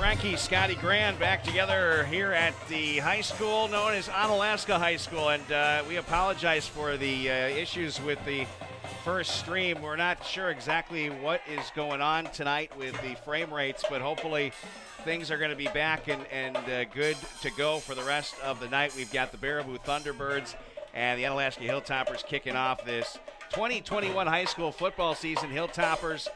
Frankie, Scotty Grand back together here at the high school known as Onalaska High School, and we apologize for the issues with the first stream. We're not sure exactly what is going on tonight with the frame rates, but hopefully things are going to be back and good to go for the rest of the night. We've got the Baraboo Thunderbirds and the Onalaska Hilltoppers kicking off this 2021 high school football season. Hilltoppers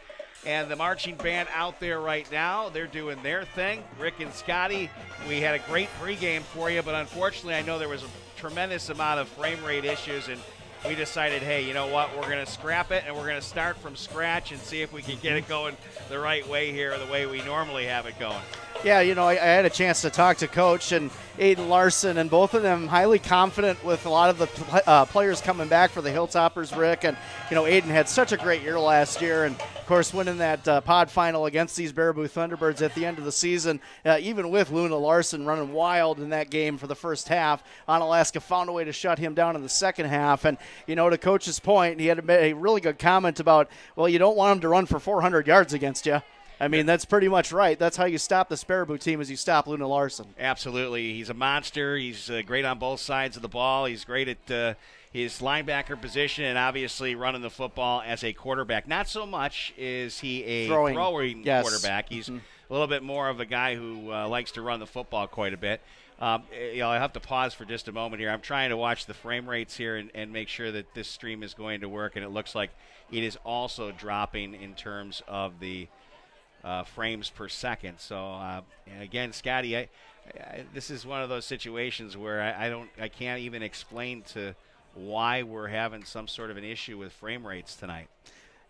and the marching band out there right now. They're doing their thing. Rick and Scotty, we had a great pregame for you, but unfortunately I know there was a tremendous amount of frame rate issues, and we decided, hey, you know what, we're going to scrap it, and we're going to start from scratch and see if we can get it going the right way here, the way we normally have it going. Yeah, you know, I had a chance to talk to Coach and Aiden Larson, and both of them highly confident with a lot of the players coming back for the Hilltoppers, Rick. And, you know, Aiden had such a great year last year, and, of course, winning that pod final against these Baraboo Thunderbirds at the end of the season, even with Luna Larson running wild in that game for the first half. Onalaska found a way to shut him down in the second half. And, you know, to Coach's point, he had a really good comment about, well, you don't want him to run for 400 yards against you. I mean, that's pretty much right. That's how you stop the Baraboo team, is you stop Luna Larson. Absolutely. He's a monster. He's great on both sides of the ball. He's great at his linebacker position and obviously running the football as a quarterback. Not so much is he a throwing quarterback. He's a little bit more of a guy who likes to run the football quite a bit. You know, I have to pause for just a moment here. I'm trying to watch the frame rates here and make sure that this stream is going to work, and it looks like it is also dropping in terms of the frames per second. So again, Scotty, this is one of those situations where I can't even explain to why we're having some sort of an issue with frame rates tonight.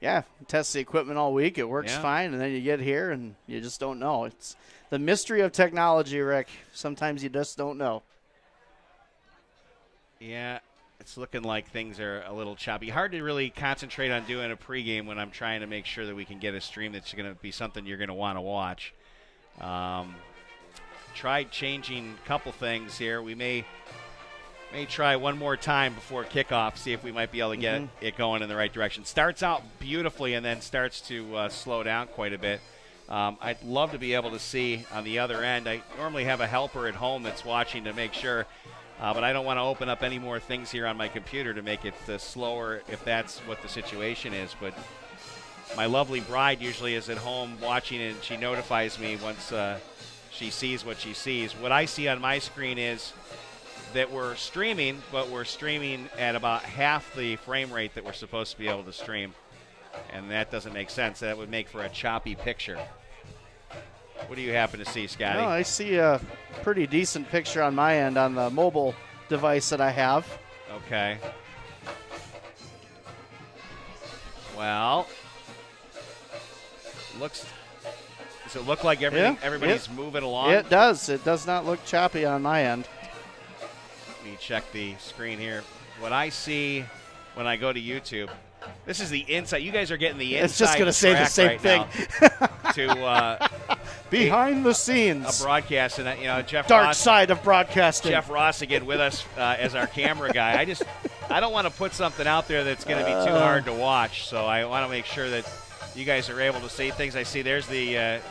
Yeah, test the equipment all week. It works fine, and then you get here and you just don't know. It's the mystery of technology, Rick. Sometimes you just don't know. Yeah. It's looking like things are a little choppy. Hard to really concentrate on doing a pregame when I'm trying to make sure that we can get a stream that's going to be something you're going to want to watch. Tried changing a couple things here. We may try one more time before kickoff, see if we might be able to get it going in the right direction. Starts out beautifully and then starts to slow down quite a bit. I'd love to be able to see on the other end. I normally have a helper at home that's watching to make sure. But I don't want to open up any more things here on my computer to make it slower if that's what the situation is. But my lovely bride usually is at home watching, and she notifies me once she sees what she sees. What I see on my screen is that we're streaming, but we're streaming at about half the frame rate that we're supposed to be able to stream. And that doesn't make sense. That would make for a choppy picture. What do you happen to see, Scotty? No, I see a pretty decent picture on my end on the mobile device that I have. Okay. Well, does it look like everybody's moving along? It does. It does not look choppy on my end. Let me check the screen here. What I see when I go to YouTube, this is the inside. You guys are getting the inside. It's just going to say the same thing. To behind the scenes, a broadcast, and you know, Jeff dark Ross, side of broadcasting. Jeff Ross again with us as our camera guy. I don't want to put something out there that's going to be too hard to watch. So I want to make sure that you guys are able to see things. I see there's the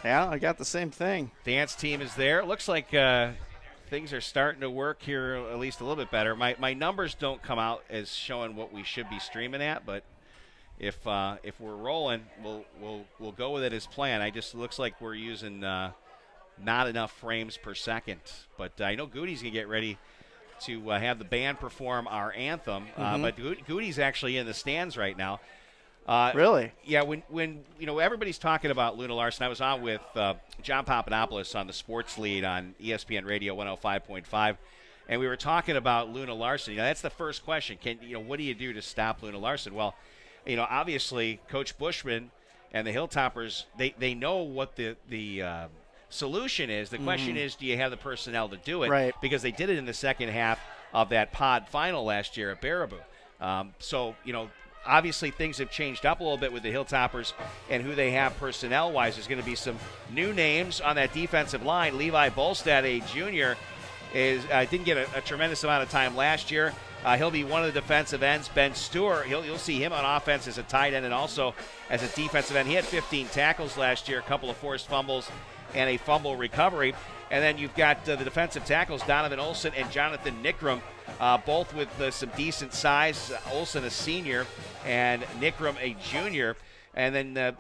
yeah, I got the same thing. Dance team is there. It looks like things are starting to work here at least a little bit better. My numbers don't come out as showing what we should be streaming at, but if we're rolling, we'll go with it as planned. Looks like we're using not enough frames per second. But I know Goody's gonna get ready to have the band perform our anthem. But Goody's actually in the stands right now. Really? Yeah. When you know everybody's talking about Luna Larson, I was on with John Papadopoulos on the Sports Lead on ESPN Radio 105.5, and we were talking about Luna Larson. You know, that's the first question. What do you do to stop Luna Larson? Well, you know, obviously Coach Bushman and the Hilltoppers, they know what the solution is. The question is, do you have the personnel to do it? Right. Because they did it in the second half of that pod final last year at Baraboo. So, you know, obviously things have changed up a little bit with the Hilltoppers and who they have personnel-wise. There's going to be some new names on that defensive line. Levi Bolstad, a junior, didn't get a tremendous amount of time last year. He'll be one of the defensive ends. Ben Stewart, you'll see him on offense as a tight end and also as a defensive end. He had 15 tackles last year, a couple of forced fumbles, and a fumble recovery. And then you've got the defensive tackles, Donovan Olson and Jonathan Nickram, both with some decent size. Olson a senior and Nickram a junior. And then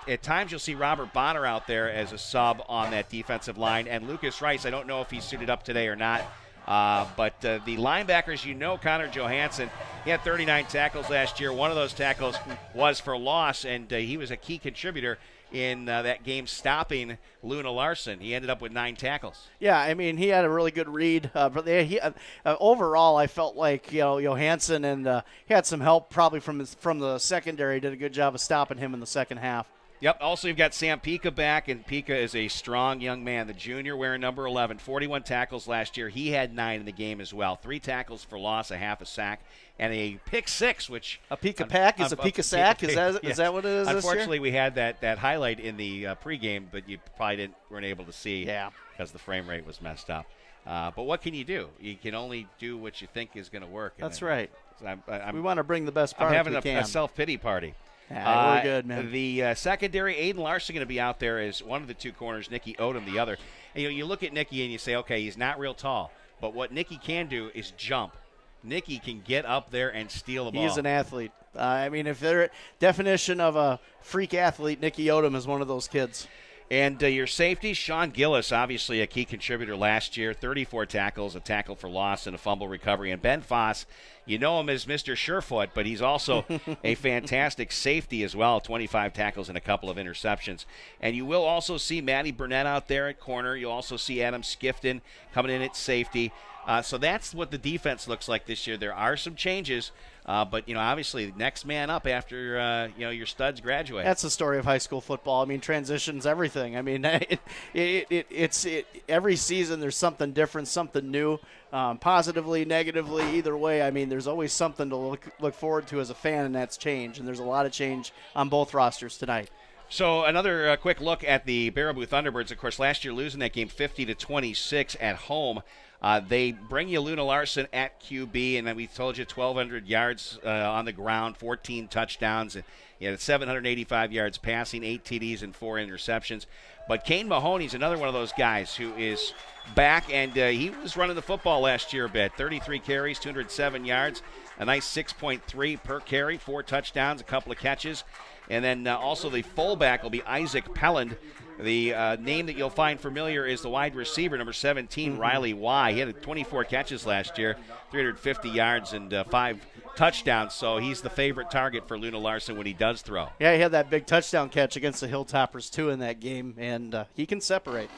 at times you'll see Robert Bonner out there as a sub on that defensive line. And Lucas Rice, I don't know if he's suited up today or not. But the linebackers, Connor Johansson, he had 39 tackles last year. One of those tackles was for loss, and he was a key contributor in that game stopping Luna Larson. He ended up with 9 tackles. Yeah, I mean, he had a really good read. But overall, I felt like Johansson and he had some help probably from the secondary. Did a good job of stopping him in the second half. Yep. Also, you've got Sam Pika back, and Pika is a strong young man. The junior wearing number 11, 41 tackles last year. He had 9 in the game as well. 3 tackles for loss, a half a sack, and a pick 6, which a Pika pack is a Pika sack. Is that what it is? Unfortunately, we had that highlight in the pregame, but you probably weren't able to see because the frame rate was messed up. But what can you do? You can only do what you think is going to work. That's right. We want to bring the best part. I'm having a self-pity party. Yeah, we're good, man. The secondary, Aiden Larson going to be out there as one of the 2 corners, Nicky Odom the other. And, you look at Nicky and you say, okay, he's not real tall. But what Nicky can do is jump. Nicky can get up there and steal the ball. He's an athlete. I mean, if their definition of a freak athlete, Nicky Odom is one of those kids. And your safety, Sean Gillis, obviously a key contributor last year, 34 tackles, a tackle for loss, and a fumble recovery. And Ben Foss, you know him as Mr. Surefoot, but he's also a fantastic safety as well, 25 tackles and a couple of interceptions. And you will also see Matty Burnett out there at corner. You'll also see Adam Skifton coming in at safety. So that's what the defense looks like this year. There are some changes, but obviously next man up after your studs graduate. That's the story of high school football. I mean, transitions everything. I mean, it's every season there's something different, something new, positively, negatively, either way. I mean, there's always something to look forward to as a fan, and that's change. And there's a lot of change on both rosters tonight. So another quick look at the Baraboo Thunderbirds. Of course, last year losing that game 50-26 at home. They bring you Luna Larson at QB, and then we told you 1,200 yards on the ground, 14 touchdowns. He had 785 yards passing, 8 TDs, and 4 interceptions. But Kane Mahoney's another one of those guys who is back, and he was running the football last year a bit. 33 carries, 207 yards, a nice 6.3 per carry, 4 touchdowns, a couple of catches. And then also the fullback will be Isaac Pelland. The name that you'll find familiar is the wide receiver, number 17, Riley Y. He had 24 catches last year, 350 yards, and 5 touchdowns. So he's the favorite target for Luna Larson when he does throw. Yeah, he had that big touchdown catch against the Hilltoppers, too, in that game, and he can separate.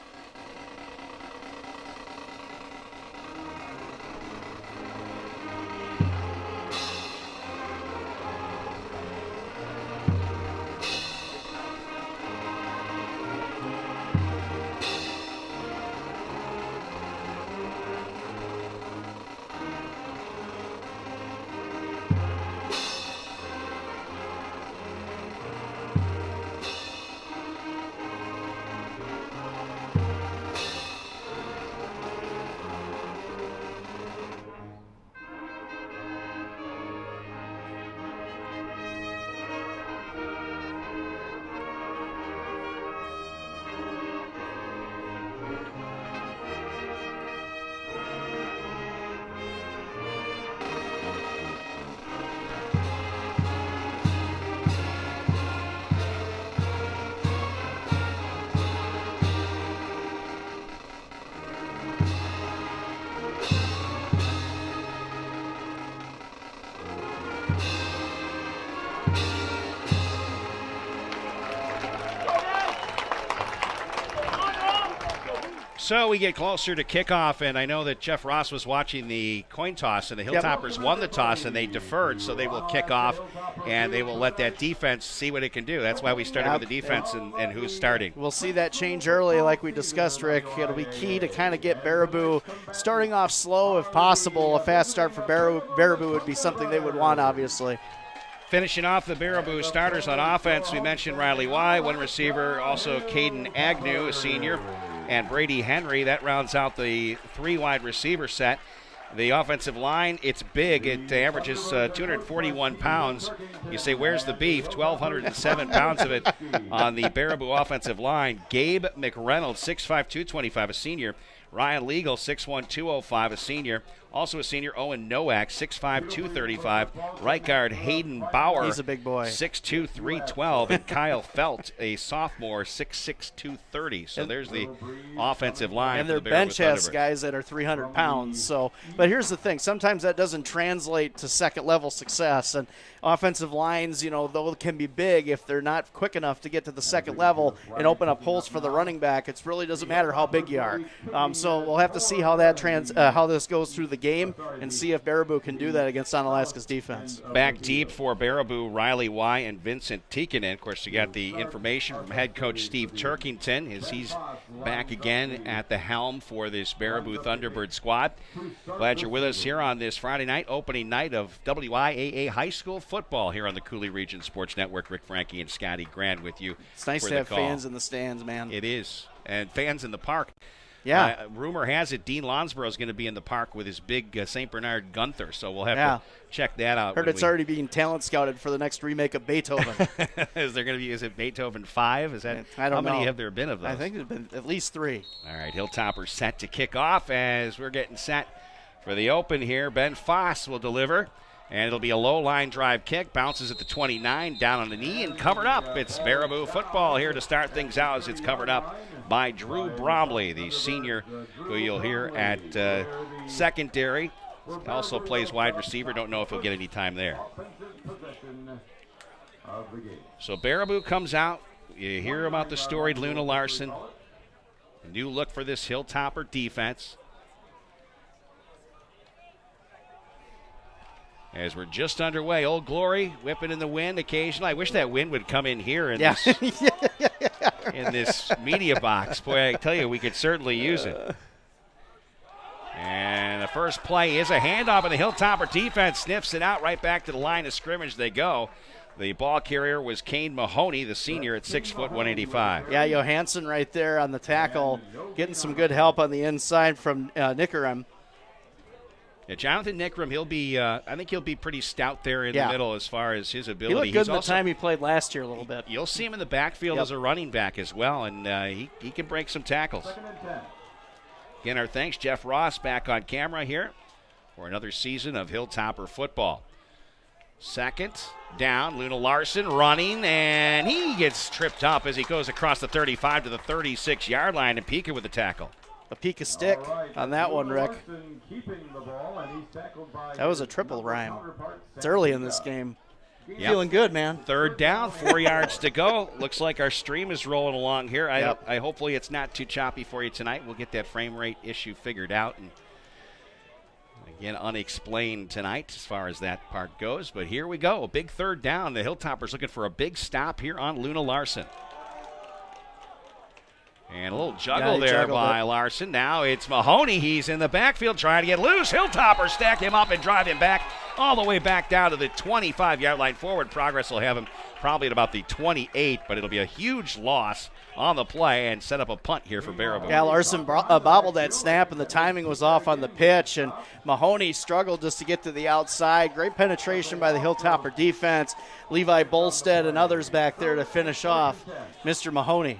So we get closer to kickoff, and I know that Jeff Ross was watching the coin toss, and the Hilltoppers won the toss, and they deferred, so they will kick off, and they will let that defense see what it can do. That's why we started with the defense and who's starting. We'll see that change early like we discussed, Rick. It'll be key to kind of get Baraboo starting off slow if possible. A fast start for Baraboo would be something they would want, obviously. Finishing off the Baraboo starters on offense, we mentioned Riley Y, one receiver, also Caden Agnew, a senior. and Brady Henry. That rounds out the 3 wide receiver set. The offensive line, it's big. It averages 241 pounds. You say, where's the beef? 1,207 pounds of it on the Baraboo offensive line. Gabe McReynolds, 6'5", 225, a senior. Ryan Legal, 6'1", 205, a senior. Also a senior, Owen Nowak, 6'5", 235. Right guard, Hayden Bauer. He's a big boy. 6'2", 312. And Kyle Felt, a sophomore, 6'6", 230. So there's the offensive line. And their bench has guys that are 300 pounds. So, but here's the thing. Sometimes that doesn't translate to second-level success. And offensive lines, though can be big, if they're not quick enough to get to the second level and open up holes for the running back, it really doesn't matter how big you are. So we'll have to see how that how this goes through the game and see if Baraboo can do that against Onalaska's defense. Back deep for Baraboo, Riley Y. and Vincent Tikkanen. Of course, you got the information from head coach Steve Turkington as he's back again at the helm for this Baraboo Thunderbird squad. Glad you're with us here on this Friday night, opening night of WIAA high school football here on the Cooley Region Sports Network. Rick Frankie and Scotty Grand with you. It's nice to have fans in the stands, man. It is, and fans in the park. Yeah. Rumor has it Dean Lonsborough is going to be in the park with his big St. Bernard Gunther, so we'll have to check that out. Heard it's already being talent scouted for the next remake of Beethoven. Is it Beethoven 5? Is that I don't know. How many have there been of those? I think there's been at least 3. All right, Hilltoppers set to kick off as we're getting set for the open here. Ben Foss will deliver. And it'll be a low line drive kick. Bounces at the 29, down on the knee and covered up. It's Baraboo football here to start things out as it's covered up by Drew Bromley, the senior who you'll hear at secondary. Also plays wide receiver. Don't know if he'll get any time there. So Baraboo comes out. You hear about the storied Luna Larson. A new look for this Hilltopper defense. As we're just underway, Old Glory whipping in the wind occasionally. I wish that wind would come in here in this media box. Boy, I tell you, we could certainly use it. And the first play is a handoff, and the Hilltopper defense sniffs it out right back to the line of scrimmage they go. The ball carrier was Kane Mahoney, the senior at 6 foot 185. Yeah, Johansson right there on the tackle, getting some good help on the inside from Nickerham. Yeah, Jonathan Nickram, I think he'll be pretty stout there in the middle as far as his ability. He looked good the time he played last year a little bit. You'll see him in the backfield as a running back as well, and he can break some tackles. Again, our thanks. Jeff Ross back on camera here for another season of Hilltopper football. Second down, Luna Larson running, and he gets tripped up as he goes across the 35 to the 36-yard line, and Pika with the tackle. A peak of stick on that one, Rick. That was a triple rhyme. It's early in this game. Yep. Feeling good, man. Third down, 4 yards to go. Looks like our stream is rolling along here. I hopefully it's not too choppy for you tonight. We'll get that frame rate issue figured out. And again, unexplained tonight as far as that part goes. But here we go. A big third down. The Hilltoppers looking for a big stop here on Luna Larson. And a little juggle there by Larson. Now it's Mahoney. He's in the backfield trying to get loose. Hilltoppers stack him up and drive him back all the way back down to the 25-yard line. Forward progress will have him probably at about the 28, but it'll be a huge loss on the play and set up a punt here for Baraboo. Yeah, Larson bobbled that snap, and the timing was off on the pitch, and Mahoney struggled just to get to the outside. Great penetration by the Hilltopper defense. Levi Bolstead and others back there to finish off Mr. Mahoney.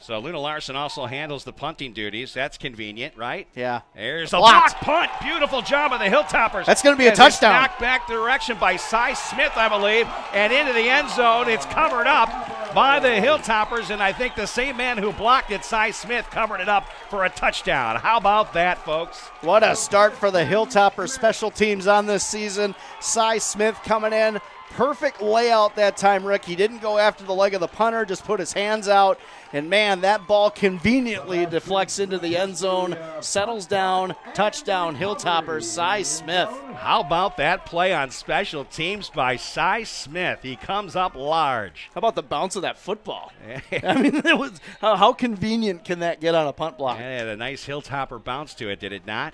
So Luna Larson also handles the punting duties. That's convenient, right? Yeah. There's a block punt. Beautiful job of the Hilltoppers. That's going to be a touchdown. Knocked back direction by Cy Smith, I believe, and into the end zone. It's covered up by the Hilltoppers, and I think the same man who blocked it, Cy Smith, covered it up for a touchdown. How about that, folks? What a start for the Hilltopper special teams on this season. Cy Smith coming in. Perfect layout that time, Rick. He didn't go after the leg of the punter, just put his hands out. And, man, that ball conveniently deflects into the end zone, settles down, touchdown, Hilltoppers, Cy Smith. How about that play on special teams by Cy Smith? He comes up large. How about the bounce of that football? I mean, it was how convenient can that get on a punt block? It had a nice Hilltopper bounce to it, did it not?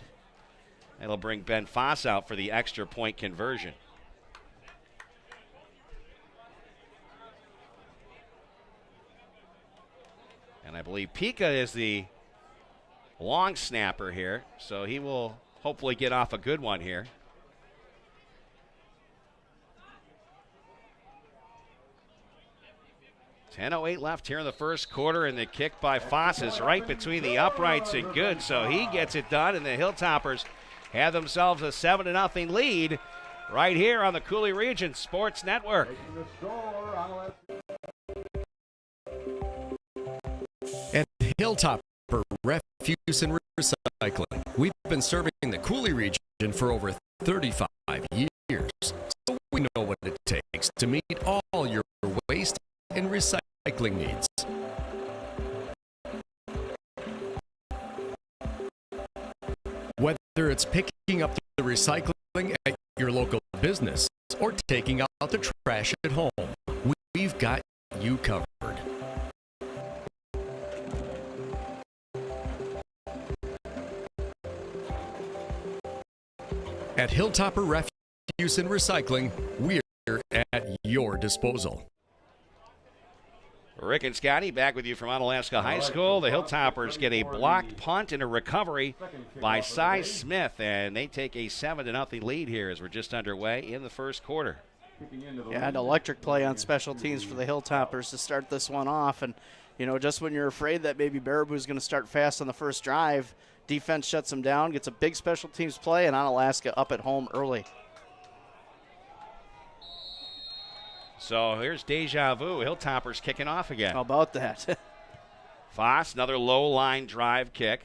That'll bring Ben Foss out for the extra point conversion. And I believe believe Pika is the long snapper here, so he will hopefully get off a good one here. .10:08 left here in the first quarter, and the kick by Foss is right between the uprights and good, so he gets it done, and the Hilltoppers have themselves a 7-0 lead right here on the Cooley Region Sports Network. And Hilltopper Refuse and Recycling. We've been serving the Cooley region for over 35 years, so we know what it takes to meet all your waste and recycling needs. Whether it's picking up the recycling at your local business or taking out the trash at home, we've got you covered. At Hilltopper Refuse and Recycling, we're at your disposal. Rick and Scotty back with you from Onalaska High School. The Hilltoppers get a blocked punt and a recovery by Cy Smith, and they take a 7-0 lead here as we're just underway in the first quarter. Yeah, an electric play on special teams for the Hilltoppers to start this one off. And, you know, just when you're afraid that maybe Baraboo is going to start fast on the first drive, defense shuts them down, gets a big special teams play, and Onalaska up at home early. So here's deja vu. Hilltoppers kicking off again. How about that? Foss, another low line drive kick.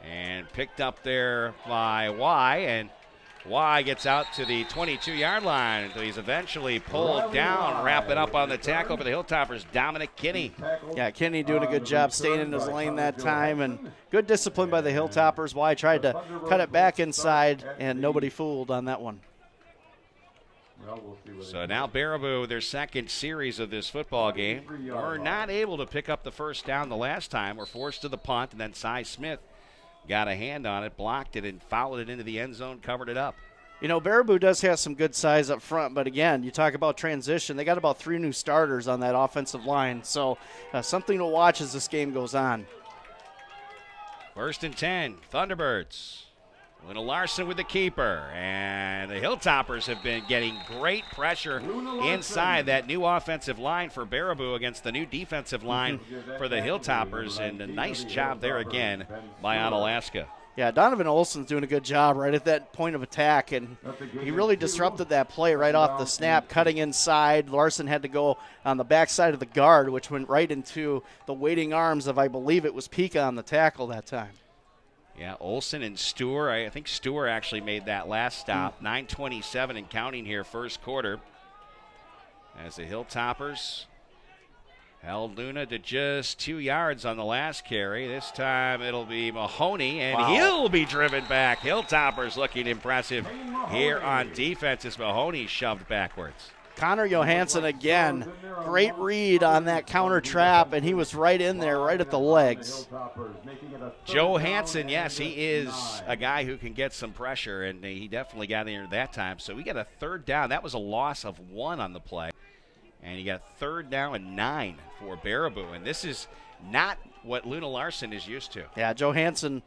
And picked up there by Y, and Y gets out to the 22-yard line until he's eventually pulled down, wrapping up on the tackle for the Hilltoppers, Dominic Kinney. Yeah, Kinney doing a good job staying in his lane that time, and good discipline by the Hilltoppers. Y tried to cut it back inside, and nobody fooled on that one. So now Baraboo, their second series of this football game, were not able to pick up the first down the last time. Were forced to the punt, and then Cy Smith got a hand on it, blocked it, and fouled it into the end zone, covered it up. You know, Baraboo does have some good size up front, but again, you talk about transition. They got about 3 new starters on that offensive line, so something to watch as this game goes on. 1st and 10, Thunderbirds. Luna Larson with the keeper, and the Hilltoppers have been getting great pressure inside that new offensive line for Baraboo against the new defensive line for the Hilltoppers, and a nice job there again by Onalaska. Yeah, Donovan Olson's doing a good job right at that point of attack, and he really disrupted that play right off the snap, cutting inside. Larson had to go on the backside of the guard, which went right into the waiting arms of, I believe it was Pika on the tackle that time. Yeah, Olson and Stewart. I think Stewart actually made that last stop. 9:27 and counting here, first quarter. As the Hilltoppers held Luna to just 2 yards on the last carry. This time it'll be Mahoney, and he'll be driven back. Hilltoppers looking impressive here on defense as Mahoney shoved backwards. Connor Johansson again, great read on that counter trap, and he was right in there, right at the legs. Johansson, yes, he is a guy who can get some pressure, and he definitely got in there that time. So we got a third down. That was a loss of 1 on the play. And you got a 3rd down and 9 for Baraboo, and this is not what Luna Larson is used to. Yeah, Johansson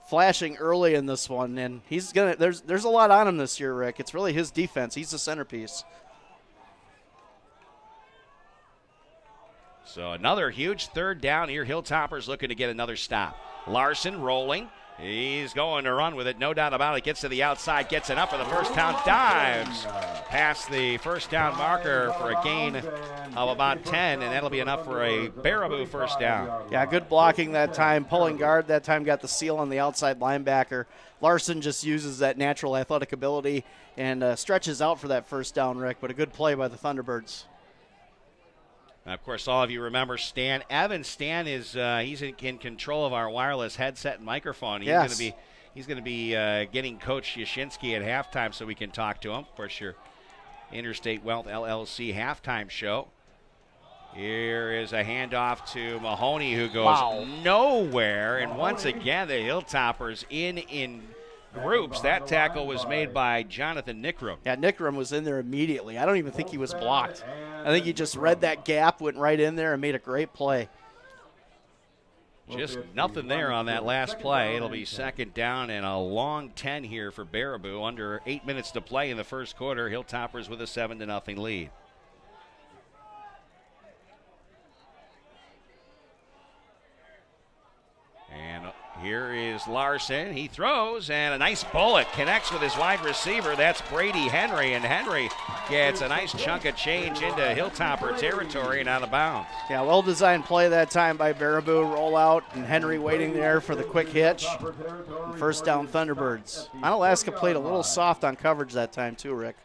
flashing early in this one, and he's gonna. There's a lot on him this year, Rick. It's really his defense. He's the centerpiece. So another huge 3rd down here. Hilltoppers looking to get another stop. Larson rolling. He's going to run with it, no doubt about it. Gets to the outside, gets it up for the first down, dives past the first down marker for a gain of about 10, and that'll be enough for a Baraboo first down. Yeah, good blocking that time. Pulling guard that time, got the seal on the outside linebacker. Larson just uses that natural athletic ability and stretches out for that first down, Rick, but a good play by the Thunderbirds. And of course, all of you remember Stan Evans. Stan is he's in control of our wireless headset and microphone. He's going to be getting Coach Yashinsky at halftime so we can talk to him. Of course, your Interstate Wealth LLC halftime show. Here is a handoff to Mahoney, who goes nowhere. And once again, the Hilltoppers in groups. That tackle was made by Jonathan Nickram. Yeah, Nickram was in there immediately. I don't even think he was blocked. I think he just read that gap, went right in there, and made a great play. Just nothing there on that last play. It'll be second down and a long 10 here for Baraboo. Under 8 minutes to play in the first quarter. Hilltoppers with a 7-0 lead. And here is Larson. He throws, and a nice bullet connects with his wide receiver. That's Brady Henry, and Henry gets a nice chunk of change into Hilltopper territory and out of bounds. Yeah, well-designed play that time by Baraboo. Roll out, and Henry waiting there for the quick hitch. And first down, Thunderbirds. Onalaska played a little soft on coverage that time too, Rick.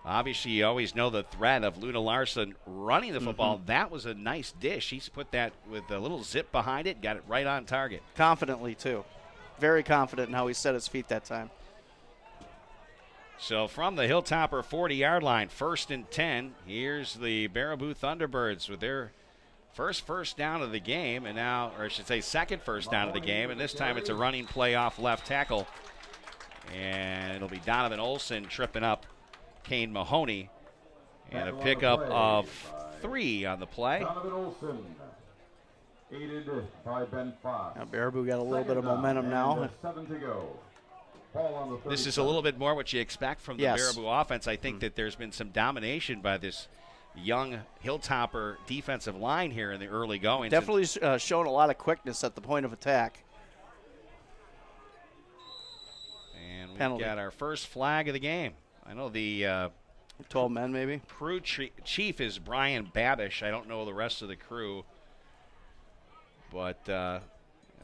Obviously, you always know the threat of Luna Larson running the football. That was a nice dish. He's put that with a little zip behind it, got it right on target. Confidently, too. Very confident in how he set his feet that time. So from the Hilltopper 40-yard line, 1st and 10, here's the Baraboo Thunderbirds with their first down of the game, and now, or I should say second first down of the game, and this time it's a running play off left tackle. And it'll be Donovan Olson tripping up Kane Mahoney, and a pickup of 3 on the play. Donovan Olson, aided by Ben Fox. Now Baraboo got a little bit of momentum now. 7 to go. Ball on the This is a little bit more what you expect from the Baraboo offense. I think that there's been some domination by this young Hilltopper defensive line here in the early goings. Definitely shown a lot of quickness at the point of attack. And we've Penalty. got our first flag of the game. I know the 12 men, maybe. Crew chief is Brian Babish. I don't know the rest of the crew. But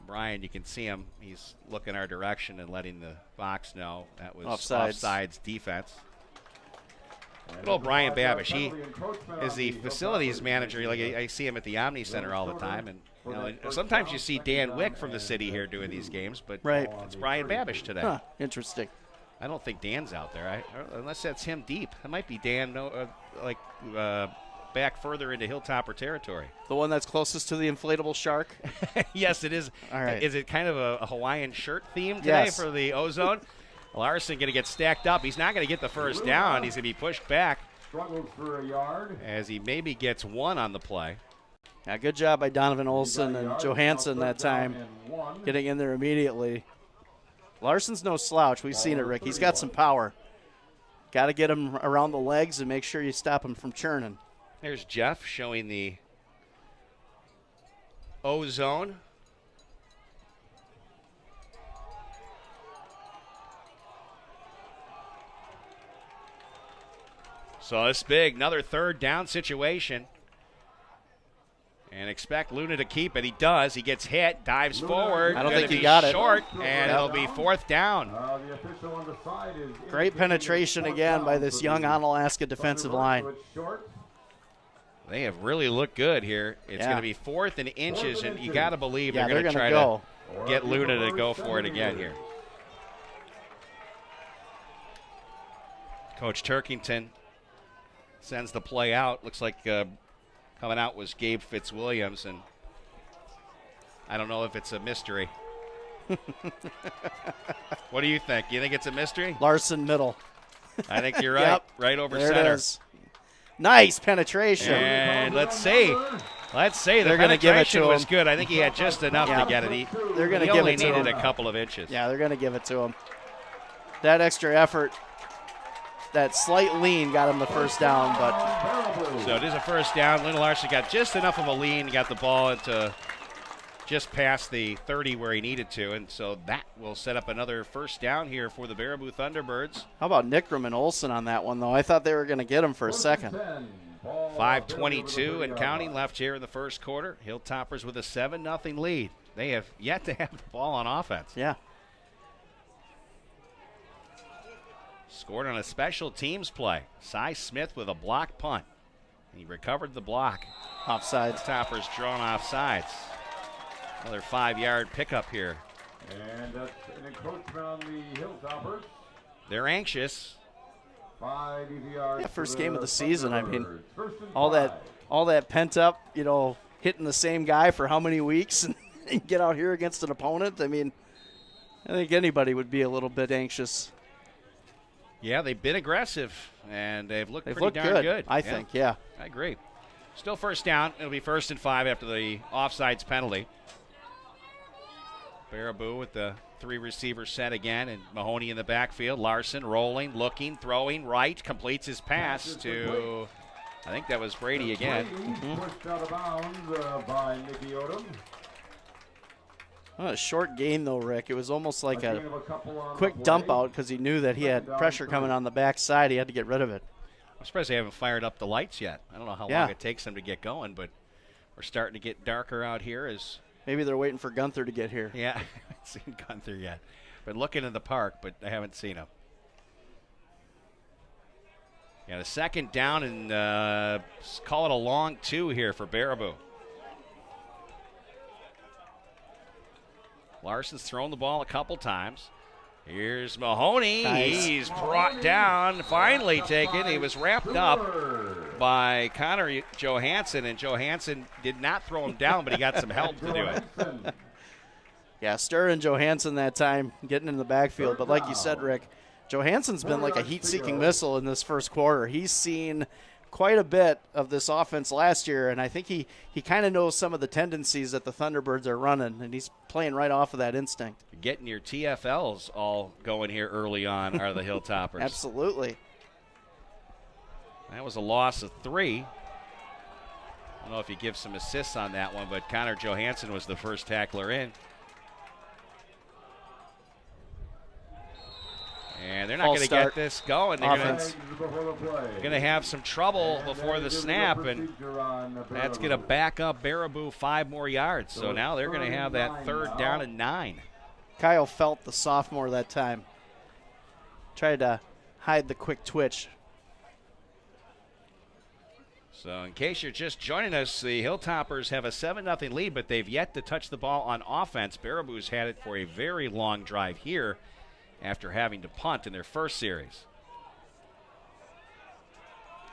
Brian, you can see him. He's looking our direction and letting the box know that was offsides defense. Good old Brian Babish. He is the facilities manager. Like I see him at the Omni Center all the time. And you know, sometimes you see Dan Wick from the city here doing these games. But it's Brian Babish today. Huh, interesting. I don't think Dan's out there, unless that's him deep. That might be Dan, back further into Hilltopper territory. The one that's closest to the inflatable shark? Yes, it is. All right. Is it kind of a Hawaiian shirt theme today for the Ozone? Larson going to get stacked up. He's not going to get the first down. He's going to be pushed back Struggles for a yard. as he maybe gets 1 on the play. Yeah, good job by Donovan Olson and Johansson that time, getting in there immediately. Larson's no slouch. We've seen it, Rick. He's got some power. Got to get him around the legs and make sure you stop him from churning. There's Jeff showing the O-zone. So it's big. Another 3rd down situation. And expect Luna to keep it. He does. He gets hit, dives forward. I don't think he be got it. Short, and it'll be 4th down. The official on the side is Great penetration again by this young Onalaska defensive line. They have really looked good here. It's going to be 4th and inches, and you got to believe they're going to try to get Luna to go for it again here. Coach Turkington sends the play out. Looks like coming out was Gabe Fitzwilliams, and I don't know if it's a mystery. What do you think? You think it's a mystery? Larson middle. I think you're right. Yep. Right over There center. It is. Nice penetration. And let's see the They're gonna give it penetration to was him. good. I think he had just enough to get it. They're going to He give only it to needed him. a couple of inches. Yeah, they're going to give it to him. That extra effort, that slight lean got him the first down, but So it is a first down. Luna Larson got just enough of a lean, got the ball into just past the 30 where he needed to, and so that will set up another first down here for the Baraboo Thunderbirds. how about Nickram and Olson on that one, though? I thought they were going to get him for a second. 5:22 and counting left here in the first quarter. Hilltoppers with a 7-0 lead. They have yet to have the ball on offense. Yeah. Scored on a special teams play. Cy Smith with a block punt. He recovered the block. Offsides. Toppers drawn off sides. Another 5-yard pickup here. And that's an encroachment on the Hilltoppers. They're anxious. 5 easy yards. Yeah, first game of the season. I mean, First and all 5. that pent up, hitting the same guy for how many weeks and get out here against an opponent. I mean, I think anybody would be a little bit anxious. Yeah, they've been aggressive, and they've looked They've pretty looked darn good. I think, yeah. I agree. Still first down. It'll be 1st and 5 after the offsides penalty. Baraboo with the 3-receiver set again, and Mahoney in the backfield. Larson rolling, looking, throwing right, completes his pass to, I think that was Brady again. Pushed out of bounds by Nicky Odom. A short gain, though, Rick. It was almost like a quick dump out because he knew that he had pressure coming on the backside. He had to get rid of it. I'm surprised they haven't fired up the lights yet. I don't know how long it takes them to get going, but we're starting to get darker out here. Maybe they're waiting for Gunther to get here. Yeah, I haven't seen Gunther yet. Been looking in the park, but I haven't seen him. Yeah, the second down, and call it a long 2 here for Baraboo. Larson's thrown the ball a couple times. Here's Mahoney. Nice. He's brought down, finally taken. He was wrapped up by Connor Johansson, and Johansson did not throw him down, but he got some help to do it. Yeah, stirring Johansson that time, getting in the backfield. But like you said, Rick, Johansson's been like a heat-seeking missile in this first quarter. He's seen quite a bit of this offense last year, and I think he kind of knows some of the tendencies that the Thunderbirds are running, and he's playing right off of that instinct. Getting your TFLs all going here early on are the Hilltoppers. Absolutely. That was a loss of 3. I don't know if you give some assists on that one, but Connor Johansson was the first tackler in. And they're not going to get this going. They're going to have some trouble before the snap, and that's going to back up Baraboo 5 more yards. So now they're going to have that 3rd down and 9. Kyle Felt, the sophomore that time, tried to hide the quick twitch. So in case you're just joining us, the Hilltoppers have a 7-0 lead, but they've yet to touch the ball on offense. Baraboo's had it for a very long drive here after having to punt in their first series.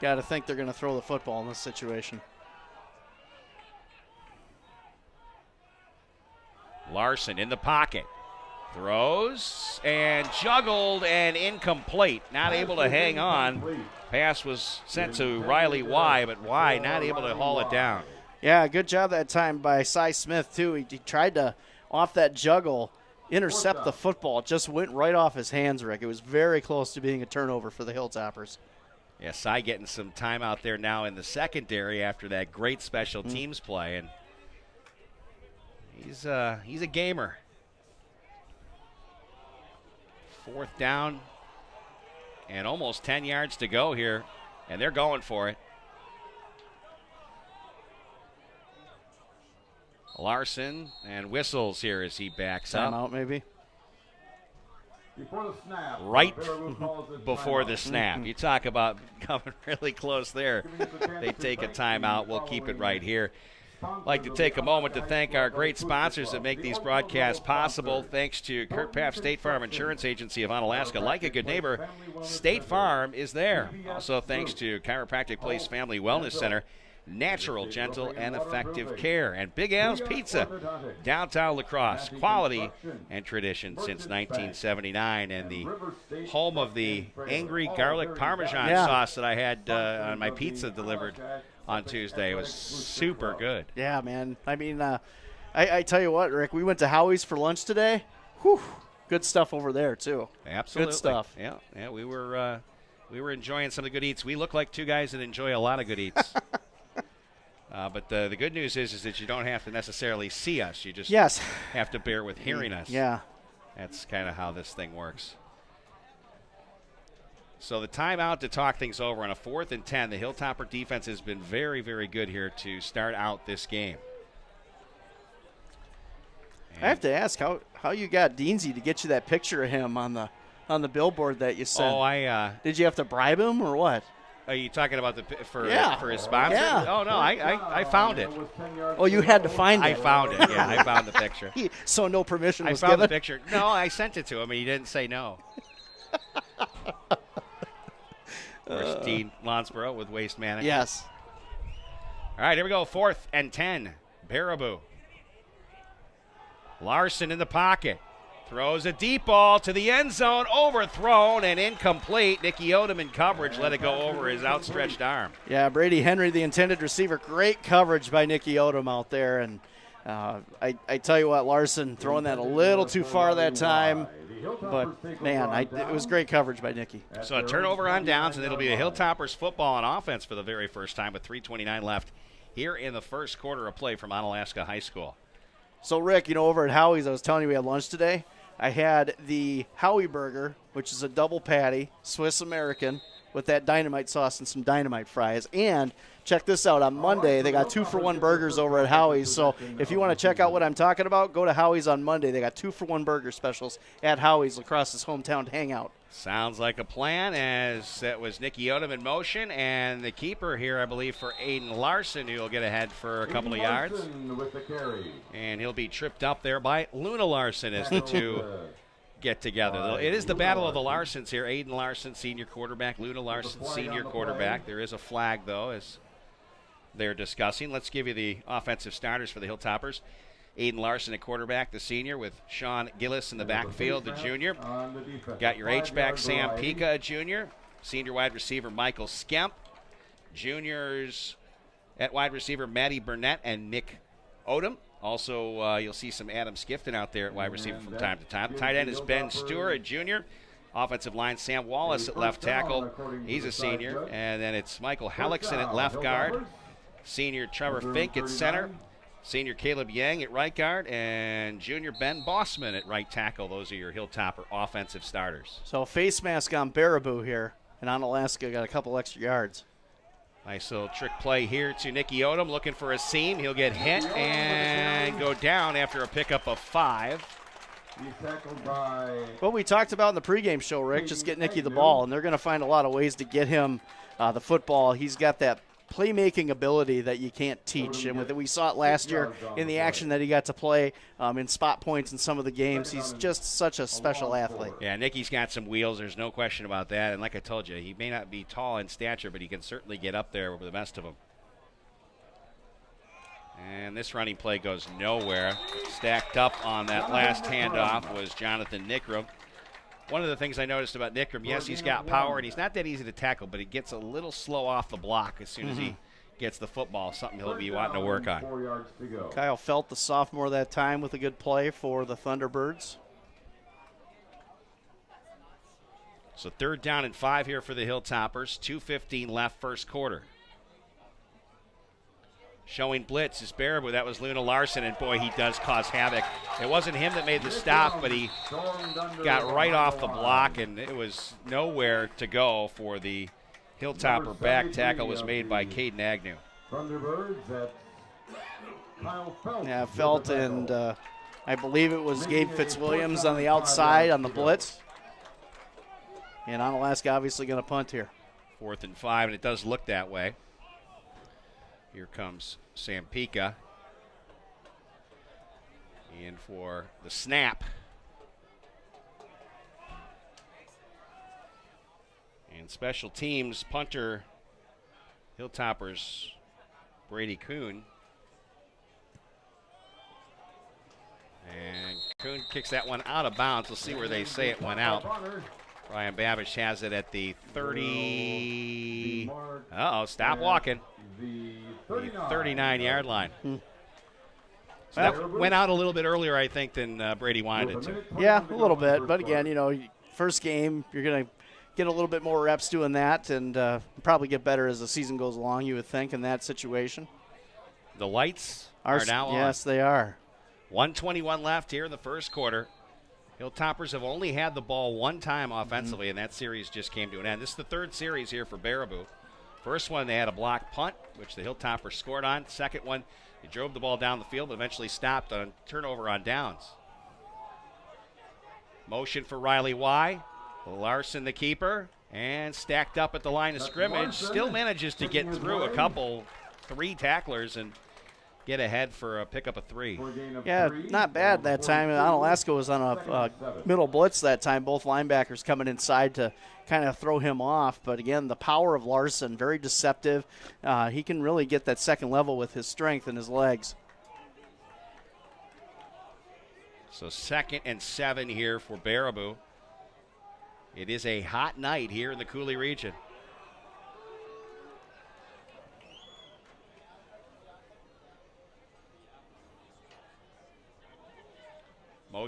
Got to think they're going to throw the football in this situation. Larson in the pocket. Throws and juggled and incomplete. Not able to hang on. Pass was sent to Riley Y, but Y not able to haul it down. Yeah, good job that time by Cy Smith, too. He tried to, off that juggle, intercept the football. It just went right off his hands, Rick. It was very close to being a turnover for the Hilltoppers. Yeah, Cy getting some time out there now in the secondary after that great special teams play, and he's a gamer. 4th down and almost 10 yards to go here, and they're going for it. Larson and whistles here as he backs up. Timeout, maybe. Before the snap, right before the snap. You talk about coming really close there. They take a timeout. We'll keep it right here. I'd like to take a moment to thank our great sponsors that make these broadcasts possible. Thanks to Kurt Paff State Farm Insurance Agency of Onalaska. Like a good neighbor, State Farm is there. Also thanks to Chiropractic Place Family Wellness Center. Natural, gentle, and effective care. And Big Al's Pizza, downtown La Crosse. Quality and tradition since 1979. And the home of the angry garlic Parmesan sauce that I had on my pizza delivered on Tuesday. It was super good. Yeah, man. I mean, I tell you what, Rick, we went to Howie's for lunch today. Whew, good stuff over there, too. Absolutely. Good stuff. Yeah, we were enjoying some of the good eats. We look like two guys that enjoy a lot of good eats. But the good news is that you don't have to necessarily see us. You just have to bear with hearing us. Yeah. That's kind of how this thing works. So the timeout to talk things over on a 4th and 10. The Hilltopper defense has been very, very good here to start out this game. And I have to ask how you got Deansy to get you that picture of him on the billboard that you sent. Oh, did you have to bribe him or what? Are you talking about for his sponsor? Yeah. Oh, no, I found it. Oh, you had to find it. I found it, yeah. I found the picture. So no permission was given? I found given? the picture. No, I sent it to him, and he didn't say no. Of course, Dean Lonsborough with Waste Management. Yes. All right, here we go. 4th and 10. Baraboo. Larson in the pocket. Throws a deep ball to the end zone, overthrown and incomplete. Nicky Odom in coverage, let it go over his outstretched arm. Yeah, Brady Henry, the intended receiver. Great coverage by Nicky Odom out there. And I tell you what, Larson throwing that a little too far that time, but man, it was great coverage by Nicky. So a turnover on downs, and it'll be a Hilltoppers football on offense for the very first time with 3:29 left here in the first quarter of play from Onalaska High School. So Rick, over at Howie's, I was telling you we had lunch today. I had the Howie burger, which is a double patty, Swiss American, with that dynamite sauce and some dynamite fries. And check this out, on Monday, they got 2-for-1 burgers over at Howie's. So if you want to check out what I'm talking about, go to Howie's on Monday. They got 2-for-1 burger specials at Howie's across hometown hangout. Sounds like a plan, as that was Nicky Odom in motion, and the keeper here, I believe, for Aiden Larson, who will get ahead for a couple of yards. With the carry. And he'll be tripped up there by Luna Larson as the two get together. It is the battle of the Larsons here. Aiden Larson, senior quarterback. Luna Larson, senior quarterback. There is a flag, though, as they're discussing. Let's give you the offensive starters for the Hilltoppers. Aiden Larson at quarterback, the senior, with Sean Gillis in the backfield, the junior. Got your H-back, Sam Pika, a junior. Senior wide receiver, Michael Skemp. Juniors at wide receiver, Maddie Burnett and Nick Odom. Also, you'll see some Adam Skifton out there at wide receiver from time to time. Tight end is Ben Stewart, a junior. Offensive line, Sam Wallace at left tackle. He's a senior. And then it's Michael Hellickson at left guard. Senior Trevor Fink at center. Senior Caleb Yang at right guard, and junior Ben Bossman at right tackle. Those are your Hilltopper offensive starters. So face mask on Baraboo here, and Onalaska got a couple extra yards. Nice little trick play here to Nicky Odom, looking for a seam. He'll get hit and go down after a pickup of 5. He's tackled by... What we talked about in the pregame show, Rick, just get Nicky the ball, and they're going to find a lot of ways to get him the football. He's got that playmaking ability that you can't teach, and we saw it last year in the action that he got to play in spot points in some of the games. He's just such a special athlete. Yeah, Nicky's got some wheels. There's no question about that. And like I told you, he may not be tall in stature, but he can certainly get up there with the best of them. And this running play goes nowhere. Stacked up on that last handoff was Jonathan Nickram. One of the things I noticed about Nickram, yes, he's got power, and he's not that easy to tackle, but he gets a little slow off the block as soon as he gets the football, something he'll be wanting to work on. Kyle Felt, the sophomore that time, with a good play for the Thunderbirds. So 3rd down and 5 here for the Hilltoppers. 2:15 left first quarter. Showing blitz is Baraboo. That was Luna Larson, and boy, he does cause havoc. It wasn't him that made the stop, but he got right off the block, and it was nowhere to go for the Hilltopper. Back tackle was made by Caden Agnew. Thunderbirds at Kyle Felt. Yeah, Felt, and I believe it was Gabe Fitzwilliams on the outside on the blitz. And Onalaska obviously going to punt here. 4th and 5, and it does look that way. Here comes Sam Pika in for the snap. And special teams punter Hilltoppers Brady Kuhn. And Kuhn kicks that one out of bounds. We'll see where they say it went out. Ryan Babish has it at the 30. Uh-oh, stop walking. The 39-yard line. So that went out a little bit earlier, I think, than Brady wanted it to. Yeah, a little bit. But again, first game, you're going to get a little bit more reps doing that, and probably get better as the season goes along, you would think, in that situation. The lights are now on. Yes, they are. 1:21 left here in the first quarter. Hilltoppers have only had the ball one time offensively, and that series just came to an end. This is the 3rd series here for Baraboo. First one, they had a blocked punt, which the Hilltoppers scored on. Second one, they drove the ball down the field, but eventually stopped on turnover on downs. Motion for Riley Y. Larson, the keeper, and stacked up at the line of scrimmage. Still manages to get through 3 tacklers and get ahead for a pickup of 3. Yeah, not bad that time. Onalaska was on a middle blitz that time. Both linebackers coming inside to kind of throw him off. But again, the power of Larson, very deceptive. He can really get that second level with his strength and his legs. So 2nd and 7 here for Baraboo. It is a hot night here in the Cooley region.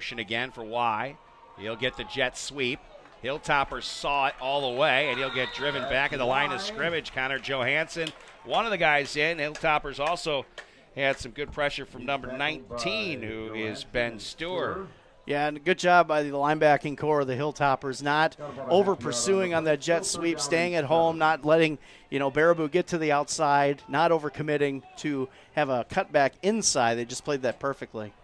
motion again for Y. He'll get the jet sweep. Hilltoppers saw it all the way, and he'll get driven back at the line of scrimmage. Connor Johansson, one of the guys in. Hilltoppers also had some good pressure from number 19, who is Ben Stewart. Yeah, and good job by the linebacking core of the Hilltoppers, not over pursuing on that jet sweep, staying at home, not letting Baraboo get to the outside, not overcommitting to have a cutback inside. They just played that perfectly.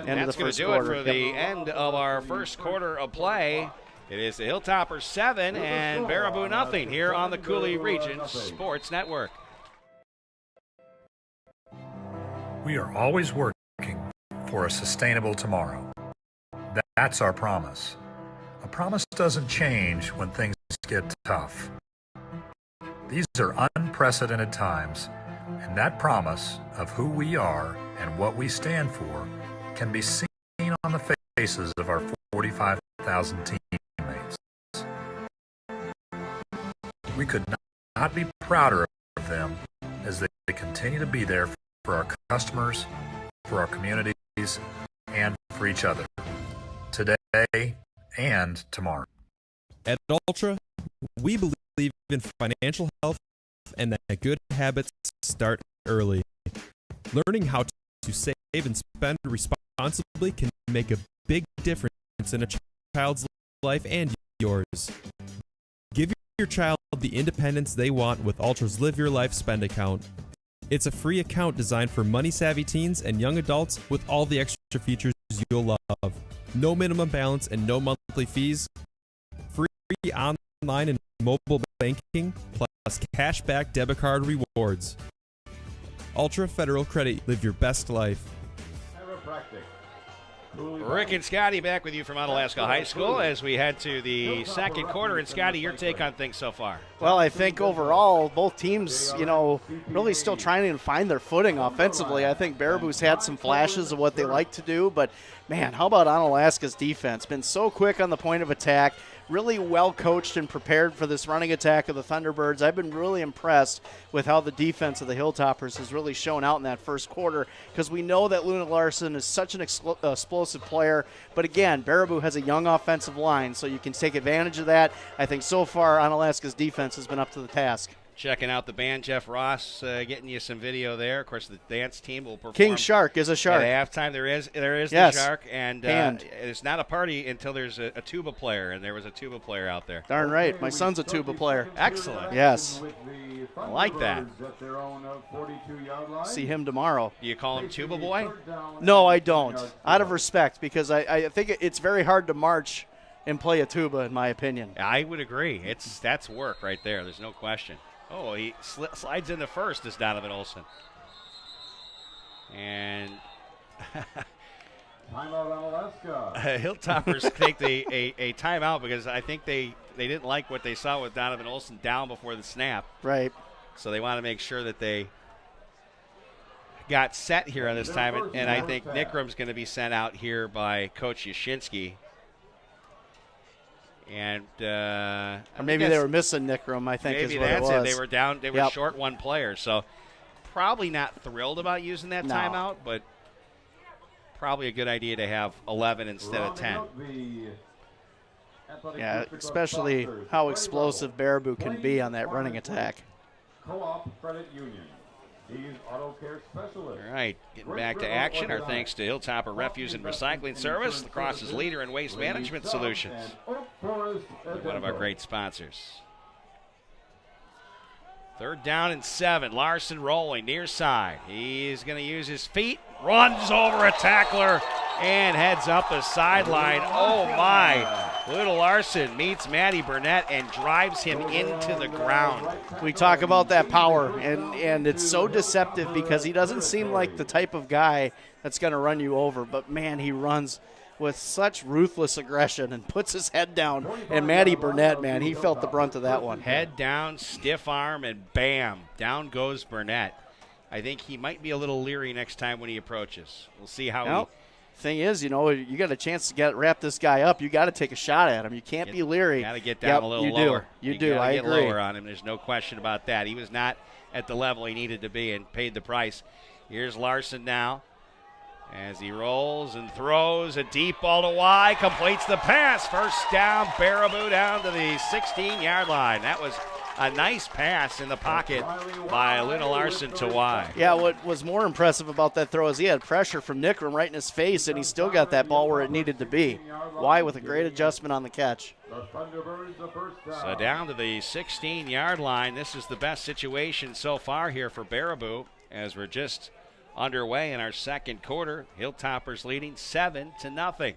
And that's going to do it for the end of our first quarter of play. It is the Hilltoppers 7 and Baraboo nothing here on the Coulee Region Sports Network. We are always working for a sustainable tomorrow. That's our promise. A promise doesn't change when things get tough. These are unprecedented times, and that promise of who we are and what we stand for can be seen on the faces of our 45,000 teammates. We could not be prouder of them as they continue to be there for our customers, for our communities, and for each other, today and tomorrow. At Ultra, we believe in financial health and that good habits start early. Learning how to save and spend responsibly can make a big difference in a child's life and yours. Give your child the independence they want with Ultra's Live Your Life Spend account. It's a free account designed for money-savvy teens and young adults with all the extra features you'll love. No minimum balance and no monthly fees. Free online and mobile banking, plus cashback debit card rewards. Ultra Federal Credit. Live your best life. Rick and Scotty back with you from Onalaska High School as we head to the second quarter. And Scotty, your take on things so far? Well, I think overall both teams, really still trying to find their footing offensively. I think Baraboo's had some flashes of what they like to do, but man, how about Onalaska's defense? Been so quick on the point of attack, really well coached and prepared for this running attack of the Thunderbirds. I've been really impressed with how the defense of the Hilltoppers has really shown out in that first quarter, because we know that Luna Larson is such an explosive player. But again, Baraboo has a young offensive line, so you can take advantage of that. I think so far Onalaska's defense has been up to the task. Checking out the band, Jeff Ross, getting you some video there. Of course, the dance team will perform. King Shark is a shark. At halftime, there is yes. the shark, and it's not a party until there's a tuba player, and there was a tuba player out there. Darn right. My son's a tuba player. Excellent. Yes. I like that. See him tomorrow. Do you call him Tuba Boy? No, I don't. Out of respect, because I think it's very hard to march and play a tuba, in my opinion. I would agree. That's work right there. There's no question. Oh, he slides into first as Donovan Olson. And timeout Onalaska. Hilltoppers take a timeout because I think they didn't like what they saw with Donovan Olson down before the snap. Right. So they want to make sure that they got set here on this time. And I think Nickrum's going to be sent out here by Coach Yashinsky. And or maybe they were missing Nickram, I think maybe is what that's it was. They were down. They were short one player, so probably not thrilled about using that timeout, but probably a good idea to have 11 instead of 10. Yeah, especially how explosive Baraboo can be on that running attack. Co-op Credit Union. He's Auto Care Specialist. All right, getting back to action. Our thanks to Hilltopper Refuse and Recycling Service, Lacrosse's leader in waste management solutions. One of our great sponsors. Third down and 7. Larson rolling near side. He's going to use his feet, runs over a tackler, and heads up the sideline. Oh, my. Little Larson meets Matty Burnett and drives him into the ground. We talk about that power, and it's so deceptive because he doesn't seem like the type of guy that's going to run you over. But, man, he runs with such ruthless aggression and puts his head down. And Matty Burnett, man, he felt the brunt of that one. Head down, stiff arm, and bam, down goes Burnett. I think he might be a little leery next time when he approaches. We'll see how Thing is, you got a chance to wrap this guy up. You got to take a shot at him. You can't be leery. Got to get down a little lower. You do. I agree. Get lower on him. There's no question about that. He was not at the level he needed to be and paid the price. Here's Larson now, as he rolls and throws a deep ball to Y, completes the pass. First down, Baraboo down to the 16-yard line. That was a nice pass in the pocket by Luna Larson to Y. Yeah, what was more impressive about that throw is he had pressure from Nickram right in his face, and he still got that ball where it needed to be. Y with a great adjustment on the catch. So down to the 16-yard line. This is the best situation so far here for Baraboo as we're just underway in our second quarter. Hilltoppers leading 7-0.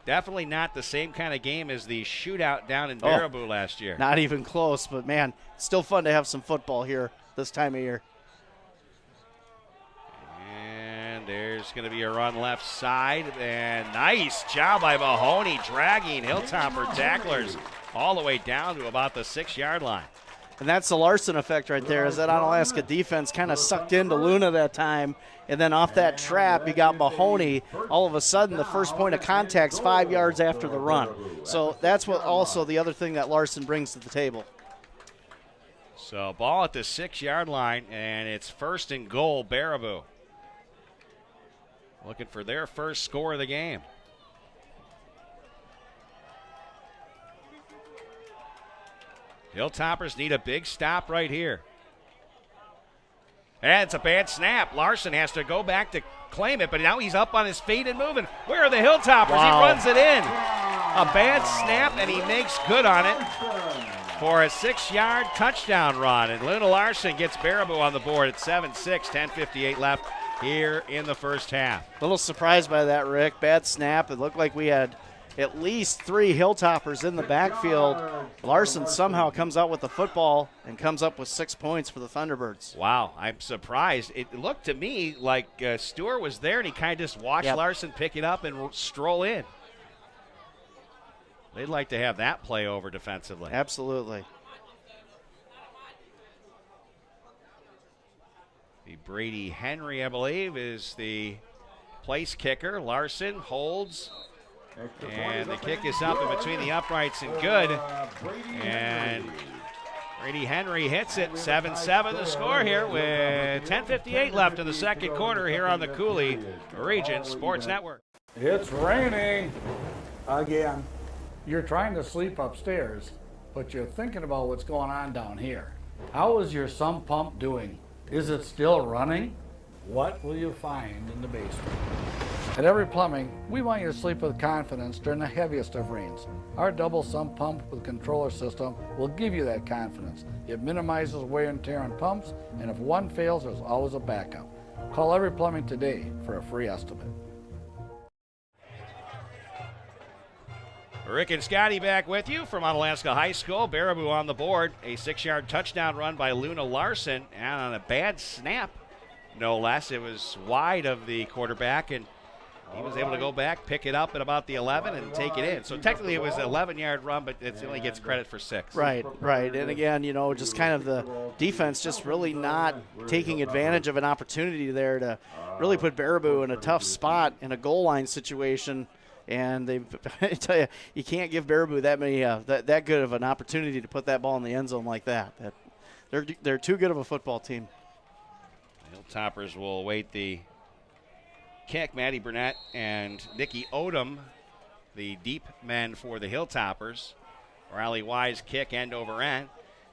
Definitely not the same kind of game as the shootout down in Baraboo last year. Not even close, but man, still fun to have some football here this time of year. And there's going to be a run left side, and nice job by Mahoney dragging Hilltopper tacklers all the way down to about the 6-yard line. And that's the Larson effect right there, is that Onalaska defense kind of sucked into Luna that time, and then off that trap, you got Mahoney. All of a sudden, the first point of contact's 5 yards after the run. So that's what also the other thing that Larson brings to the table. So ball at the 6-yard line, and it's first and goal, Baraboo. Looking for their first score of the game. Hilltoppers need a big stop right here. And it's a bad snap. Larson has to go back to claim it, but now he's up on his feet and moving. Where are the Hilltoppers? Wow. He runs it in. A bad snap, and he makes good on it for a 6-yard touchdown run. And Luna Larson gets Baraboo on the board at 7-6, 10:58 left here in the first half. A little surprised by that, Rick. Bad snap. It looked like we had at least 3 Hilltoppers in the backfield. Larson somehow comes out with the football and comes up with 6 points for the Thunderbirds. Wow, I'm surprised. It looked to me like Stewart was there, and he kind of just watched Larson pick it up and stroll in. They'd like to have that play over defensively. Absolutely. The Brady Henry, I believe, is the place kicker. Larson holds. And the kick is up in between the uprights and good. And Brady Henry hits it. 7-7 the score here with 10:58 left in the second quarter here on the Cooley Region Sports Network. It's raining again. You're trying to sleep upstairs, but you're thinking about what's going on down here. How is your sump pump doing? Is it still running? What will you find in the basement? At Every Plumbing, we want you to sleep with confidence during the heaviest of rains. Our double sump pump with controller system will give you that confidence. It minimizes wear and tear on pumps, and if one fails, there's always a backup. Call Every Plumbing today for a free estimate. Rick and Scotty back with you from Onalaska High School. Baraboo on the board. A 6-yard touchdown run by Luna Larson, and on a bad snap, no less. It was wide of the quarterback, and he was able to go back, pick it up at about the 11, and take it in. So technically it was an 11-yard run, but it only gets credit for 6. Right. And again, just kind of the defense just really not taking advantage of an opportunity there to really put Baraboo in a tough spot in a goal line situation. And I tell you, you can't give Baraboo that many that good of an opportunity to put that ball in the end zone like that. They're too good of a football team. Hilltoppers will await the kick. Maddie Burnett and Nikki Odom, the deep men for the Hilltoppers. Riley Wise kick end over end.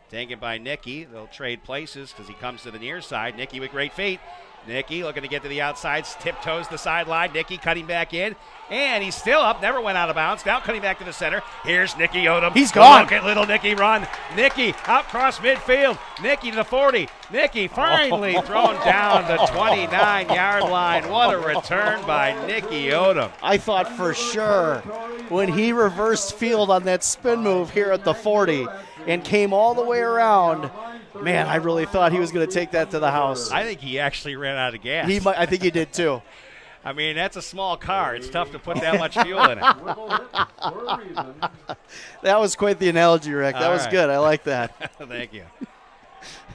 Taken by Nikki. They'll trade places because he comes to the near side. Nikki with great feet. Nikki looking to get to the outside, tiptoes the sideline. Nikki cutting back in, and he's still up, never went out of bounds. Now cutting back to the center. Here's Nikki Odom. He's gone. Look at little Nikki run. Nikki out across midfield. Nikki to the 40. Nikki finally thrown down the 29-yard line. What a return by Nikki Odom. I thought for sure when he reversed field on that spin move here at the 40 and came all the way around, man, I really thought he was going to take that to the house. I think he actually ran out of gas. I think he did too. I mean, that's a small car. It's tough to put that much fuel in it. That was quite the analogy, Rick. That was good. I like that. Thank you.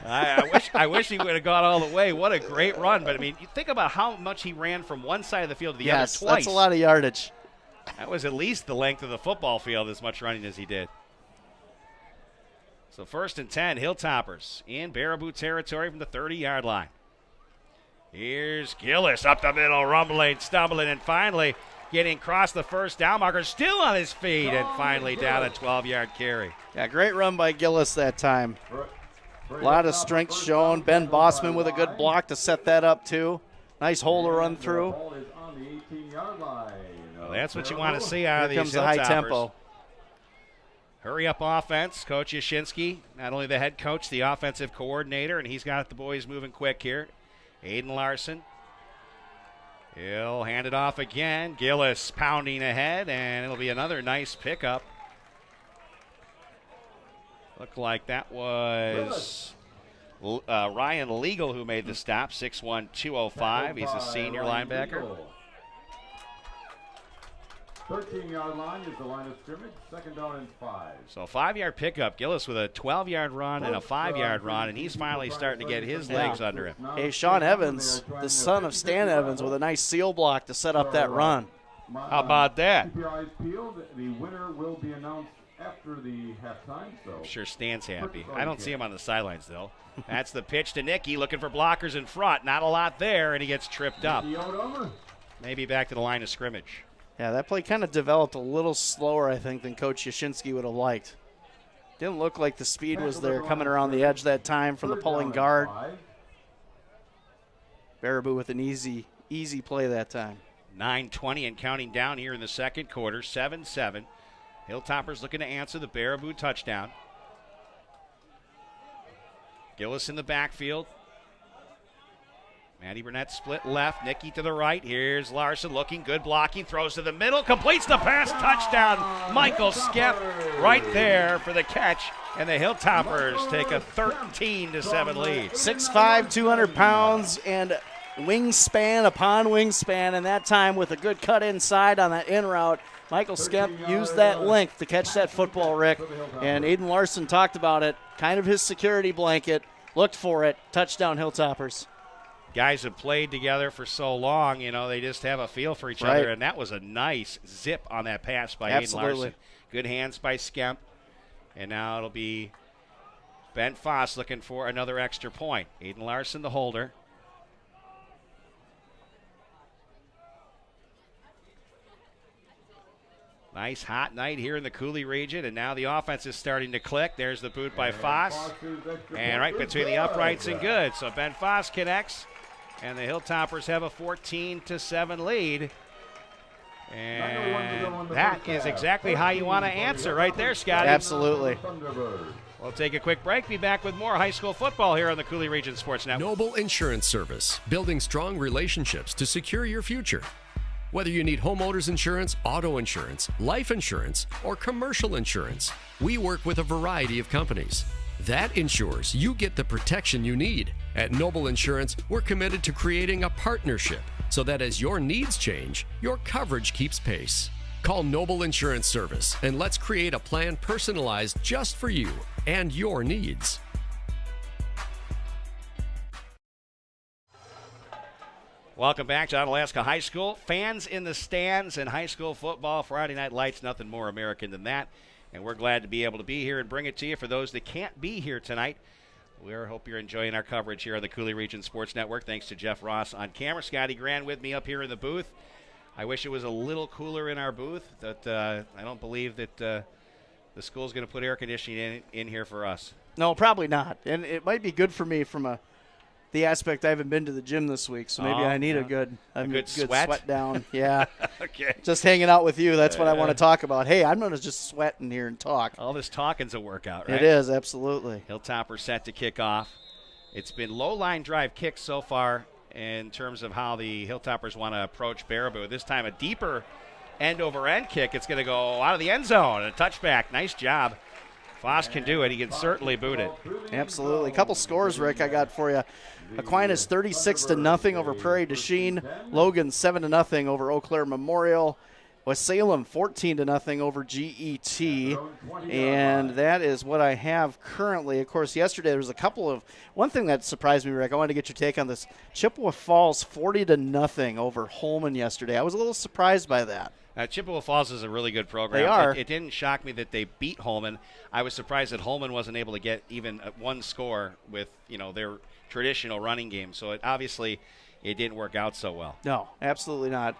I wish he would have gone all the way. What a great run. But, I mean, you think about how much he ran from one side of the field to the other twice. Yes, that's a lot of yardage. That was at least the length of the football field, as much running as he did. So 1st and 10, Hilltoppers in Baraboo territory from the 30-yard line. Here's Gillis up the middle, rumbling, stumbling, and finally getting across the first down marker, still on his feet, and finally down a 12-yard carry. Yeah, great run by Gillis that time. A lot of strength shown. Ben Bossman with a good block to set that up, too. Nice hole to run through. Well, that's what you want to see out of these Here comes the high Hilltoppers. tempo. Hurry up offense. Coach Yashinsky, not only the head coach, the offensive coordinator, and he's got the boys moving quick here. Aiden Larson. He'll hand it off again. Gillis pounding ahead, and it'll be another nice pickup. Looked like that was Ryan Legal who made the stop, 6'1", 205. He's a senior linebacker. 13-yard line is the line of scrimmage, 2nd down and 5. So a 5-yard pickup. Gillis with a 12-yard run and a 5-yard run, and he's finally starting to get his legs under him. Hey, Sean Evans, the son of Stan Evans, with a nice seal block to set up that run. How about that? Keep your eyes peeled. The winner will be announced after the halftime. So I'm sure Stan's happy. I don't see him on the sidelines, though. That's the pitch to Nicky, looking for blockers in front. Not a lot there, and he gets tripped up. Maybe back to the line of scrimmage. Yeah, that play kind of developed a little slower, I think, than Coach Yashinsky would have liked. Didn't look like the speed was there coming around the edge that time from the pulling guard. Baraboo with an easy play that time. 9:20 and counting down here in the second quarter, 7-7. Hilltoppers looking to answer the Baraboo touchdown. Gillis in the backfield. Matty Burnett split left, Nicky to the right. Here's Larson looking good, blocking, throws to the middle, completes the pass, touchdown. Michael Skep right there for the catch, and the Hilltoppers take a 13-7 lead. 6'5", 200 pounds, and wingspan upon wingspan, and that time with a good cut inside on that in route. Michael Skep used that length to catch that football, Rick, and Aiden Larson talked about it, kind of his security blanket, looked for it, touchdown Hilltoppers. Guys have played together for so long, you know, they just have a feel for each other, and that was a nice zip on that pass by Aiden Larson. Good hands by Skemp, and now it'll be Ben Foss looking for another extra point. Aiden Larson, the holder. Nice hot night here in the Cooley region, and now the offense is starting to click. There's the boot by Foss, and right between the uprights and good. So Ben Foss connects, and the Hilltoppers have a 14-7 lead. And that is exactly how you want to answer right there, Scotty. Absolutely. We'll take a quick break. Be back with more high school football here on the Cooley Region Sports Network. Noble Insurance Service, building strong relationships to secure your future. Whether you need homeowners insurance, auto insurance, life insurance, or commercial insurance, we work with a variety of companies. That ensures you get the protection you need. At Noble Insurance, we're committed to creating a partnership so that as your needs change, your coverage keeps pace. Call Noble Insurance Service and let's create a plan personalized just for you and your needs. Welcome back to Onalaska High School. Fans in the stands and high school football, Friday Night Lights, nothing more American than that. And we're glad to be able to be here and bring it to you. For those that can't be here tonight, we hope you're enjoying our coverage here on the Cooley Region Sports Network. Thanks to Jeff Ross on camera. Scotty Grand with me up here in the booth. I wish it was a little cooler in our booth. But I don't believe that the school's going to put air conditioning in here for us. No, probably not. And it might be good for me from the aspect I haven't been to the gym this week, so maybe I need a good sweat down. Yeah. Okay. Just hanging out with you, that's what I want to talk about. Hey, I'm going to just sweat in here and talk. All this talking's a workout, right? It is, absolutely. Hilltopper set to kick off. It's been low line drive kicks so far in terms of how the Hilltoppers want to approach Baraboo. This time a deeper end-over-end kick. It's going to go out of the end zone. A touchback. Nice job. Foss can do it. He can certainly boot it. Absolutely. A couple scores, Rick, I got for you. Aquinas 36-0 over Prairie du Chien. Logan 7-0 over Eau Claire Memorial. West Salem 14-0 over GET. And that is what I have currently. Of course, yesterday there was one thing that surprised me, Rick. I wanted to get your take on this. Chippewa Falls 40-0 over Holman yesterday. I was a little surprised by that. Chippewa Falls is a really good program. They are. It didn't shock me that they beat Holman. I was surprised that Holman wasn't able to get even one score with their traditional running game. So it obviously it didn't work out so well. No, absolutely not.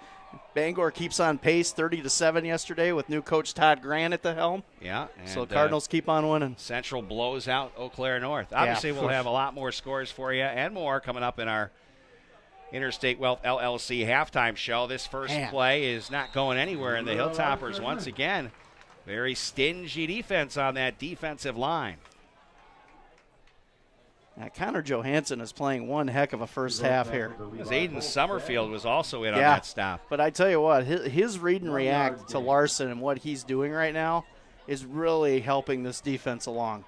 Bangor keeps on pace, 30-7 yesterday with new coach Todd Grant at the helm. Yeah. And, so Cardinals keep on winning. Central blows out Eau Claire North. Obviously, we'll have a lot more scores for you and more coming up in our Interstate Wealth LLC halftime show. This first play is not going anywhere, and the Hilltoppers, once again, very stingy defense on that defensive line. Now, Connor Johansson is playing one heck of a first half here. As Aiden Summerfield was also in on that stop. But I tell you what, his read and react to Larson and what he's doing right now is really helping this defense along.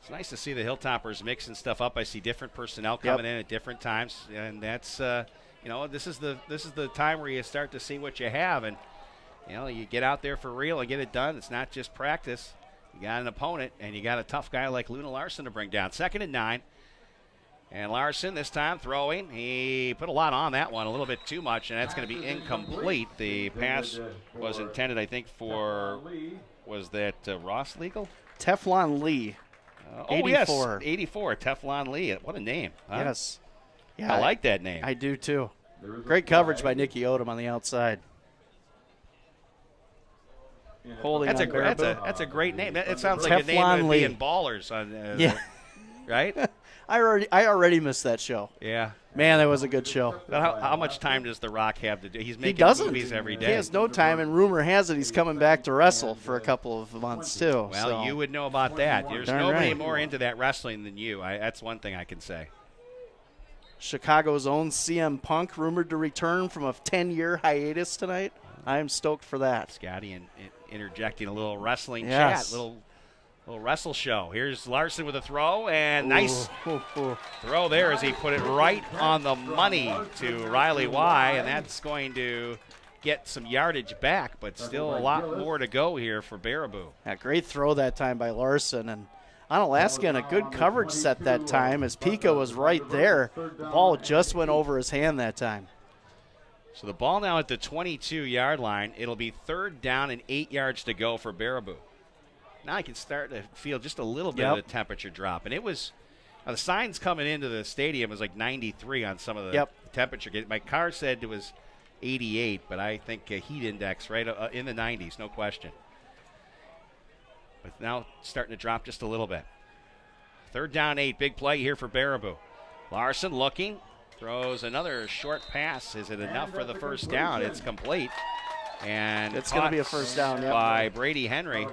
It's nice to see the Hilltoppers mixing stuff up. I see different personnel coming in at different times, and that's this is the time where you start to see what you have, and you get out there for real and get it done. It's not just practice. You got an opponent, and you got a tough guy like Luna Larson to bring down. 2nd and 9. And Larson this time throwing. He put a lot on that one, a little bit too much, and that's going to be incomplete. The pass was intended, I think, for, was that Ross Legal? Teflon Lee. 84. Yes, 84, Teflon Lee. What a name. Huh? Yes. Yeah, I like that name. I do, too. Great coverage by Nicky Odom on the outside. That's a great name. It sounds like a name that would be in Ballers. Right? I already missed that show. Yeah. Man, that was a good show. How much time does The Rock have to do? He's making movies every day. He has no time, and rumor has it he's coming back to wrestle for a couple of months, too. Well, you would know about that. There's nobody more into that wrestling than you. That's one thing I can say. Chicago's own CM Punk rumored to return from a 10-year hiatus tonight. I am stoked for that. Scotty interjecting a little wrestling chat, little wrestle show. Here's Larson with a throw, and nice throw there as he put it right on the money to Riley Y, and that's going to get some yardage back, but still a lot more to go here for Baraboo. Yeah, great throw that time by Larson, and Onalaska in a good coverage set that time as Pico was right there. The ball just went over his hand that time. So the ball now at the 22-yard line. It'll be 3rd down and 8 yards to go for Baraboo. Now I can start to feel just a little bit of the temperature drop. And it was, the signs coming into the stadium was like 93 on some of the temperature. My car said it was 88, but I think a heat index right in the 90s, no question. But now starting to drop just a little bit. 3rd down 8, big play here for Baraboo. Larson looking, throws another short pass. Is it enough for the first down? It's complete. And it's going to be a first down by Brady Henry.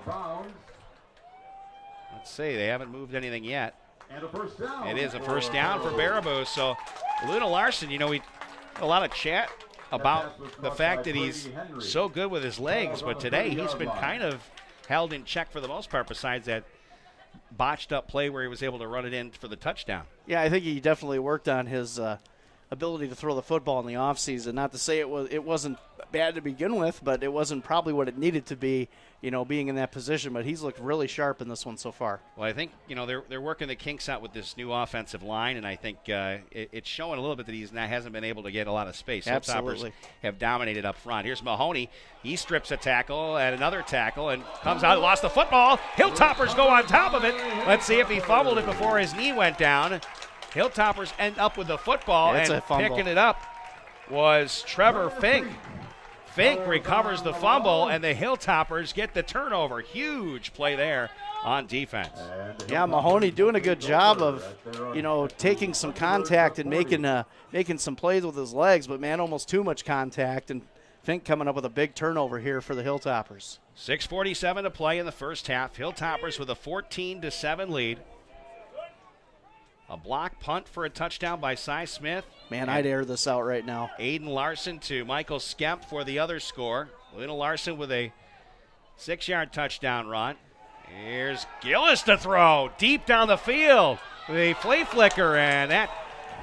Let's see, they haven't moved anything yet. And a first down. It is a first down for Baraboo. So Luna Larson, we had a lot of chat about the fact that he's so good with his legs, but today he's been kind of held in check for the most part besides that botched up play where he was able to run it in for the touchdown. Yeah, I think he definitely worked on his ability to throw the football in the offseason. Not to say it wasn't bad to begin with, but it wasn't probably what it needed to be, being in that position. But he's looked really sharp in this one so far. Well, I think, they're working the kinks out with this new offensive line, and I think it's showing a little bit that he hasn't been able to get a lot of space. Absolutely. Hilltoppers have dominated up front. Here's Mahoney. He strips a tackle and another tackle and comes out, lost the football. Hilltoppers go on top of it. Let's see if he fumbled it before his knee went down. Hilltoppers end up with the football, and picking it up was Trevor Fink. Fink recovers the fumble, and the Hilltoppers get the turnover. Huge play there on defense. Yeah, Mahoney doing a good job of, taking some contact and making some plays with his legs, but, man, almost too much contact, and Fink coming up with a big turnover here for the Hilltoppers. 6:47 to play in the first half. Hilltoppers with a 14-7 lead. A block punt for a touchdown by Cy Smith. Man, I'd air this out right now. Aiden Larson to Michael Skemp for the other score. Luna Larson with a 6-yard touchdown run. Here's Gillis to throw deep down the field. The flea flicker, and that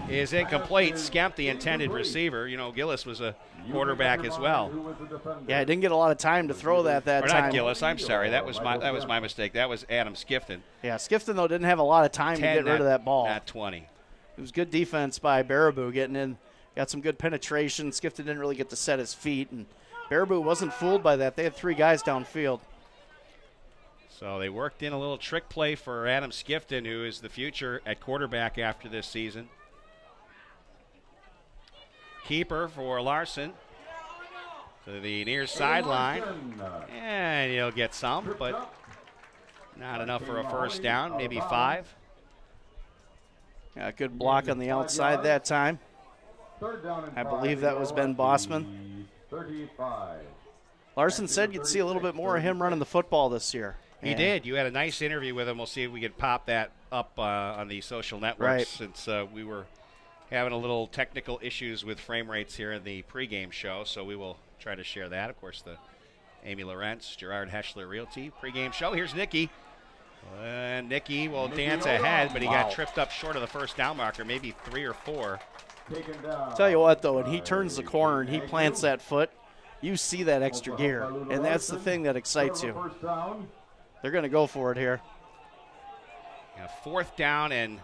is incomplete. Skemp, the intended receiver. Gillis was a quarterback as well. Yeah, I didn't get a lot of time to throw that time. Not Gillis, I'm sorry. That was my mistake. That was Adam Skifton. Yeah, Skifton, though, didn't have a lot of time to get rid of that ball. At 20. It was good defense by Baraboo getting in. Got some good penetration. Skifton didn't really get to set his feet, and Baraboo wasn't fooled by that. They had 3 guys downfield. So they worked in a little trick play for Adam Skifton, who is the future at quarterback after this season. Keeper for Larson to the near sideline. And he'll get some, but not enough for a first down, maybe 5. Yeah, good block on the outside that time. I believe that was Ben Bossman. 35. Larson said you'd see a little bit more of him running the football this year. He did. You had a nice interview with him. We'll see if we can pop that up on the social networks since we were having a little technical issues with frame rates here in the pregame show, so we will try to share that. Of course, the Amy Lorentz, Gerard Heschler Realty pregame show. Here's Nicky. And Nicky will dance ahead, but he got tripped up short of the first down marker, maybe 3 or 4. Tell you what, though, when he turns the corner and he plants that foot, you see that extra gear, and that's the thing that excites you. They're going to go for it here. Yeah, 4th down and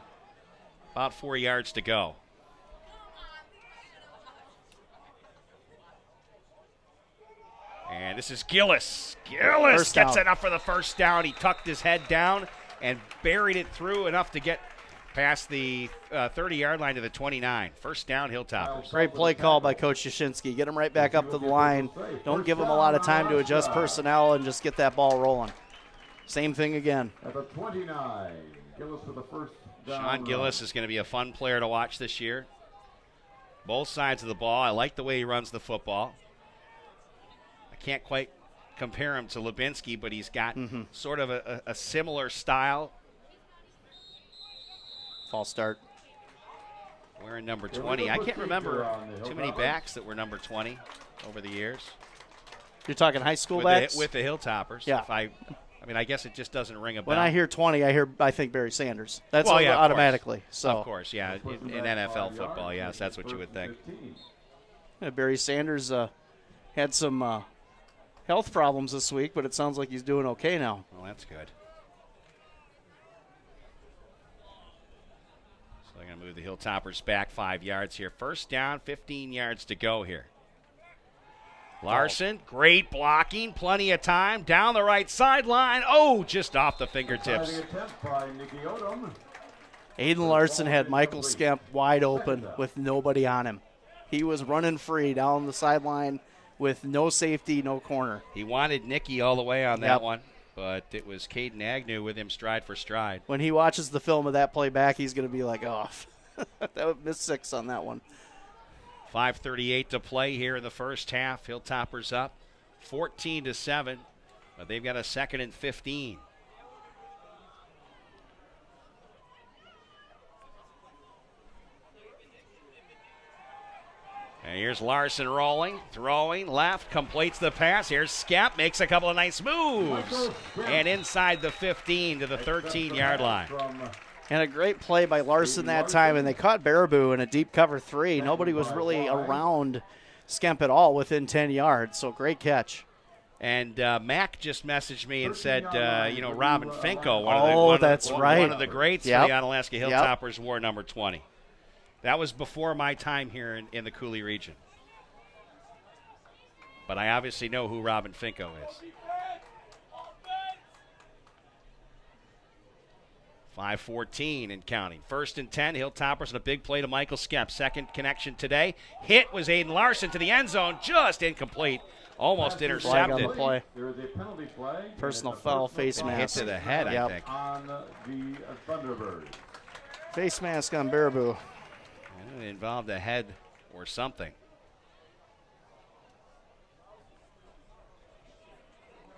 about 4 yards to go. And this is Gillis. Gillis gets enough for the first down. He tucked his head down and buried it through enough to get past the 30-yard line to the 29. First down, Hilltoppers. Great play call by Coach Yashinsky. Get him right back up to the line. Don't give him a lot of time to adjust personnel and just get that ball rolling. Same thing again. At the 29, Gillis for the first down. Sean Gillis is going to be a fun player to watch this year. Both sides of the ball. I like the way he runs the football. I can't quite compare him to Lubinsky, but he's got sort of a similar style. False start. Wearing number 20. I can't remember too many backs that were number 20 over the years. You're talking high school backs? With the Hilltoppers. Yeah. I mean, I guess it just doesn't ring a bell. When I hear 20, I think Barry Sanders. That's yeah, automatically. So. Of course, yeah. In NFL football, yes, that's what you would think. Yeah, Barry Sanders had some health problems this week, but it sounds like he's doing okay now. Well, that's good. So they're going to move the Hilltoppers back 5 yards here. First down, 15 yards to go here. Larson, great blocking, plenty of time, down the right sideline. Oh, just off the fingertips. Aiden Larson had Michael Skemp wide open with nobody on him. He was running free down the sideline with no safety, no corner. He wanted Nicky all the way on that one, but it was Caden Agnew with him stride for stride. When he watches the film of that play back, he's going to be like, oh, that would miss 6 on that one. 5:38 to play here in the first half. Hilltoppers up 14-7, but they've got a 2nd and 15. And here's Larson rolling, throwing, left, completes the pass. Here's Skep, makes a couple of nice moves. And inside the 15 to the 13-yard line. And a great play by Larson that time, and they caught Baraboo in a deep cover 3. Nobody was really around Skemp at all within 10 yards, so great catch. And Mac just messaged me and said, Robin Finko, one of the greats for the Onalaska Hilltoppers, wore number 20. That was before my time here in the Cooley region. But I obviously know who Robin Finko is. 5:14 and counting. 1st and 10, Hilltoppers and a big play to Michael Skemp. Second connection today. Hit was Aiden Larson to the end zone, just incomplete. Almost intercepted. Flag on the play. There is a penalty flag. Personal foul, face mask. Hit to the head, I think. On the Thunderbirds. Face mask on Baraboo. It involved a head or something.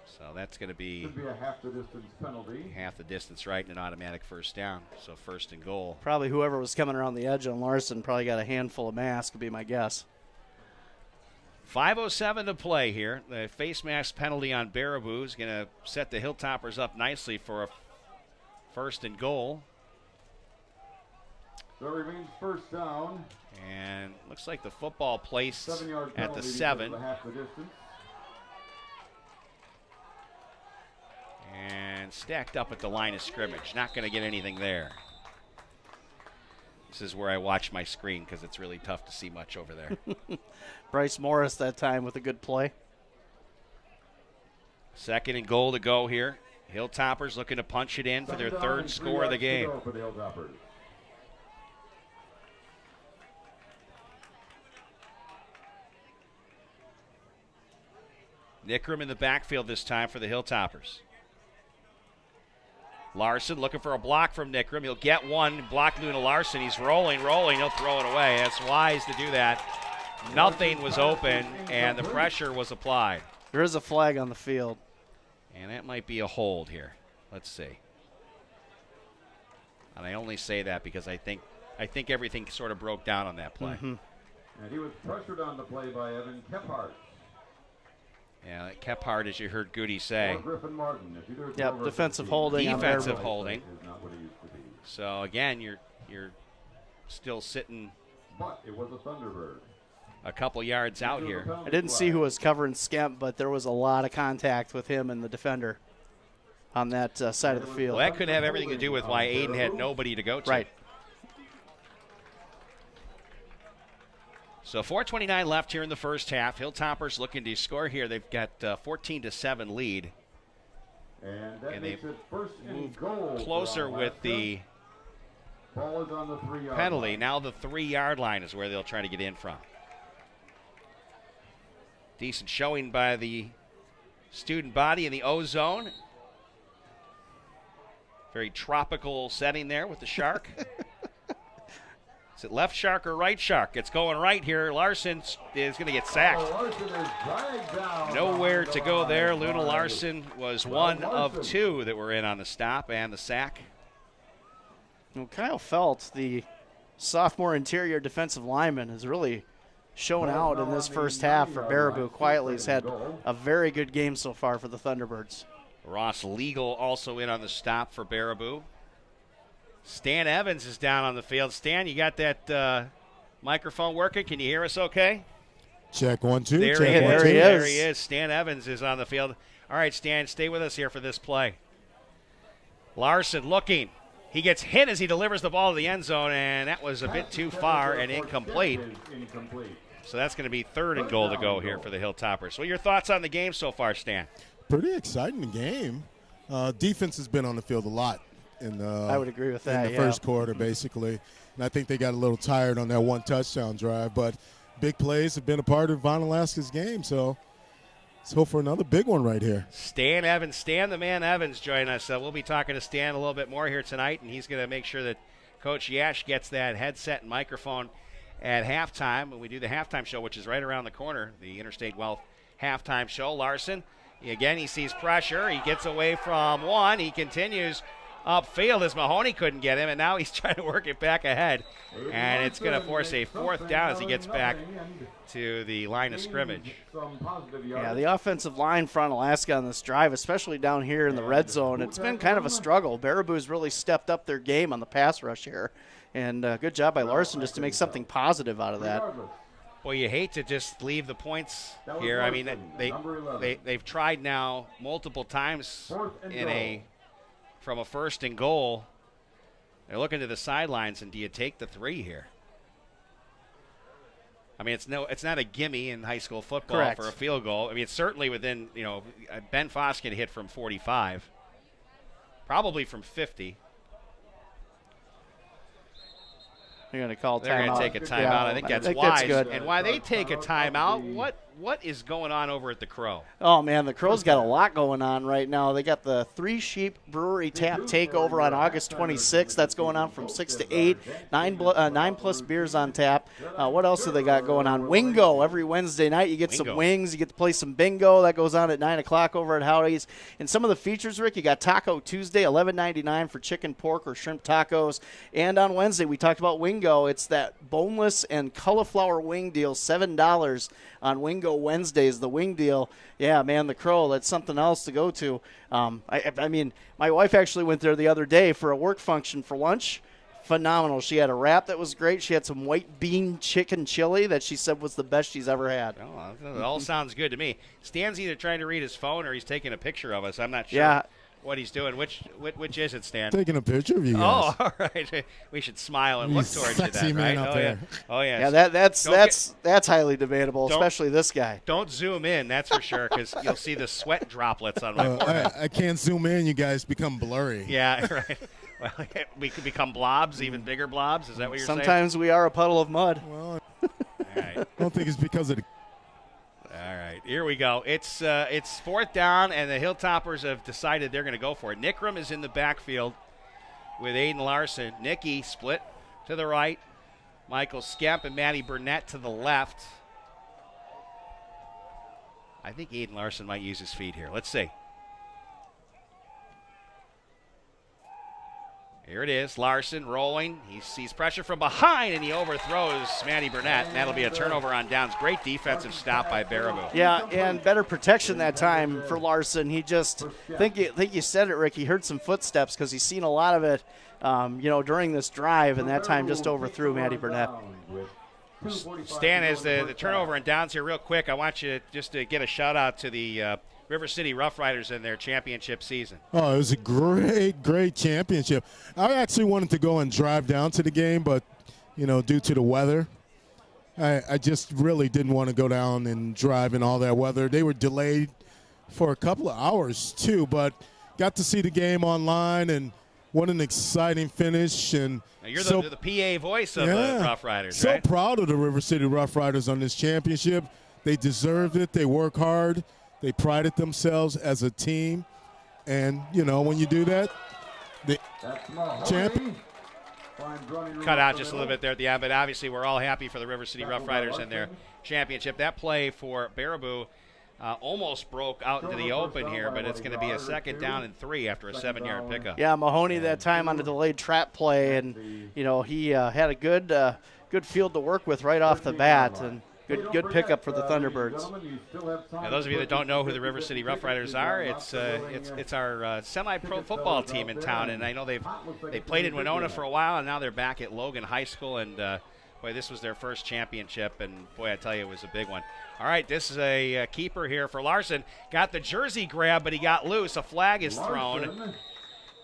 So that's going to be a half the distance penalty. Half the distance, right, and an automatic first down. So 1st and goal. Probably whoever was coming around the edge on Larson probably got a handful of masks, would be my guess. 5:07 to play here. The face mask penalty on Baraboo is going to set the Hilltoppers up nicely for a 1st and goal. There remains first down. And looks like the football placed 7-yard at the penalty 7. Half the distance. And stacked up at the line of scrimmage. Not going to get anything there. This is where I watch my screen because it's really tough to see much over there. Bryce Morris that time with a good play. 2nd and goal to go here. Hilltoppers looking to punch it in for their 3rd score of the game. For the Hilltoppers. Nickram in the backfield this time for the Hilltoppers. Larson looking for a block from Nickram. He'll get one. Block Luna Larson. He's rolling. He'll throw it away. That's wise to do that. Nothing was open, and the pressure was applied. There is a flag on the field. And that might be a hold here. Let's see. And I only say that because I think everything sort of broke down on that play. And he was pressured on the play by Evan Kephart. Yeah, Kephart, as you heard Goody say. Griffin Martin. Yep, defensive holding. Defensive holding. So again, you're still sitting. But it was a Thunderbird. A couple yards out here. I didn't see who was covering Skemp, but there was a lot of contact with him and the defender on that side of the field. Well, that could have everything to do with why Aiden had nobody to go to. Right. So 4:29 left here in the first half. Hilltoppers looking to score here. They've got 14-7 lead. And they've moved closer with the ball is on the 3-yard penalty. line. Now the 3-yard line is where they'll try to get in from. Decent showing by the student body in the O-zone. Very tropical setting there with the shark. Is it left shark or right shark? It's going right here. Larson is going to get sacked. Nowhere to go there. Luna Larson was one of two that were in on the stop and the sack. Well, Kyle Felt, the sophomore interior defensive lineman, has really shown out in this first half for Baraboo. Quietly has had a very good game so far for the Thunderbirds. Ross Legal also in on the stop for Baraboo. Stan Evans is down on the field. Stan, you got that microphone working? Can you hear us okay? Check 1, 2. There, check he, one, is. two. There he is. Stan Evans is on the field. All right, Stan, stay with us here for this play. Larson looking. He gets hit as he delivers the ball to the end zone, and that was a bit too far and incomplete. So that's going to be 3rd and goal to go here for the Hilltoppers. What are your thoughts on the game so far, Stan? Pretty exciting game. Defense has been on the field a lot. I would agree with that, in the first quarter, basically. And I think they got a little tired on that one touchdown drive. But big plays have been a part of Onalaska's game, so let's hope for another big one right here. Stan Evans, Stan the Man Evans joining us. We'll be talking to Stan a little bit more here tonight, and he's going to make sure that Coach Yash gets that headset and microphone at halftime when we do the halftime show, which is right around the corner, the Interstate Wealth halftime show. Larson, again, he sees pressure. He gets away from one. He continues upfield as Mahoney couldn't get him, and now he's trying to work it back ahead. And it's going to force a 4th down as he gets back to the line of scrimmage. Yeah, the offensive line for Onalaska on this drive, especially down here in the red zone, it's been kind of a struggle. Baraboo's really stepped up their game on the pass rush here. And good job by Larson just to make something positive out of that. Well, you hate to just leave the points here. I mean, they've tried now multiple times from a 1st and goal. They're looking to the sidelines, and do you take the 3 here? I mean, it's not a gimme in high school football. Correct. For a field goal. I mean, it's certainly within, Ben Foskin hit from 45, probably from 50. They're going to call timeout. They're going to take a timeout. Yeah, I think that's wise. That's good. And why they take a timeout, what is going on over at the Crow? Oh, man, the Crow's got a lot going on right now. They got the 3 Sheep Brewery Tap Takeover on August 26th. That's going on from 6 to 8. 9+ beers on tap. What else have they got going on? Wingo. Every Wednesday night you get some wings. You get to play some bingo. That goes on at 9 o'clock over at Howdy's. And some of the features, Rick, you got Taco Tuesday, $11.99 for chicken, pork, or shrimp tacos. And on Wednesday we talked about Wingo. It's that boneless and cauliflower wing deal, $7 on Wingo Wednesdays, the wing deal. Yeah, man, the Crow, that's something else to go to. I mean, my wife actually went there the other day for a work function for lunch. Phenomenal. She had a wrap that was great. She had some white bean chicken chili that she said was the best she's ever had. Oh, it all sounds good to me. Stan's either trying to read his phone or he's taking a picture of us. I'm not sure what he's doing. Which is it, Stan? Taking a picture of you guys. Oh, all right. We should smile and look towards you then, right? Up there. Oh, yeah. Yeah, that's highly debatable, especially this guy. Don't zoom in, that's for sure, because you'll see the sweat droplets on my forehead. I can't zoom in. You guys become blurry. Yeah, right. Well, we could become blobs, even bigger blobs. Is that what you're saying? Sometimes we are a puddle of mud. Well, all right. I don't think it's because of the... All right. Here we go. It's 4th down, and the Hilltoppers have decided they're going to go for it. Nickram is in the backfield with Aiden Larson. Nicky split to the right. Michael Skemp and Matty Burnett to the left. I think Aiden Larson might use his feet here. Let's see. Here it is. Larson rolling. He sees pressure from behind, and he overthrows Matty Burnett. And that'll be a turnover on downs. Great defensive stop by Baraboo. Yeah, and better protection that time for Larson. He just, think you said it, Rick. He heard some footsteps because he's seen a lot of it, during this drive, and that time just overthrew Matty Burnett. Stan, as the turnover and downs here real quick, I want you just to get a shout-out to the River City Rough Riders in their championship season. Oh, it was a great championship. I actually wanted to go and drive down to the game, but, due to the weather, I just really didn't want to go down and drive in all that weather. They were delayed for a couple of hours, too, but got to see the game online, and what an exciting finish. And now you're the PA voice of the Rough Riders, right? So proud of the River City Rough Riders on this championship. They deserved it. They work hard. They prided themselves as a team. And, when you do that, the champion. Cut out just a little bit there at the end, but obviously we're all happy for the River City Rough Riders and their championship. That play for Baraboo almost broke out into the open here, but it's going to be a 2nd down and 3 after a 7-yard pickup. Yeah, Mahoney that time on the delayed trap play, and, he had a good field to work with right off the bat, and good pickup for the Thunderbirds. Now, those of you that don't know who the River City Rough Riders are, it's our semi-pro football team in town, and I know they played in Winona for a while, and now they're back at Logan High School, and boy, this was their first championship, and boy, I tell you, it was a big one. All right, this is a keeper here for Larson. Got the jersey grab, but he got loose. A flag is thrown,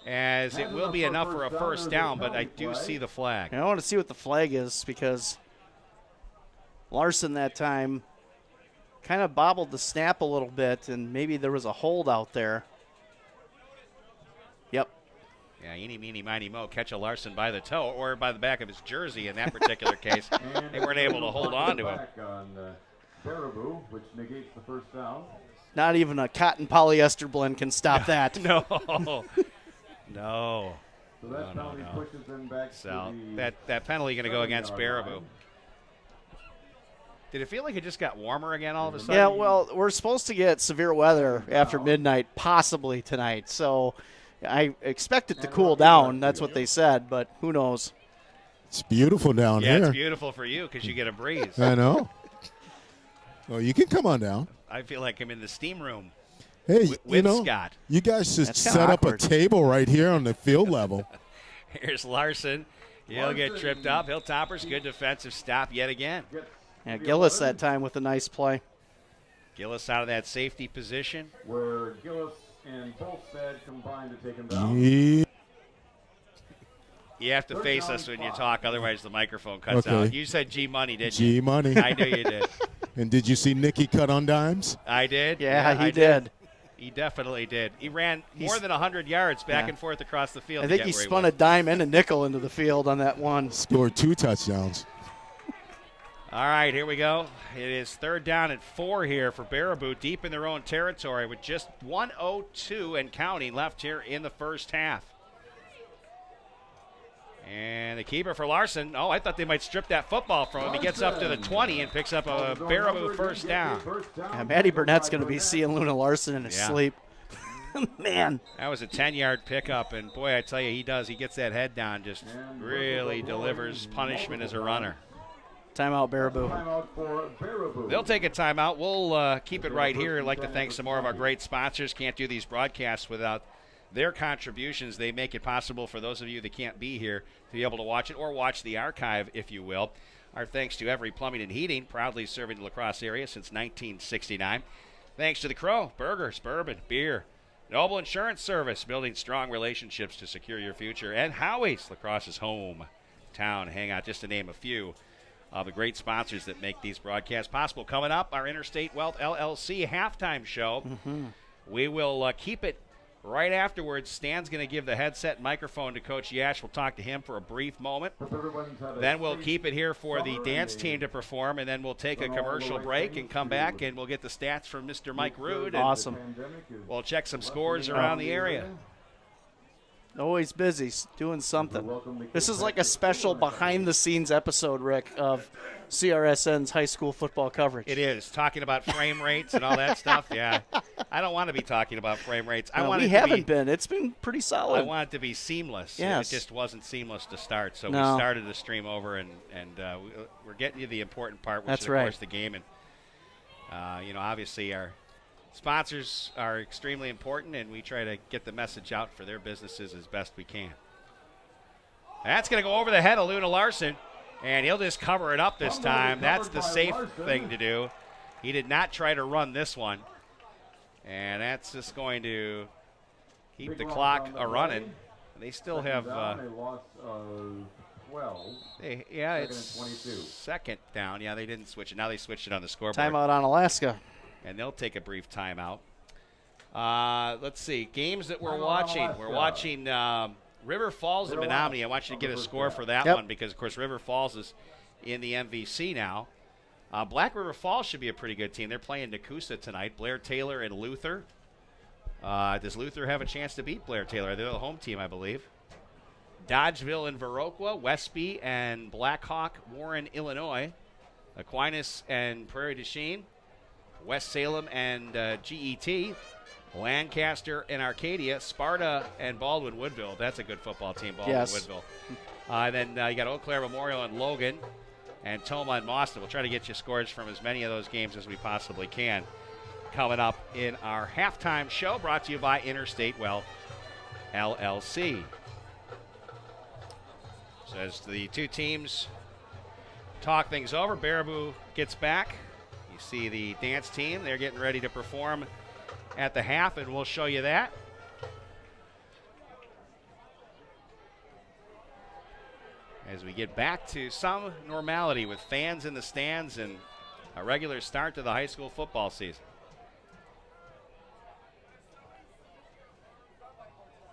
as it will be enough for a 1st down, but I do see the flag. I want to see what the flag is, because Larson that time kind of bobbled the snap a little bit, and maybe there was a hold out there. Yep. Yeah, eeny, meeny, miny, mo, catch a Larson by the toe or by the back of his jersey in that particular case. They weren't able to hold on to him. Baraboo, which negates the 1st down. Not even a cotton polyester blend can stop that. No. So that penalty pushes them back so to that penalty going to go against Baraboo. Did it feel like it just got warmer again all of a sudden? Yeah, well, we're supposed to get severe weather after midnight, possibly tonight. So I expect it to cool down. That's what they said, but who knows? It's beautiful down here. Yeah, it's beautiful for you because you get a breeze. I know. Well, you can come on down. I feel like I'm in the steam room Hey, with Scott. You guys should That's set up a table right here on the field level. Here's Larson. He'll get tripped up. Hilltoppers, good defensive stop yet again. Yeah, Gillis that time with a nice play. Gillis out of that safety position. where Gillis and Bolstad combined to take him down. Yeah. You have to face us when you talk, otherwise the microphone cuts out. You said G-Money, didn't you? G-Money. I knew you did. And did you see Nicky cut on dimes? I did. Yeah, he I did. He definitely did. He ran more than 100 yards back and forth across the field. I think he spun a dime and a nickel into the field on that one. Scored 2 touchdowns. All right, here we go. It is 3rd down and 4 here for Baraboo, deep in their own territory with just 1:02 and counting left here in the first half. And the keeper for Larson. Oh, I thought they might strip that football from him. He gets up to the 20 and picks up a Baraboo first down. Yeah, Matty Burnett's going to be seeing Luna Larson in his sleep. Man. That was a 10-yard pickup, and boy, I tell you, he does. He gets that head down, just really delivers punishment as a runner. Timeout, Baraboo. They'll take a timeout. We'll keep it right here. I'd like to thank some more of our great sponsors. Can't do these broadcasts without their contributions. They make it possible for those of you that can't be here to be able to watch it or watch the archive, if you will. Our thanks to Every Plumbing and Heating, proudly serving the La Crosse area since 1969. Thanks to the Crow, burgers, bourbon, beer. Noble Insurance Service, building strong relationships to secure your future. And Howie's, La Crosse's hometown hangout, just to name a few of the great sponsors that make these broadcasts possible. Coming up, our Interstate Wealth LLC halftime show. We will keep it Right afterwards, Stan's going to give the headset and microphone to Coach Yash. We'll talk to him for a brief moment. Then we'll keep it here for the dance team to perform, and then we'll take a commercial break and come back, and we'll get the stats from Mr. Mike Rood. Awesome. We'll check some scores around the area. Always busy doing something. This is like a special behind-the-scenes episode, Rick, of CRSN's high school football coverage. It is, talking about frame rates and all that stuff. Yeah, I don't want to be talking about frame rates. We haven't been. It's been pretty solid. I want it to be seamless. Yes. It just wasn't seamless to start, so No. we started the stream over, and we're getting you the important part, which That's is, right. of course, the game. And, obviously our sponsors are extremely important, and we try to get the message out for their businesses as best we can. That's going to go over the head of Luna Larson, and he'll just cover it up this time. That's the safe thing to do. He did not try to run this one, and that's just going to keep the clock a-running. They still have it's second down. Yeah, they didn't switch it. Now they switched it on the scoreboard. Timeout on Alaska. And they'll take a brief timeout. Let's see. Games that we're watching. We're watching River Falls and Menominee. I want you to get a score for that one because, of course, River Falls is in the MVC now. Black River Falls should be a pretty good team. They're playing Nakusa tonight. Blair Taylor and Luther. Does Luther have a chance to beat Blair Taylor? They're the home team, I believe. Dodgeville and Viroqua. Westby and Blackhawk. Warren, Illinois. Aquinas and Prairie du Chien. West Salem and GET, Lancaster and Arcadia, Sparta and Baldwin-Woodville. That's a good football team, Baldwin-Woodville. Then you got Eau Claire Memorial and Logan, and Toma and Mauston. We'll try to get you scores from as many of those games as we possibly can. Coming up in our halftime show, brought to you by Interstate Wealth LLC. So as the two teams talk things over, Baraboo gets back. See the dance team. They're getting ready to perform at the half, and we'll show you that. As we get back to some normality with fans in the stands and a regular start to the high school football season.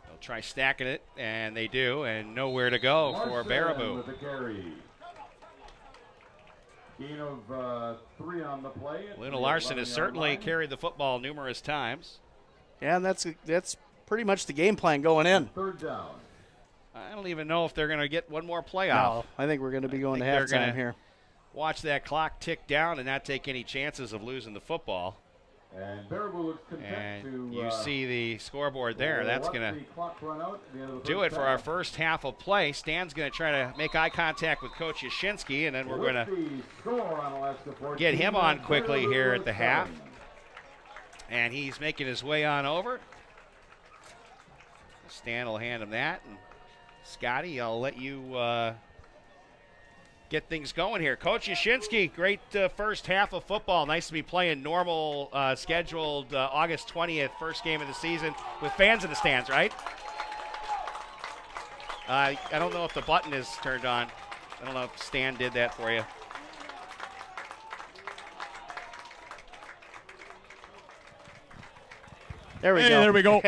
They'll try stacking it, and they do, and nowhere to go for Baraboo. Gain of 3 on the play. Luna Larson has certainly carried the football numerous times. Yeah, and that's pretty much the game plan going in. Third down. I don't even know if they're going to get one more playoff. No, I think we're going to be going to halftime here. Watch that clock tick down and not take any chances of losing the football. And Baraboo looks content to you see the scoreboard there. That's going to do it for our first half of play. Stan's going to try to make eye contact with Coach Yashinsky, and then we're going to get him on quickly here at the half. And he's making his way on over. Stan will hand him that. And Scotty, I'll let you get things going here. Coach Yashinsky, great first half of football. Nice to be playing normal scheduled August 20th, first game of the season with fans in the stands, right? I don't know if the button is turned on. I don't know if Stan did that for you. There we go. There we go.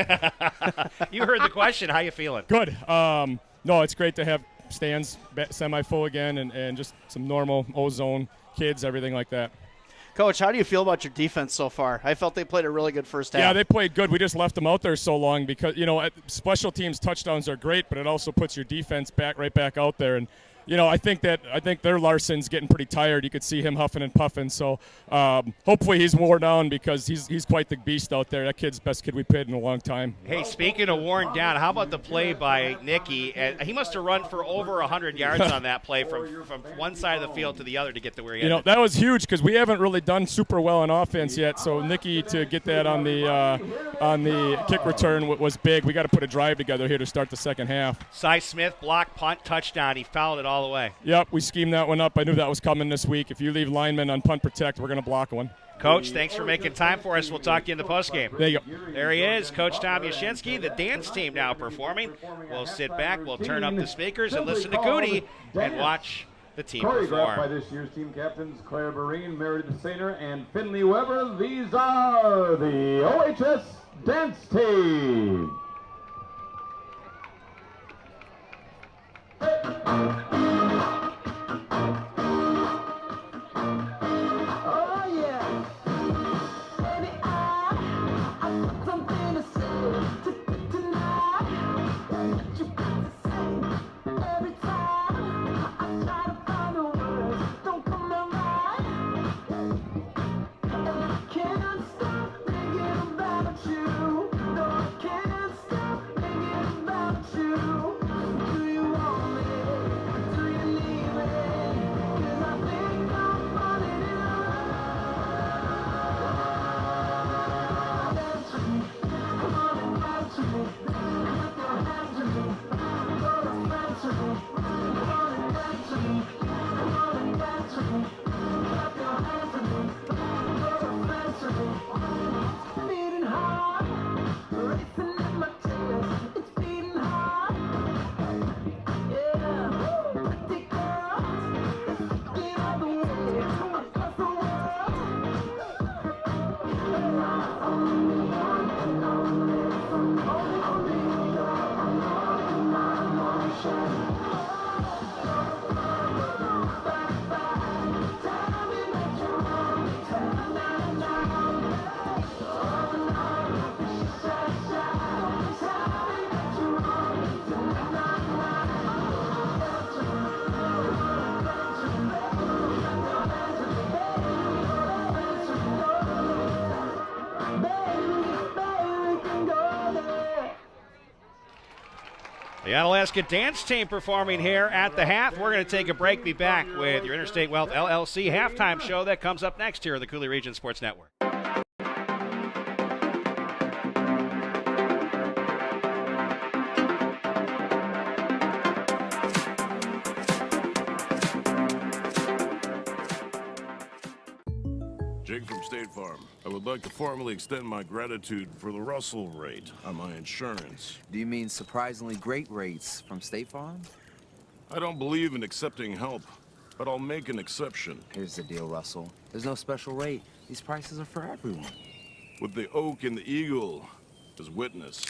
You heard the question. How you feeling? Good. No, it's great to have stands semi-full again and just some normal ozone kids, everything like that. Coach, how do you feel about your defense so far? I felt they played a really good first half. Yeah, they played good. We just left them out there so long because, special teams touchdowns are great, but it also puts your defense right back out there. And, I think their Larson's getting pretty tired. You could see him huffing and puffing. So hopefully he's worn down because he's quite the beast out there. That kid's the best kid we played in a long time. Hey, speaking of worn down, how about the play by Nicky? He must have run for over 100 yards on that play from one side of the field to the other to get to where he ended. That was huge because we haven't really done super well in offense yet. So Nicky to get that on the kick return was big. We got to put a drive together here to start the second half. Cy Smith, block, punt, touchdown. He fouled it all the way. Yep, we schemed that one up. I knew that was coming this week. If you leave linemen on punt protect, we're going to block one. Coach, thanks for making time for us. We'll talk to you in the postgame. There you go. There he is, Coach Tom Yashinsky, the dance team now performing. We'll sit back, we'll turn up the speakers and listen to Goody and watch the team Choreographed by perform. this year's team captains Claire Barine, Meredith Sainer, and Finley Weber. These are the OHS Dance Team. The Onalaska Dance Team performing here at the half. We're going to take a break. Be back with your Interstate Wealth LLC halftime show that comes up next here on the Coulee Region Sports Network. Jake from State Farm. I would like to formally extend my gratitude for the Russell rate on my insurance. Do you mean surprisingly great rates from State Farm? I don't believe in accepting help, but I'll make an exception. Here's the deal, Russell. There's no special rate. These prices are for everyone. With the oak and the eagle as witness,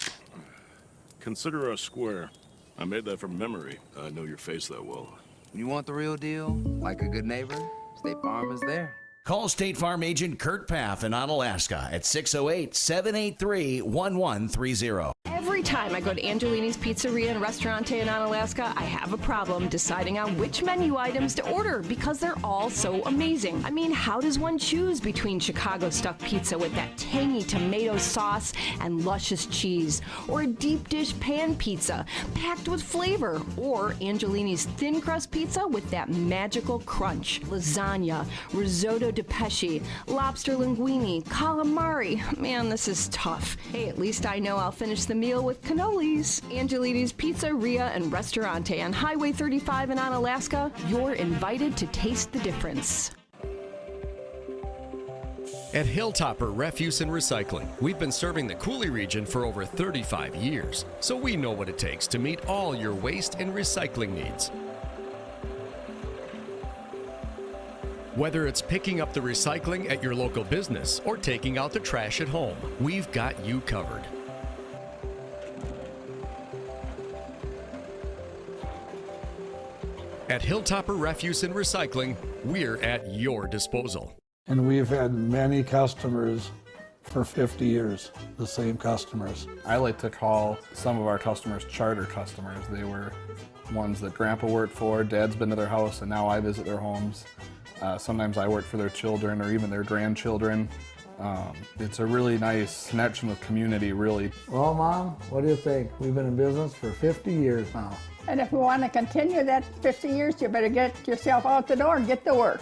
consider us square. I made that from memory. I know your face that well. When you want the real deal, like a good neighbor, State Farm is there. Call State Farm agent Kurt Paff in Onalaska at 608-783-1130. Every time I go to Angelini's Pizzeria and Restaurante in Onalaska, I have a problem deciding on which menu items to order because they're all so amazing. I mean, how does one choose between Chicago stuffed pizza with that tangy tomato sauce and luscious cheese, or a deep dish pan pizza packed with flavor, or Angelini's thin crust pizza with that magical crunch, lasagna, risotto de pesce, lobster linguine, calamari. Man, this is tough. Hey, at least I know I'll finish the meal with cannolis. Angelini's Pizzeria and Restaurante on Highway 35 in Onalaska. You're invited to taste the difference. At Hilltopper Refuse and Recycling, we've been serving the Coulee region for over 35 years, so we know what it takes to meet all your waste and recycling needs. Whether it's picking up the recycling at your local business or taking out the trash at home, we've got you covered. At Hilltopper Refuse and Recycling, we're at your disposal. And we've had many customers for 50 years, the same customers. I like to call some of our customers charter customers. They were ones that Grandpa worked for, Dad's been to their house, and now I visit their homes. Sometimes I work for their children or even their grandchildren. It's a really nice connection with community, really. Well, Mom, what do you think? We've been in business for 50 years now. And if we want to continue that 50 years, you better get yourself out the door and get to work.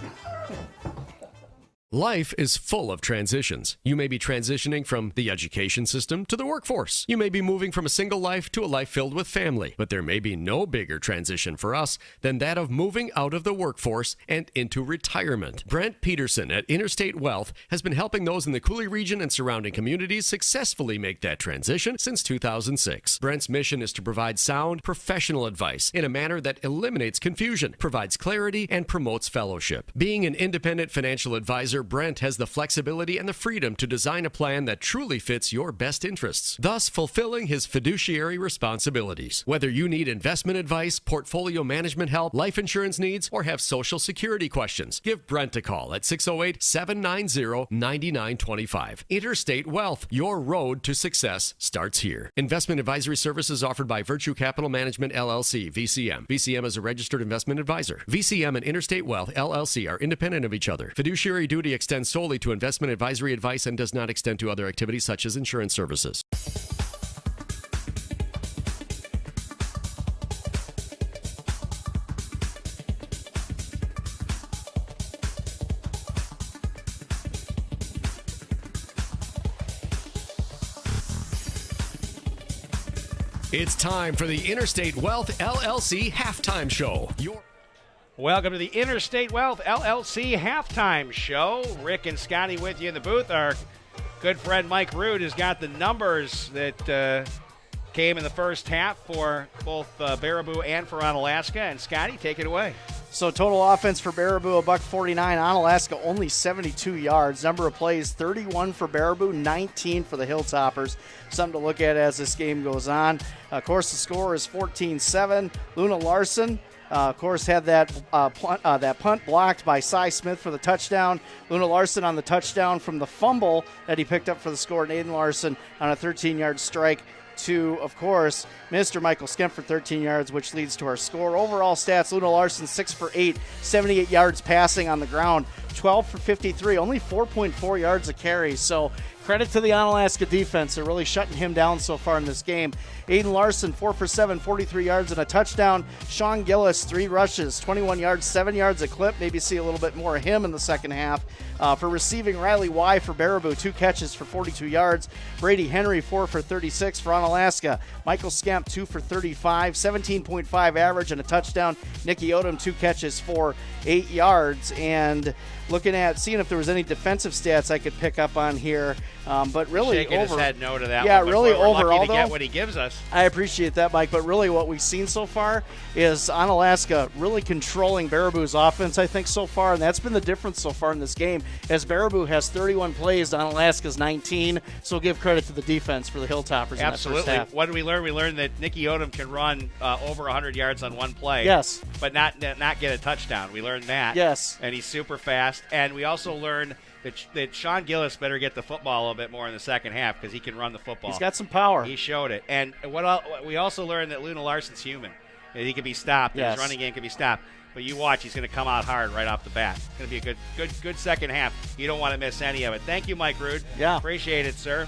Life is full of transitions. You may be transitioning from the education system to the workforce. You may be moving from a single life to a life filled with family. But there may be no bigger transition for us than that of moving out of the workforce and into retirement. Brent Peterson at Interstate Wealth has been helping those in the Coulee region and surrounding communities successfully make that transition since 2006. Brent's mission is to provide sound, professional advice in a manner that eliminates confusion, provides clarity, and promotes fellowship. Being an independent financial advisor advisor Brent has the flexibility and the freedom to design a plan that truly fits your best interests, thus fulfilling his fiduciary responsibilities. Whether you need investment advice, portfolio management help, life insurance needs, or have Social Security questions, give Brent a call at 608-790-9925. Interstate Wealth, your road to success starts here. Investment advisory services offered by Virtue Capital Management, LLC, VCM. VCM is a registered investment advisor. VCM and Interstate Wealth, LLC are independent of each other. Fiduciary duty extends solely to investment advisory advice and does not extend to other activities such as insurance services. It's time for the Interstate Wealth LLC halftime show. Welcome to the Interstate Wealth LLC halftime show. Rick and Scotty with you in the booth. Our good friend Mike Rood has got the numbers that came in the first half for both Baraboo and for Onalaska. And Scotty, take it away. So total offense for Baraboo, $149. Onalaska only 72 yards. Number of plays, 31 for Baraboo, 19 for the Hilltoppers. Something to look at as this game goes on. Of course, the score is 14-7. Luna Larson, of course, had that punt blocked by Cy Smith for the touchdown. Luna Larson on the touchdown from the fumble that he picked up for the score, and Aiden Larson on a 13-yard strike to, of course, Mr. Michael Skemp for 13 yards, which leads to our score. Overall stats, Luna Larson 6 for 8, 78 yards passing on the ground, 12 for 53, only 4.4 yards a carry. So credit to the Onalaska defense. They're really shutting him down so far in this game. Aiden Larson, 4 for 7, 43 yards and a touchdown. Sean Gillis, 3 rushes, 21 yards, 7 yards a clip. Maybe see a little bit more of him in the second half. For receiving, Riley Y for Baraboo, 2 catches for 42 yards. Brady Henry, 4 for 36 for Onalaska. Michael Skemp, 2 for 35, 17.5 average and a touchdown. Nicky Odom, 2 catches for 8 yards. And looking at seeing if there was any defensive stats I could pick up on here, but really shaking his head no to that. Yeah, one, really we're overall lucky to though, get what he gives us. I appreciate that, Mike. But really, what we've seen so far is Onalaska really controlling Baraboo's offense. I think so far, and that's been the difference so far in this game. As Baraboo has 31 plays, Onalaska's 19. So give credit to the defense for the Hilltoppers. Absolutely. In that first half. What did we learn? We learned that Nicky Odom can run over 100 yards on one play. Yes. But not get a touchdown. We learned that. Yes. And he's super fast. And we also learned that Sean Gillis better get the football a little bit more in the second half because he can run the football. He's got some power. He showed it. And we also learned that Luna Larson's human. That he can be stopped. Yes. His running game can be stopped. But you watch, he's going to come out hard right off the bat. It's going to be a good second half. You don't want to miss any of it. Thank you, Mike Rood. Yeah. Appreciate it, sir.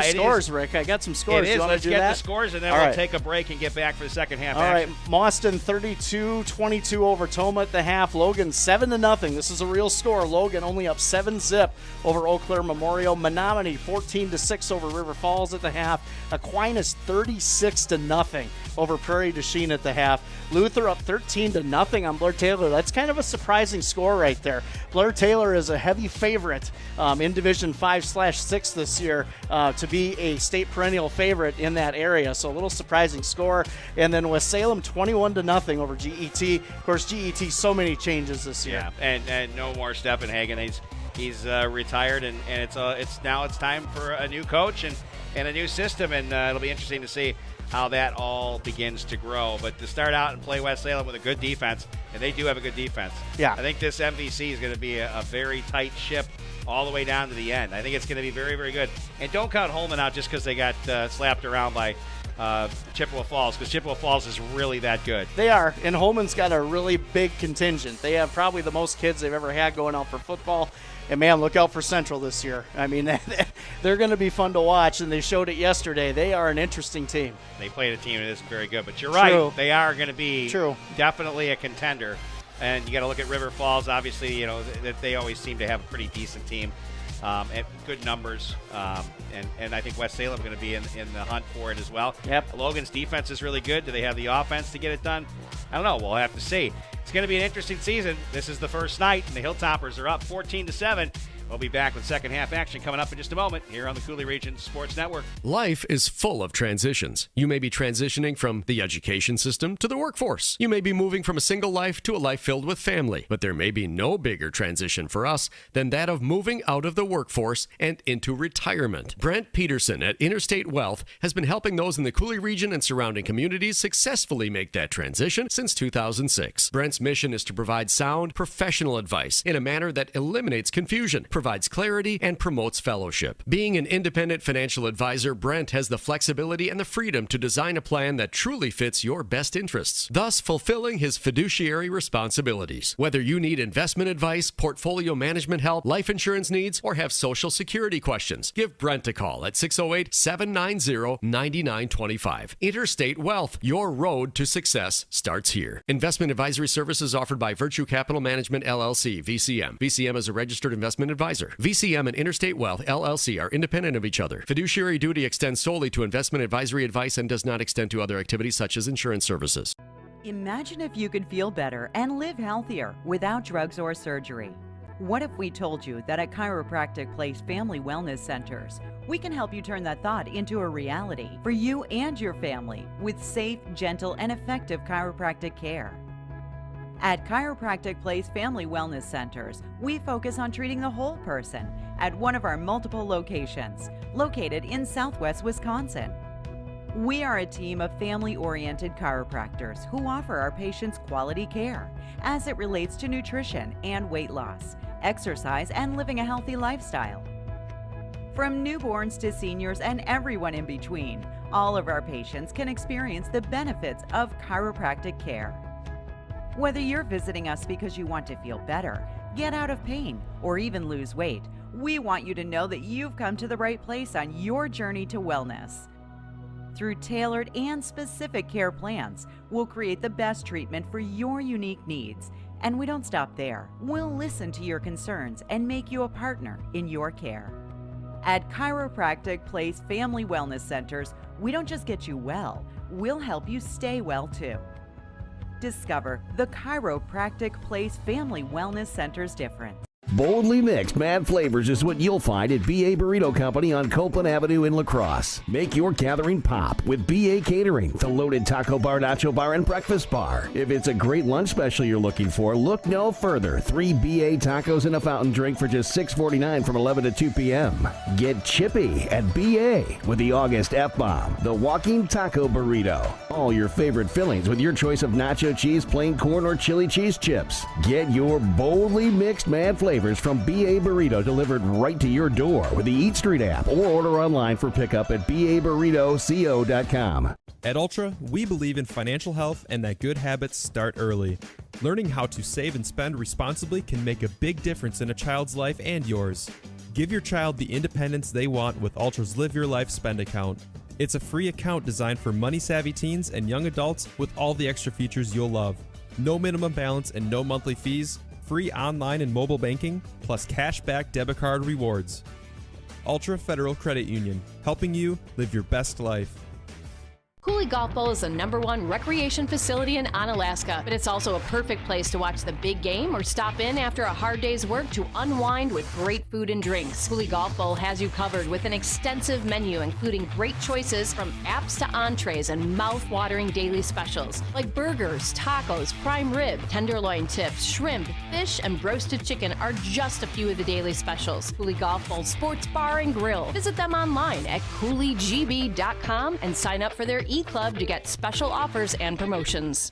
Scores, Rick. I got some scores. It is. Let's get the scores, and then we'll take a break and get back for the second half action. All right. Mauston 32-22 over Toma at the half. Logan 7-0. This is a real score. Logan only up 7-zip over Eau Claire Memorial. Menominee 14-6 over River Falls at the half. Aquinas 36-0 over Prairie du Chien at the half. Luther up 13-0 on Blair Taylor. That's kind of a surprising score right there. Blair Taylor is a heavy favorite in Division 5/6 this year to be a state perennial favorite in that area. So a little surprising score. And then West Salem 21-0 over GET. Of course, GET so many changes this year. Yeah, and no more Steppenhagen. He's retired, and it's time for a new coach and a new system, and it'll be interesting to see how that all begins to grow. But to start out and play West Salem with a good defense, and they do have a good defense. Yeah. I think this MVC is going to be a very tight ship all the way down to the end. I think it's going to be very, very good. And don't count Holman out just because they got slapped around by Chippewa Falls, because Chippewa Falls is really that good. They are, and Holman's got a really big contingent. They have probably the most kids they've ever had going out for football. And, man, look out for Central this year. I mean, they're going to be fun to watch, and they showed it yesterday. They are an interesting team. They played a team that isn't very good, but you're right. They are going to be definitely a contender. And you got to look at River Falls. Obviously, that they always seem to have a pretty decent team and good numbers. And I think West Salem going to be in the hunt for it as well. Yep. Logan's defense is really good. Do they have the offense to get it done? I don't know. We'll have to see. It's going to be an interesting season. This is the first night, and the Hilltoppers are up 14-7. We'll be back with second half action coming up in just a moment here on the Coulee Region Sports Network. Life is full of transitions. You may be transitioning from the education system to the workforce. You may be moving from a single life to a life filled with family. But there may be no bigger transition for us than that of moving out of the workforce and into retirement. Brent Peterson at Interstate Wealth has been helping those in the Coulee region and surrounding communities successfully make that transition since 2006. Brent's mission is to provide sound, professional advice in a manner that eliminates confusion, provides clarity, and promotes fellowship. Being an independent financial advisor, Brent has the flexibility and the freedom to design a plan that truly fits your best interests, thus fulfilling his fiduciary responsibilities. Whether you need investment advice, portfolio management help, life insurance needs, or have Social Security questions, give Brent a call at 608-790-9925. Interstate Wealth, your road to success starts here. Investment advisory services offered by Virtue Capital Management, LLC, VCM. VCM is a registered investment advisor. VCM and Interstate Wealth, LLC are independent of each other. Fiduciary duty extends solely to investment advisory advice and does not extend to other activities such as insurance services. Imagine if you could feel better and live healthier without drugs or surgery. What if we told you that at Chiropractic Place Family Wellness Centers, we can help you turn that thought into a reality for you and your family with safe, gentle, and effective chiropractic care. At Chiropractic Place Family Wellness Centers, we focus on treating the whole person at one of our multiple locations, located in Southwest Wisconsin. We are a team of family-oriented chiropractors who offer our patients quality care as it relates to nutrition and weight loss, exercise, and living a healthy lifestyle. From newborns to seniors and everyone in between, all of our patients can experience the benefits of chiropractic care. Whether you're visiting us because you want to feel better, get out of pain, or even lose weight, we want you to know that you've come to the right place on your journey to wellness. Through tailored and specific care plans, we'll create the best treatment for your unique needs. And we don't stop there. We'll listen to your concerns and make you a partner in your care. At Chiropractic Place Family Wellness Centers, we don't just get you well, we'll help you stay well too. Discover the Chiropractic Place Family Wellness Center's difference. Boldly mixed mad flavors is what you'll find at BA Burrito Company on Copeland Avenue in La Crosse. Make your gathering pop with BA Catering, the loaded taco bar, nacho bar, and breakfast bar. If it's a great lunch special you're looking for, look no further. 3 BA tacos and a fountain drink for just $6.49 from 11 to 2 p.m. Get chippy at BA with the August F-Bomb, the Walking Taco Burrito. All your favorite fillings with your choice of nacho cheese, plain corn, or chili cheese chips. Get your boldly mixed mad flavors from BA Burrito delivered right to your door with the Eat Street app or order online for pickup at baburritoco.com. At Ultra, we believe in financial health and that good habits start early. Learning how to save and spend responsibly can make a big difference in a child's life and yours. Give your child the independence they want with Ultra's Live Your Life Spend account. It's a free account designed for money-savvy teens and young adults with all the extra features you'll love. No minimum balance and no monthly fees. Free online and mobile banking, plus cashback debit card rewards. Ultra Federal Credit Union, helping you live your best life. Coulee Golf Bowl is the #1 recreation facility in Onalaska, but it's also a perfect place to watch the big game or stop in after a hard day's work to unwind with great food and drinks. Coulee Golf Bowl has you covered with an extensive menu, including great choices from apps to entrees and mouth-watering daily specials like burgers, tacos, prime rib, tenderloin tips, shrimp, fish, and roasted chicken are just a few of the daily specials. Coulee Golf Bowl Sports Bar and Grill. Visit them online at CooleyGB.com and sign up for their E-Club to get special offers and promotions.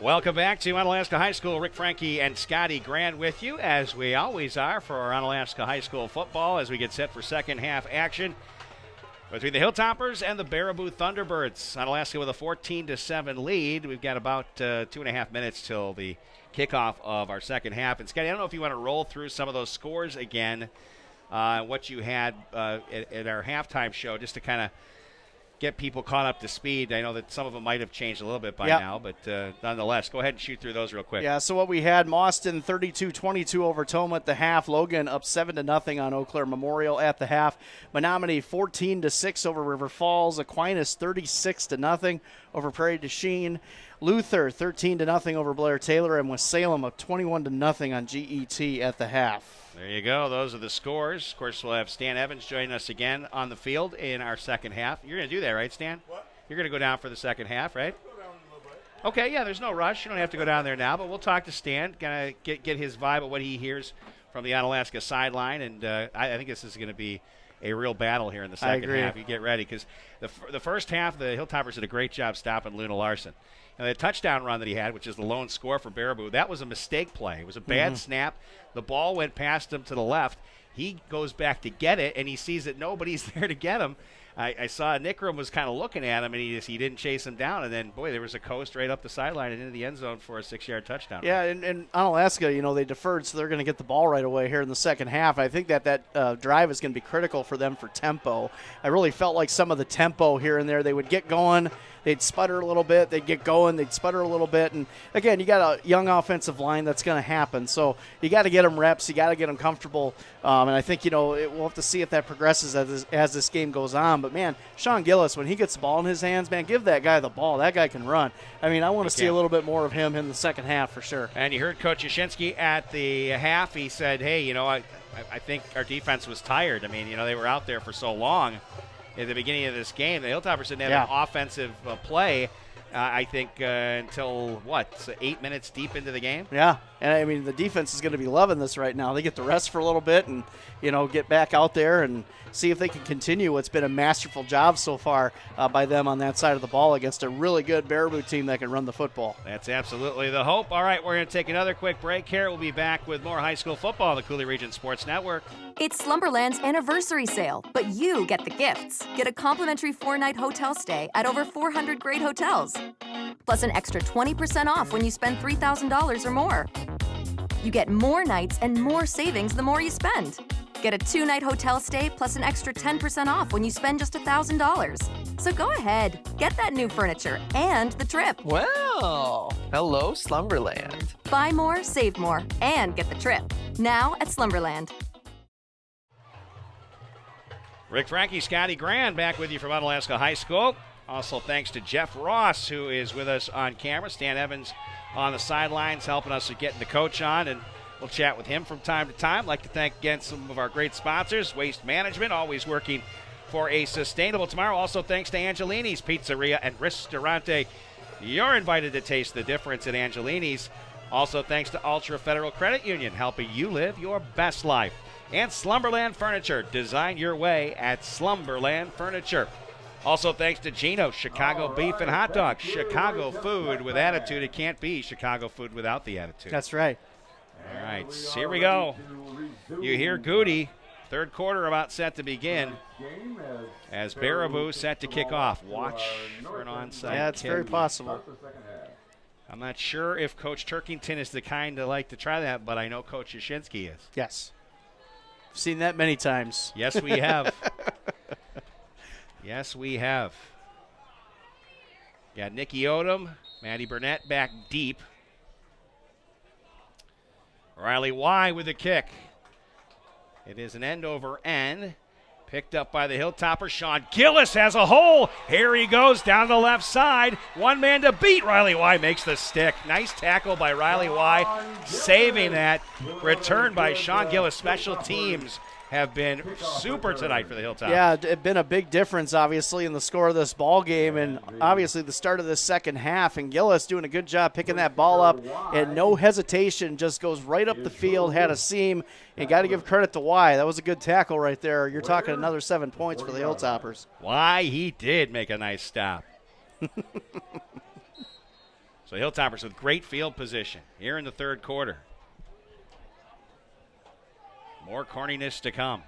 Welcome back to Onalaska High School. Rick Franke and Scotty Grant with you, as we always are, for our Onalaska High School football as we get set for second half action between the Hilltoppers and the Baraboo Thunderbirds. Onalaska with a 14-7 lead. We've got about 2.5 minutes till the kickoff of our second half. And Scotty, I don't know if you want to roll through some of those scores again, what you had at our halftime show, just to kind of get people caught up to speed. I know that some of them might have changed a little bit by Yep. now, but nonetheless, go ahead and shoot through those real quick. Yeah, so what we had, Mauston 32-22 over Toma at the half. Logan up 7-0 on Eau Claire Memorial at the half. Menominee 14-6 over River Falls. Aquinas 36-0 over Prairie du Chien. Luther 13-0 over Blair Taylor, and West Salem up 21-0 on GET at the half. There you go. Those are the scores. Of course, we'll have Stan Evans joining us again on the field in our second half. You're going to do that, right, Stan? What? You're going to go down for the second half, right? Go down a little bit. Okay, yeah, there's no rush. You don't have to go down there now, but we'll talk to Stan, kind of get his vibe of what he hears from the Onalaska sideline, and I think this is going to be a real battle here in the second half. You get ready, because the first half, the Hilltoppers did a great job stopping Luna Larson. And the touchdown run that he had, which is the lone score for Baraboo, that was a mistake play. It was a bad snap. The ball went past him to the left. He goes back to get it, and he sees that nobody's there to get him. I saw Nickram was kind of looking at him, and he didn't chase him down. And then, boy, there was a coast right up the sideline and into the end zone for a 6-yard touchdown. Yeah, and Onalaska, they deferred, so they're going to get the ball right away here in the second half. I think that drive is going to be critical for them for tempo. I really felt like some of the tempo here and there, they would get going, they'd sputter a little bit, they'd get going, they'd sputter a little bit. And, again, you got a young offensive line that's going to happen. So you got to get them reps, you got to get them comfortable. And I think, we'll have to see if that progresses as this game goes on. But, man, Sean Gillis, when he gets the ball in his hands, man, give that guy the ball. That guy can run. I mean, I want to see a little bit more of him in the second half for sure. And you heard Coach Yashinsky at the half. He said, hey, I think our defense was tired. I mean, they were out there for so long at the beginning of this game. The Hilltoppers didn't have an offensive play, I think, until, 8 minutes deep into the game? Yeah, and I mean, the defense is going to be loving this right now. They get to rest for a little bit and, get back out there and see if they can continue what's been a masterful job so far by them on that side of the ball against a really good Baraboo team that can run the football. That's absolutely the hope. All right, we're going to take another quick break here. We'll be back with more high school football on the Coulee Region Sports Network. It's Slumberland's anniversary sale, but you get the gifts. Get a complimentary 4-night hotel stay at over 400 great hotels, plus an extra 20% off when you spend $3,000 or more. You get more nights and more savings the more you spend. Get a 2-night hotel stay plus an extra 10% off when you spend just $1,000. So go ahead, get that new furniture and the trip. Well, hello, Slumberland. Buy more, save more, and get the trip. Now at Slumberland. Rick Frankie, Scotty Grand back with you from Onalaska High School. Also thanks to Jeff Ross, who is with us on camera. Stan Evans on the sidelines helping us with getting the coach on, and we'll chat with him from time to time. I'd like to thank again some of our great sponsors, Waste Management, always working for a sustainable tomorrow. Also thanks to Angelini's Pizzeria and Ristorante. You're invited to taste the difference at Angelini's. Also thanks to Ultra Federal Credit Union, helping you live your best life. And Slumberland Furniture. Design your way at Slumberland Furniture. Also thanks to Gino's Chicago Beef and Hot Dogs. Chicago food with attitude. It can't be Chicago food without the attitude. That's right. All right, so here we go. You hear Goody. Third quarter about set to begin as Baraboo set to kick off. Watch for an onside Yeah, it's kick. very possible. I'm not sure if Coach Turkington is the kind to like to try that, but I know Coach Yashinsky is. Yes. I've seen that many times. Yes, we have. Yes, we have. Got Nikki Odom, Maddie Burnett back deep. Riley Y with the kick. It is an end over end. Picked up by the Hilltopper. Sean Gillis has a hole. Here he goes down the left side. One man to beat. Riley Y makes the stick. Nice tackle by Riley Y. Saving that. Return by Sean Gillis. Special teams have been super tonight for the Hilltoppers. Yeah, it's been a big difference, obviously, in the score of this ball game, and obviously the start of this second half. And Gillis doing a good job picking that ball up, and no hesitation, just goes right up the field, had a seam, and got to give credit to Y. That was a good tackle right there. You're talking another 7 points for the Hilltoppers. Y, he did make a nice stop. So Hilltoppers with great field position here in the third quarter. More corniness to come.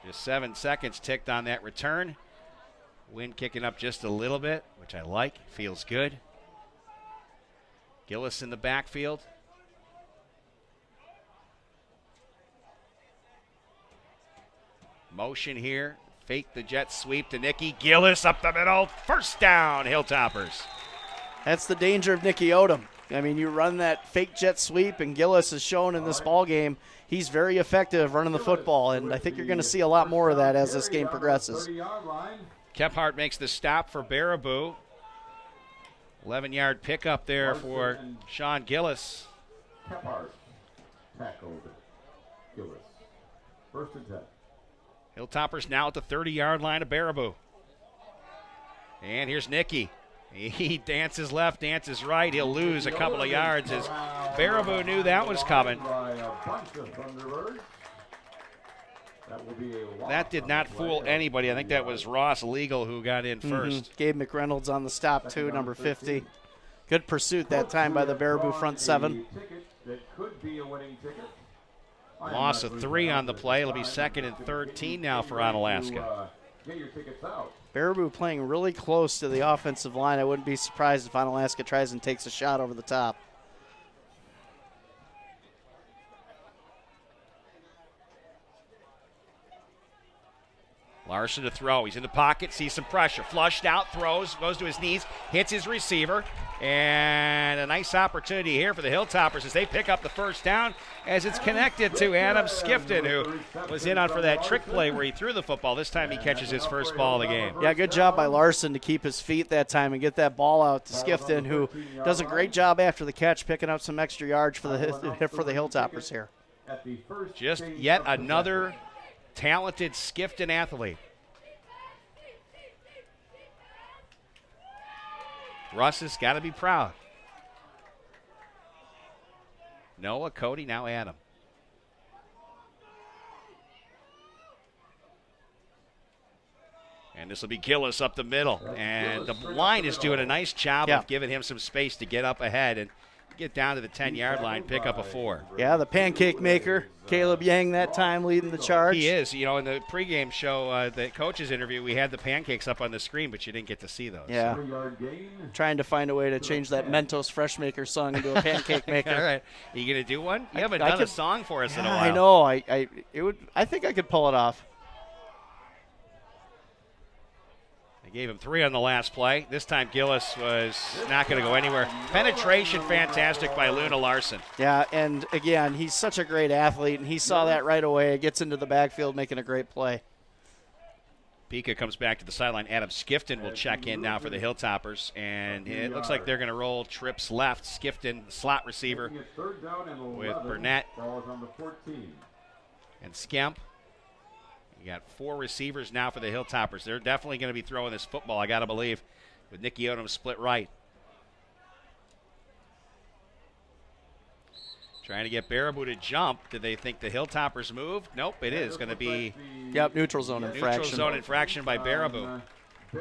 Just 7 seconds ticked on that return. Wind kicking up just a little bit, which I like. Feels good. Gillis in the backfield. Motion here. Fake the jet sweep to Nicky. Gillis up the middle. First down, Hilltoppers. That's the danger of Nicky Odom. I mean, you run that fake jet sweep, and Gillis has shown in this ball game he's very effective running the football, and I think you're going to see a lot more of that as this game progresses. Kephart makes the stop for Baraboo. 11-yard pickup there for Sean Gillis. Kephart tackled Gillis. First and 10. Hilltoppers now at the 30-yard line of Baraboo. And here's Nicky. He dances left, dances right. He'll lose a couple of yards as Baraboo knew that was coming. That did not fool anybody. I think that was Ross Legal who got in first. Gabe McReynolds on the stop, too, number 50. Good pursuit that time by the Baraboo front seven. Loss of 3 on the play. It'll be 2nd and 13 now for Onalaska. Baraboo playing really close to the offensive line. I wouldn't be surprised if Onalaska tries and takes a shot over the top. Larson to throw. He's in the pocket, sees some pressure. Flushed out, throws, goes to his knees, hits his receiver. And a nice opportunity here for the Hilltoppers as they pick up the first down as it's connected to Adam Skifton, who was in on for that trick play where he threw the football. This time he catches his first ball of the game. Yeah, good job by Larson to keep his feet that time and get that ball out to Skifton, who does a great job after the catch, picking up some extra yards for the Hilltoppers here. Just yet another talented Skifton athlete. Russ has got to be proud. Noah, Cody, now Adam. And this will be Gillis up the middle. And the line is doing a nice job of giving him some space to get up ahead and get down to the 10-yard line, pick up a 4. Yeah, the pancake maker, Caleb Yang that time leading the charge. He is. You know, in the pregame show, the coach's interview, we had the pancakes up on the screen, but you didn't get to see those. Yeah. Trying to find a way to change that Mentos Fresh Maker song into a pancake maker. All right. Are you going to do one? You haven't done a song for us in a while. I know. I think I could pull it off. Gave him 3 on the last play. This time Gillis was not going to go anywhere. Penetration fantastic by Luna Larson. Yeah, and again, he's such a great athlete, and he saw that right away. Gets into the backfield, making a great play. Pika comes back to the sideline. Adam Skifton will check in now for the Hilltoppers, and it looks like they're going to roll trips left. Skifton, slot receiver, with Burnett and Skemp. You got 4 receivers now for the Hilltoppers. They're definitely going to be throwing this football, I got to believe, with Nicky Odom split right. Trying to get Baraboo to jump. Did they think the Hilltoppers moved? Nope, it is going to be neutral zone infraction. Neutral zone infraction by Baraboo. I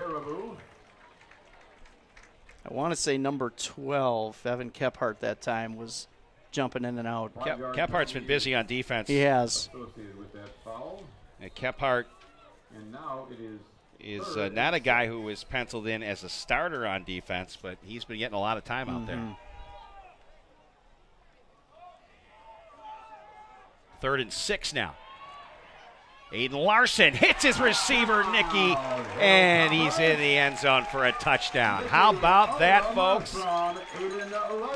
want to say number 12, Evan Kephart that time, was jumping in and out. Kephart's been busy on defense. He has. Kephart is not a guy who was penciled in as a starter on defense, but he's been getting a lot of time out there. 3rd and 6 now. Aiden Larson hits his receiver, Nicky, and he's in the end zone for a touchdown. How about that, folks?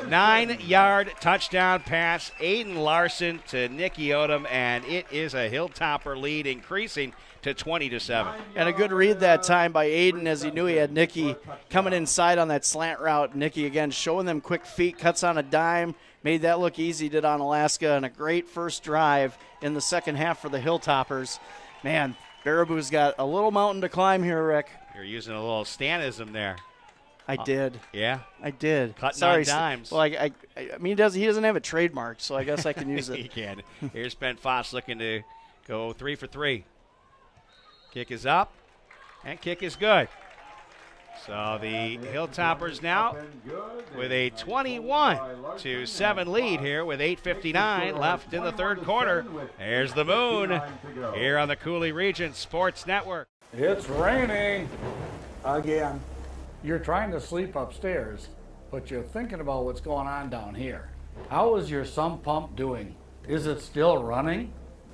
9-yard touchdown pass, Aiden Larson to Nicky Odom, and it is a Hilltopper lead, increasing to 20-7. And a good read that time by Aiden, as he knew he had Nicky coming inside on that slant route. Nicky, again, showing them quick feet, cuts on a dime, made that look easy, did Onalaska, and a great first drive in the second half for the Hilltoppers. Man, Baraboo's got a little mountain to climb here, Rick. You're using a little Stanism there. I did. Yeah? I did. Cutting on dimes. Well, I mean, he doesn't have a trademark, so I guess I can use it. He can. Here's Ben Foss looking to go 3 for 3. Kick is up, and kick is good. So the Hilltoppers now with a 21-7 lead here with 8:59 left in the third quarter. There's the moon here on the Cooley Region Sports Network. It's raining again. You're trying to sleep upstairs, but you're thinking about what's going on down here. How is your sump pump doing? Is it still running?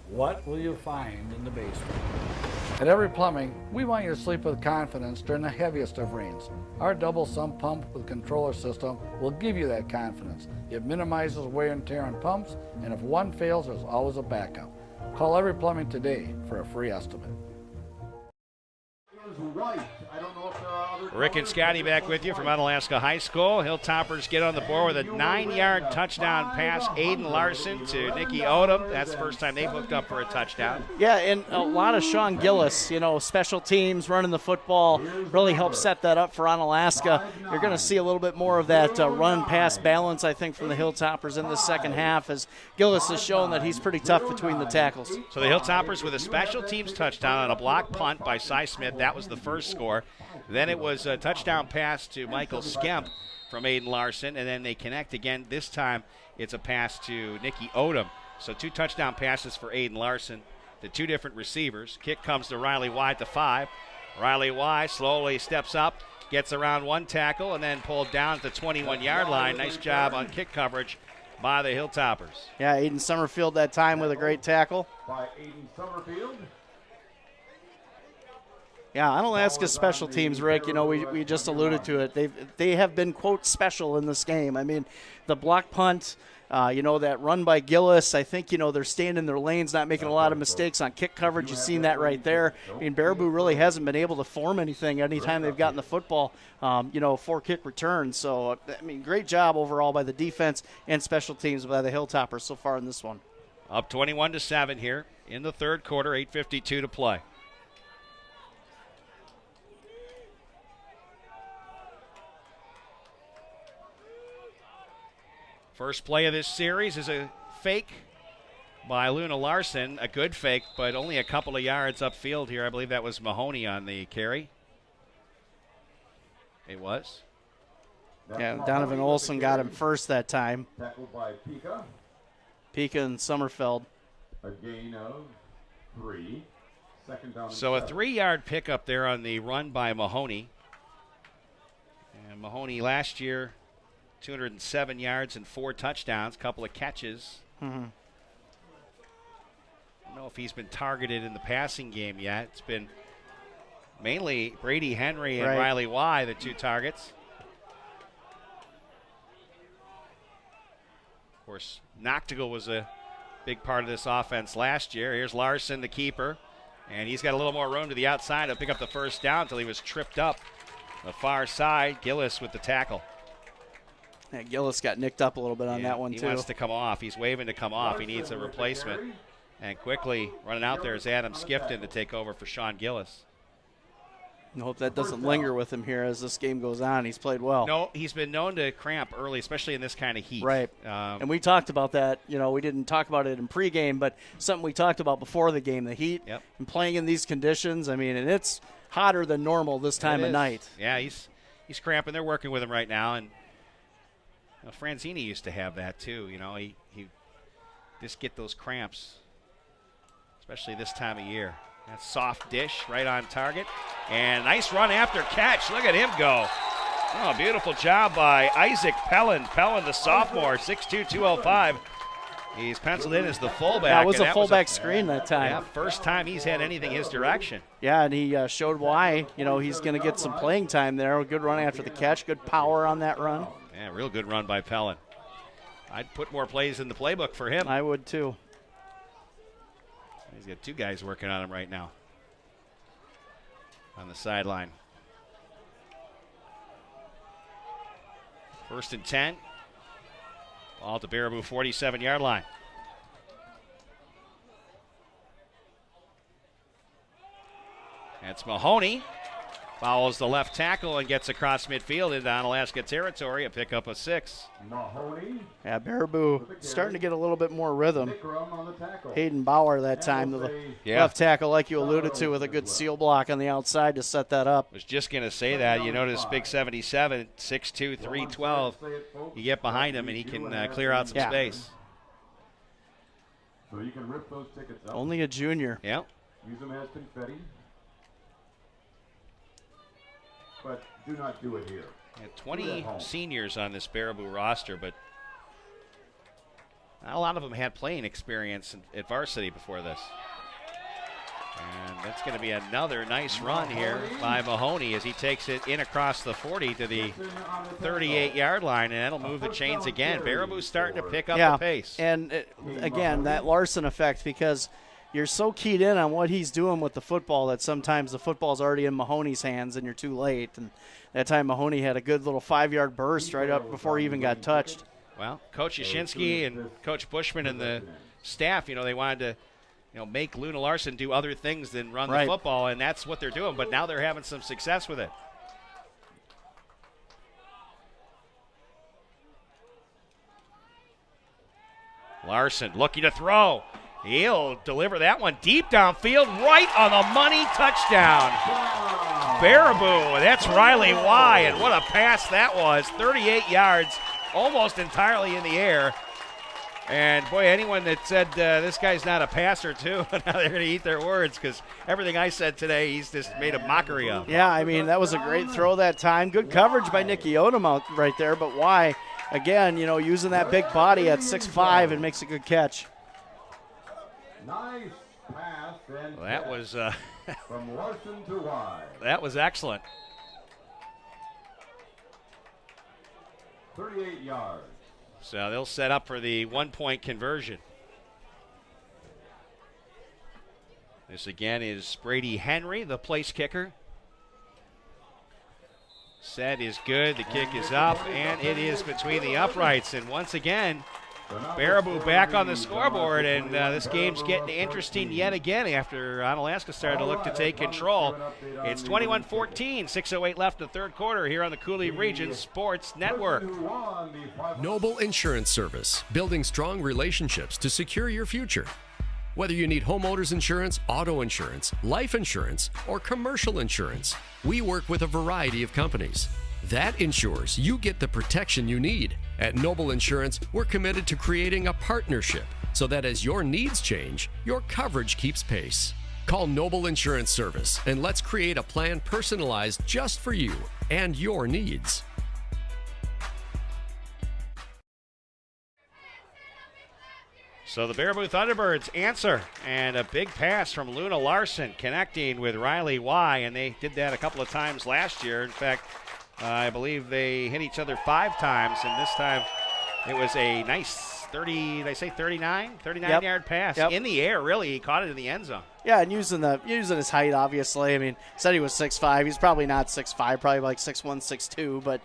What will you find in the basement? At Every Plumbing, we want you to sleep with confidence during the heaviest of rains. Our double sump pump with controller system will give you that confidence. It minimizes wear and tear on pumps, and if one fails, there's always a backup. Call Every Plumbing today for a free estimate. Rick and Scotty back with you from Onalaska High School. Hilltoppers get on the board with a 9-yard touchdown pass. Aiden Larson to Nicky Odom. That's the first time they've hooked up for a touchdown. Yeah, and a lot of Sean Gillis, special teams, running the football, really helped set that up for Onalaska. You're going to see a little bit more of that run-pass balance, I think, from the Hilltoppers in the second half, as Gillis has shown that he's pretty tough between the tackles. So the Hilltoppers with a special teams touchdown on a block punt by Cy Smith. That was the first score. Then it was a touchdown pass to Michael Skemp from Aiden Larson, and then they connect again. This time it's a pass to Nicky Odom. So 2 touchdown passes for Aiden Larson to 2 different receivers. Kick comes to Riley Y at the 5. Riley Y slowly steps up, gets around 1 tackle, and then pulled down at the 21-yard line. Nice job on kick coverage by the Hilltoppers. Yeah, Aiden Summerfield that time with a great tackle. By Aiden Summerfield. Yeah, Onalaska's special teams, Rick, we just alluded to it. They have been, quote, special in this game. I mean, the block punt, that run by Gillis, I think, they're staying in their lanes, not making a lot of mistakes on kick coverage. You've seen that right there. I mean, Baraboo really hasn't been able to form anything anytime they've gotten the football, 4 kick returns. So, I mean, great job overall by the defense and special teams by the Hilltoppers so far in this one. Up 21-7 here in the third quarter, 8:52 to play. First play of this series is a fake by Luna Larson, a good fake, but only a couple of yards upfield here. I believe that was Mahoney on the carry. It was. Yeah, Donovan Olson got him first that time. Tackled by Pika. Pika and Summerfeld. A gain of 3. Second down. So a 3-yard pickup there on the run by Mahoney. And Mahoney last year, 207 yards and 4 touchdowns, couple of catches. Mm-hmm. I don't know if he's been targeted in the passing game yet. It's been mainly Brady Henry and Riley Y, the 2 targets. Of course, Noctigal was a big part of this offense last year. Here's Larson, the keeper, and he's got a little more room to the outside to pick up the first down until he was tripped up. The far side, Gillis with the tackle. Yeah, Gillis got nicked up a little bit on that one, he too. He wants to come off. He's waving to come off. He needs a replacement. And quickly running out there is Adam Skipton to take over for Sean Gillis. I hope that doesn't linger with him here as this game goes on. He's played well. No, he's been known to cramp early, especially in this kind of heat. Right. And we talked about that. We didn't talk about it in pregame, but something we talked about before the game, the heat and playing in these conditions. I mean, and it's hotter than normal this time of night. Yeah, he's cramping. They're working with him right now, and Franzini used to have that too. He just get those cramps, especially this time of year. That soft dish right on target, and nice run after catch. Look at him go. Oh, beautiful job by Isaac Pellin. Pellin, the sophomore, 6'2", 205. He's penciled in as the fullback. That was a fullback screen that time. Yeah, first time he's had anything his direction. Yeah, and he showed why. He's going to get some playing time there. A good run after the catch, good power on that run. Yeah, real good run by Pellin. I'd put more plays in the playbook for him. I would too. He's got 2 guys working on him right now on the sideline. 1st and 10. Ball to Baraboo, 47-yard line. That's Mahoney. Follows the left tackle and gets across midfield into Onalaska territory, a pickup of 6. Mahoney. Yeah, Baraboo starting to get a little bit more rhythm. Hayden Bauer that time, the left tackle, like you alluded to, with a good seal block on the outside to set that up. Was just going to say that. You notice big 77, 6'2", 312. You get behind him and he can clear out some space. So you can rip those tickets up. Only a junior. Yeah. Use them as confetti. But do not do it here. 20 seniors on this Baraboo roster, but not a lot of them had playing experience at varsity before this. And that's going to be another nice run here by Mahoney as he takes it in across the 40 to the 38-yard line, and that'll move the chains again. Baraboo's starting to pick up the pace. And again, that Larson effect, because you're so keyed in on what he's doing with the football that sometimes the football's already in Mahoney's hands and you're too late. And that time Mahoney had a good little 5-yard burst right up before he even got touched. Well, Coach Yashinsky and Coach Bushman and the staff, they wanted to make Luna Larson do other things than run the football, and that's what they're doing. But now they're having some success with it. Larson looking to throw. He'll deliver that one deep downfield, right on the money, touchdown. Baraboo, that's Riley Y, and what a pass that was. 38 yards, almost entirely in the air. And, boy, anyone that said this guy's not a passer, too, now they're going to eat their words, because everything I said today he's just made a mockery of. Yeah, I mean, that was a great throw that time. Good coverage by Nicky Odom out right there, but why? Again, using that big body at 6'5" and makes a good catch. Nice pass and well, that was from Larson to Y. That was excellent. 38 yards. So they'll set up for the 1-point conversion. This again is Brady Henry, the place kicker. Set is good. The kick is up, and it is between the uprights. And once again, Baraboo back on the scoreboard, and this game's getting interesting yet again after Onalaska started to look to take control. It's 21-14, 6:08 left in the third quarter here on the Cooley Region Sports Network. Noble Insurance Service, building strong relationships to secure your future. Whether you need homeowners insurance, auto insurance, life insurance, or commercial insurance, we work with a variety of companies. That ensures you get the protection you need. At Noble Insurance, we're committed to creating a partnership so that as your needs change, your coverage keeps pace. Call Noble Insurance Service and let's create a plan personalized just for you and your needs. So the Baraboo Thunderbirds answer, and a big pass from Luna Larson connecting with Riley Y, and they did that a couple of times last year. In fact, I believe they hit each other 5 times, and this time it was a nice 39-yard pass in the air. Really, he caught it in the end zone. Yeah, and using his height, obviously. I mean, said he was 6'5". He's probably not 6'5", probably like 6'1", 6'2", but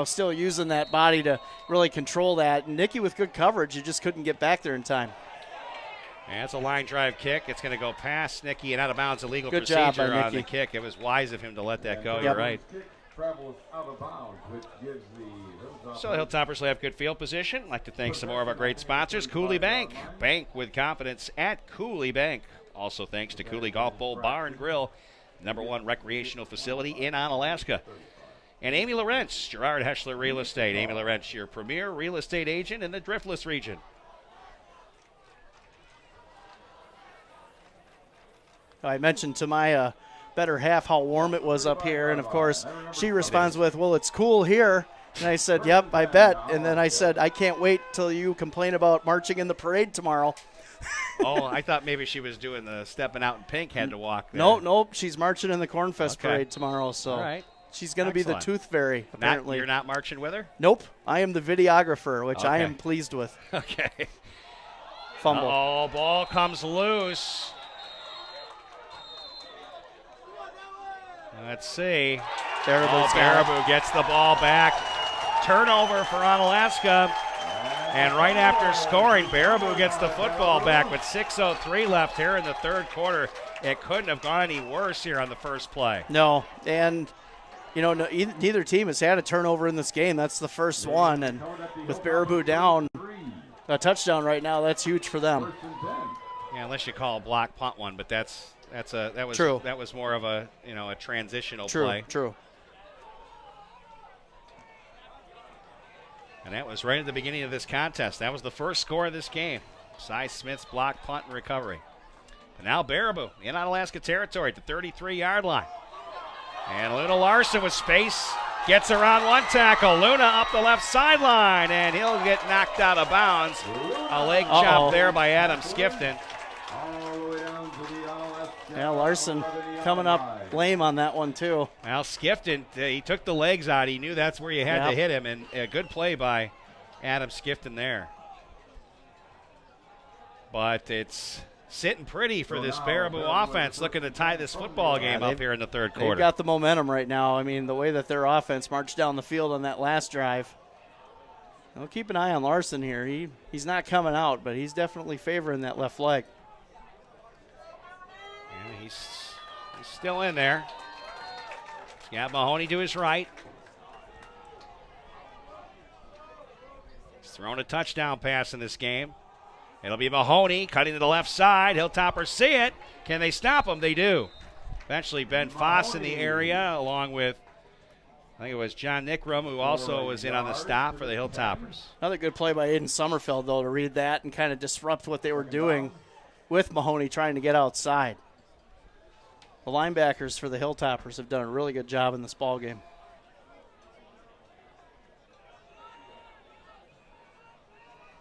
still using that body to really control that. And Nicky with good coverage, you just couldn't get back there in time. And it's a line drive kick. It's going to go past Nicky and out of bounds. Illegal good job procedure by on the kick. It was wise of him to let that go. You're right. Travels out of bounds, which gives the So the Hilltoppers will have good field position. I'd like to thank some more of our great sponsors. Cooley Bank. Bank with confidence at Cooley Bank. Also thanks to Cooley Golf Bowl Bar and Grill, #1 recreational facility in Onalaska. And Amy Lawrence, Gerard Heschler Real Estate. Amy Lawrence, your premier real estate agent in the Driftless region. I mentioned to my better half how warm it was up here, and of course she responds with, well, it's cool here. And I said, yep, I bet. And then I said, I can't wait till you complain about marching in the parade tomorrow. Oh, I thought maybe she was doing the stepping out in pink, had to walk there. Nope, she's marching in the Cornfest parade tomorrow, so all right. She's going to be the Tooth Fairy, apparently. You're not marching with her? Nope, I am the videographer, which I am pleased with. Okay. Fumble. Oh, ball comes loose. Let's see. Baraboo gets the ball back. Turnover for Onalaska. And right after scoring, Baraboo gets the football back with 6:03 left here in the third quarter. It couldn't have gone any worse here on the first play. No, and neither team has had a turnover in this game. That's the first one, and with Baraboo down a touchdown right now, that's huge for them. Yeah, unless you call a block punt one, but that was true. That was more of a a transitional play. True. And that was right at the beginning of this contest. That was the first score of this game. Cy Smith's block, punt, and recovery. And now Baraboo in Onalaska territory at the 33-yard line. And Luna Larson with space gets around one tackle. Luna up the left sideline, and he'll get knocked out of bounds. A leg chop there by Adam Skifton. Yeah, Larson coming up lame on that one, too. Well, Skifton, he took the legs out. He knew that's where you had to hit him, and a good play by Adam Skifton there. But it's sitting pretty for this Baraboo offense, looking to tie this football game up here in the third quarter. They've got the momentum right now. I mean, the way that their offense marched down the field on that last drive. Well, keep an eye on Larson here. He's not coming out, but he's definitely favoring that left leg. And he's still in there. He's got Mahoney to his right. He's thrown a touchdown pass in this game. It'll be Mahoney cutting to the left side. Hilltoppers see it. Can they stop him? They do. Eventually Ben Foss in the area along with, I think it was John Nickram, who also was in on the stop for the Hilltoppers. Another good play by Aiden Sommerfeld, though, to read that and kind of disrupt what they were doing with Mahoney trying to get outside. The linebackers for the Hilltoppers have done a really good job in this ball game.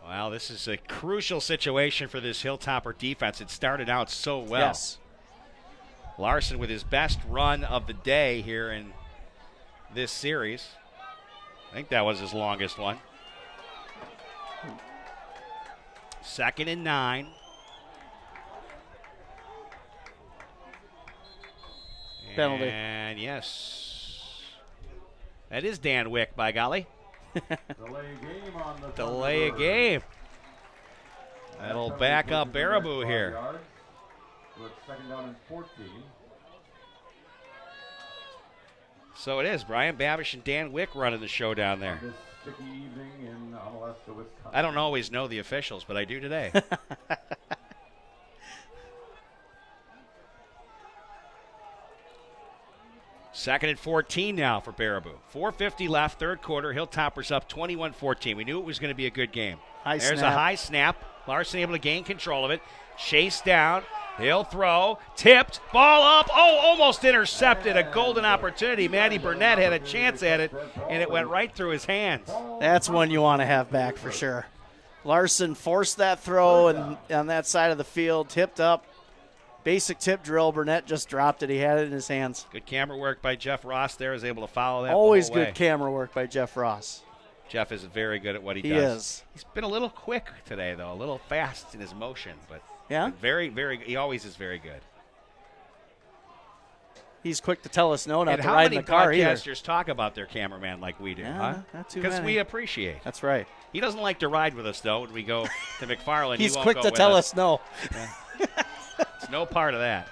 Well, this is a crucial situation for this Hilltopper defense. It started out so well. Yes. Larson with his best run of the day here in this series. I think that was his longest one. 2nd and 9. Penalty. And yes, that is Dan Wick, by golly. Delay a game. That'll back up Baraboo here. Second down and 14. So it is. Brian Babish and Dan Wick running the show down there. This sticky evening in Onalaska, Wisconsin. I don't always know the officials, but I do today. Second and 14 now for Baraboo. 4:50 left, third quarter. Hilltoppers up 21-14. We knew it was going to be a good game. There's a high snap. Larson able to gain control of it. Chase down. He'll throw. Tipped. Ball up. Oh, almost intercepted. A golden opportunity. Matty Burnett had a chance at it, and it went right through his hands. That's one you want to have back for sure. Larson forced that throw and on that side of the field, tipped up. Basic tip drill. Burnett just dropped it. He had it in his hands. Good camera work by Jeff Ross there. Was able to follow that. Always good camera work by Jeff Ross. Jeff is very good at what he does. He is. He's been a little quick today, though. A little fast in his motion, but yeah, very, very. He always is very good. He's quick to tell us no not to ride in the car either. How many broadcasters talk about their cameraman like we do? Yeah, not too many. Because we appreciate. That's right. He doesn't like to ride with us, though. When we go to McFarland, he's he won't quick go to with tell us. us no. Yeah. It's no part of that.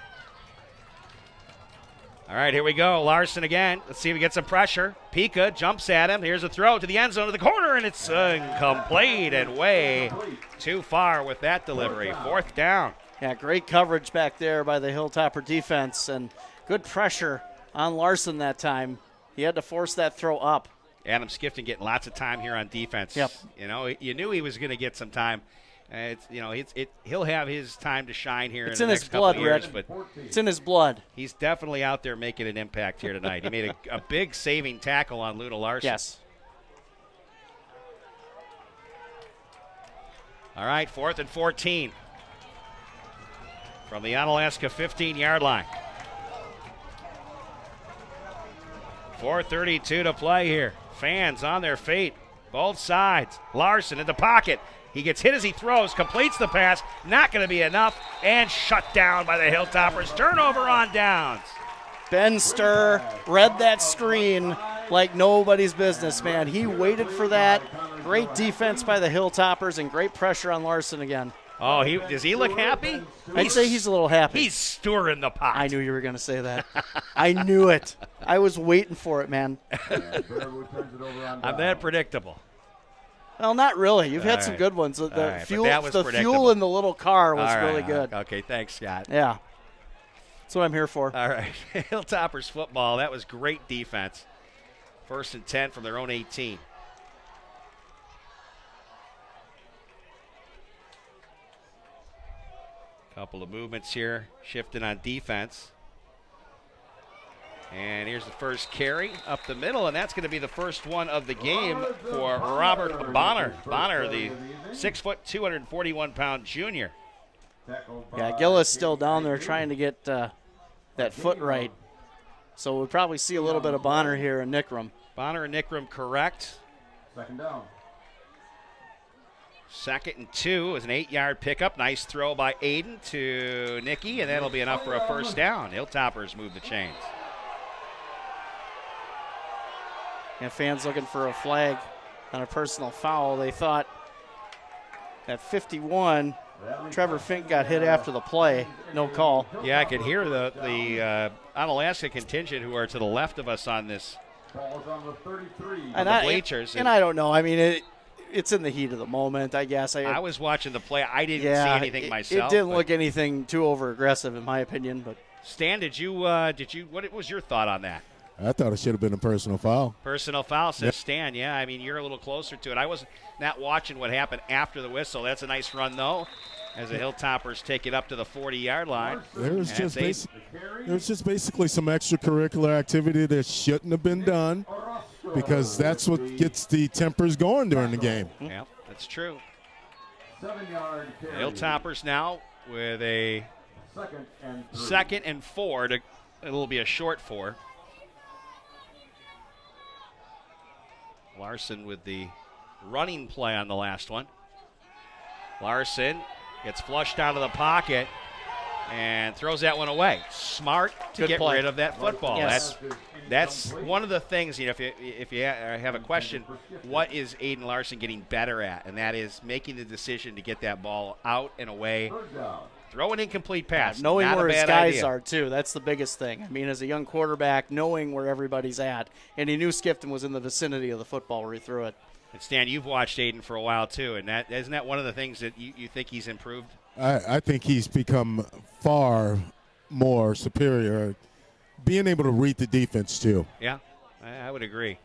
All right, here we go. Larson again. Let's see if we get some pressure. Pika jumps at him. Here's a throw to the end zone to the corner, and it's incomplete and way too far with that delivery. 4th down. Yeah, great coverage back there by the Hilltopper defense, and good pressure on Larson that time. He had to force that throw up. Adam Skifton getting lots of time here on defense. Yep. You know, you knew he was going to get some time. He'll have his time to shine here in the next couple of years. But it's in his blood. He's definitely out there making an impact here tonight. He made a big saving tackle on Luna Larson. Yes. All right, 4th and 14 from the Onalaska 15-yard line. 4:32 to play here. Fans on their feet, both sides. Larson in the pocket. He gets hit as he throws, completes the pass. Not going to be enough, and shut down by the Hilltoppers. Turnover on downs. Ben Sturr read that screen like nobody's business, man. He waited for that. Great defense by the Hilltoppers and great pressure on Larson again. Oh, does he look happy? I'd say he's a little happy. He's stirring the pot. I knew you were going to say that. I knew it. I was waiting for it, man. I'm that predictable. Well, not really. You've had some good ones. The fuel in the little car was really good. Okay, thanks, Scott. Yeah. That's what I'm here for. All right. Hilltoppers football. That was great defense. 1st and 10 from their own 18. Couple of movements here, shifting on defense. And here's the first carry up the middle, and that's going to be the first one of the game for Robert Bonner. Bonner, the 6', 241-pound junior. Yeah, Gillis still down there trying to get that foot right. So we'll probably see a little bit of Bonner here and Nickram. Bonner and Nickram correct. Second down. 2nd and 2 is an 8-yard pickup. Nice throw by Aiden to Nicky, and that'll be enough for a first down. Hilltoppers move the chains. And fans looking for a flag on a personal foul. They thought that 51, Trevor Fink got hit after the play. No call. Yeah, I could hear the Onalaska contingent who are to the left of us on this. And the bleachers. And I don't know. I mean, it's in the heat of the moment, I guess. I was watching the play. I didn't see anything myself. It didn't look anything too over-aggressive, in my opinion. But Stan, what was your thought on that? I thought it should have been a personal foul. Personal foul, says Stan. Yeah, I mean, you're a little closer to it. I was not watching what happened after the whistle. That's a nice run, though, as the Hilltoppers take it up to the 40-yard line. There was just basically some extracurricular activity that shouldn't have been done, because that's what gets the tempers going during the game. Yeah, that's true. The Hilltoppers now with a 2nd and 4. It'll be a short 4. Larson with the running play on the last one. Larson gets flushed out of the pocket and throws that one away. Smart to get rid of that football. Yes. That's one of the things, if you have a question, what is Aiden Larson getting better at? And that is making the decision to get that ball out and away. Throw an incomplete pass. Knowing Not where a his bad guys idea. are, too. That's the biggest thing. I mean, as a young quarterback, knowing where everybody's at. And he knew Skifton was in the vicinity of the football where he threw it. And Stan, you've watched Aiden for a while, too. And isn't that one of the things that you think he's improved? I think he's become far more superior, being able to read the defense, too. Yeah, I would agree.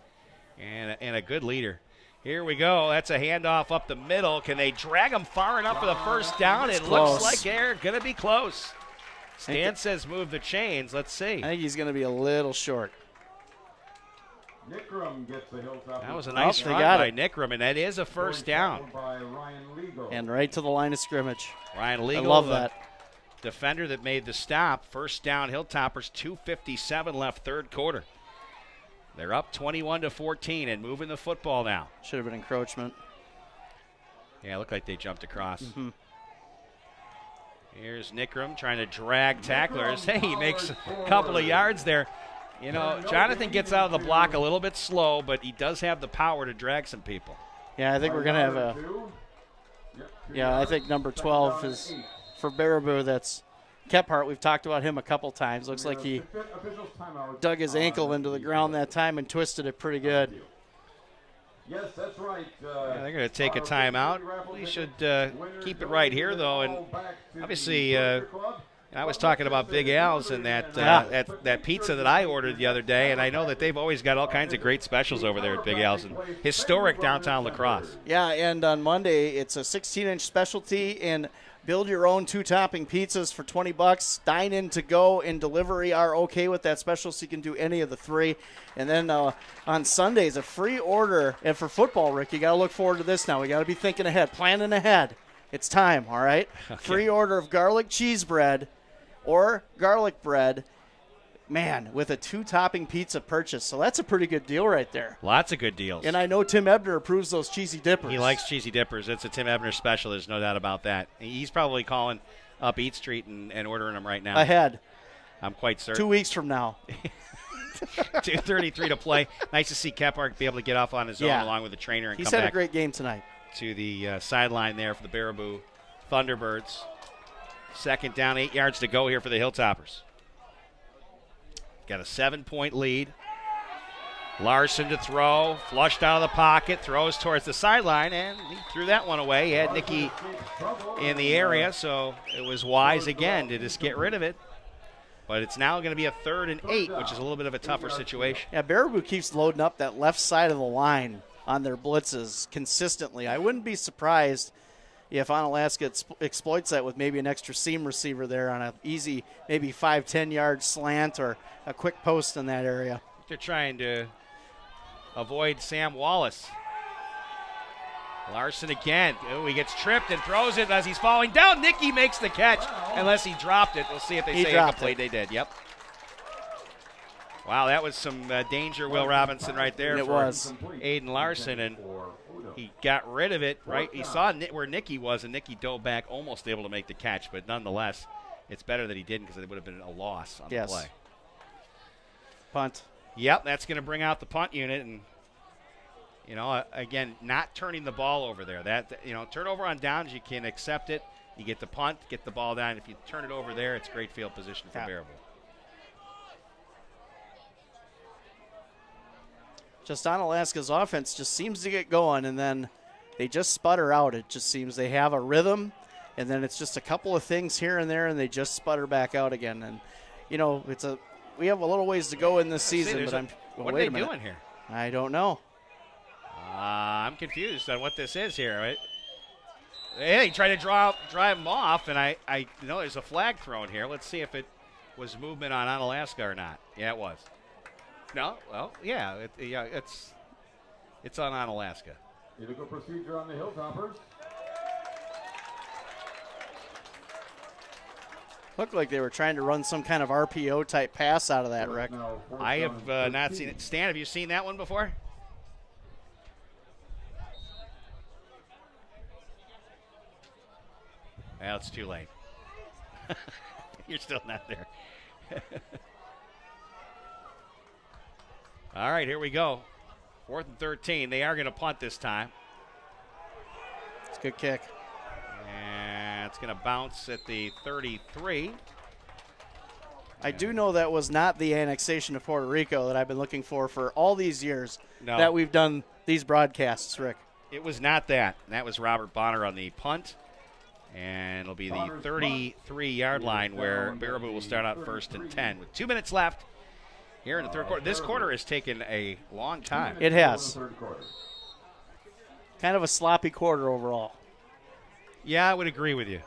And a good leader. Here we go. That's a handoff up the middle. Can they drag him far enough for the first down? It looks like they're going to be close. Stan says move the chains. Let's see. I think he's going to be a little short. Nickram gets the Hilltopper. That was a nice run by Nickram, and that is a first down. And right to the line of scrimmage. Ryan Legal, I love that. Defender that made the stop. First down, Hilltoppers, 2:57 left, third quarter. They're up 21-14 and moving the football now. Should have been encroachment. Yeah, it looked like they jumped across. Here's Nickram trying to drag tacklers. Hey, he makes a couple of yards there. You know, Jonathan gets out of the block a little bit slow, but he does have the power to drag some people. Yeah, I think we're going to have a – yeah, I think number 12 is for Baraboo. That's Kephart. We've talked about him a couple times. Looks like he dug his ankle into the ground that time and twisted it pretty good. Yes, that's right. Yeah, they're going to take a timeout. We should keep it right here, though. And obviously, I was talking about Big Al's and that pizza that I ordered the other day, and I know that they've always got all kinds of great specials over there at Big Al's in historic downtown La Crosse. Yeah, and on Monday it's a 16-inch specialty and build your own 2-topping pizzas for $20. Dine in to go and delivery are okay with that special, so you can do any of the 3. And then on Sundays, a free order. And for football, Rick, you got to look forward to this now. We got to be thinking ahead, planning ahead. It's time, all right? Okay. Free order of garlic cheese bread or garlic bread, man, with a 2-topping pizza purchase. So that's a pretty good deal right there. Lots of good deals. And I know Tim Ebner approves those cheesy dippers. He likes cheesy dippers. It's a Tim Ebner special. There's no doubt about that. He's probably calling up Eat Street and ordering them right now. Ahead. I'm quite certain. 2 weeks from now. 2:33 to play. Nice to see Kephart be able to get off on his own along with the trainer and He's come had back a great game tonight. To the sideline there for the Baraboo Thunderbirds. Second down, 8 yards to go here for the Hilltoppers. Got a 7-point lead. Larson to throw, flushed out of the pocket, throws towards the sideline, and he threw that one away. He had Nicky in the area, so it was wise again to just get rid of it. But it's now going to be a 3rd and 8, which is a little bit of a tougher situation. Yeah, Baraboo keeps loading up that left side of the line on their blitzes consistently. I wouldn't be surprised if Onalaska exploits that with maybe an extra seam receiver there on an easy, maybe 5-10-yard slant or a quick post in that area. They're trying to avoid Sam Wallace. Larson again. Ooh, he gets tripped and throws it as he's falling down. Nicky makes the catch, unless he dropped it. We'll see if they say incomplete. They did, yep. Wow, that was some danger, Will Robinson, right there it for was. Aiden Larson, and he got rid of it, right? He saw where Nicky was, and Nicky dove back, almost able to make the catch, but nonetheless, it's better that he didn't because it would have been a loss on the play. Punt. Yep, that's going to bring out the punt unit, and again, not turning the ball over there. Turnover on downs, you can accept it. You get the punt, get the ball down. If you turn it over there, it's great field position for Baraboo. Just Onalaska's offense just seems to get going, and then they just sputter out. It just seems they have a rhythm, and then it's just a couple of things here and there, and they just sputter back out again. And, we have a little ways to go in this season, but what are they doing here? I don't know. I'm confused on what this is here. Right? Hey, tried to drive him off, and I there's a flag thrown here. Let's see if it was movement on Onalaska or not. Yeah, it was. No, well, yeah, it's on Onalaska. Illegal procedure on the Hilltoppers. Looked like they were trying to run some kind of RPO type pass out of that, Rick. I have not seen it. Stan, have you seen that one before? Well, it's too late. You're still not there. All right, here we go. 4th and 13. They are going to punt this time. It's a good kick. And it's going to bounce at the 33. I do know that was not the annexation of Puerto Rico that I've been looking for all these years that we've done these broadcasts, Rick. It was not that. That was Robert Bonner on the punt. And it'll be the 33-yard line where Baraboo will start out 1st and 10 with 2 minutes left here in the third quarter. This quarter has taken a long time. It has. Kind of a sloppy quarter overall. Yeah, I would agree with you.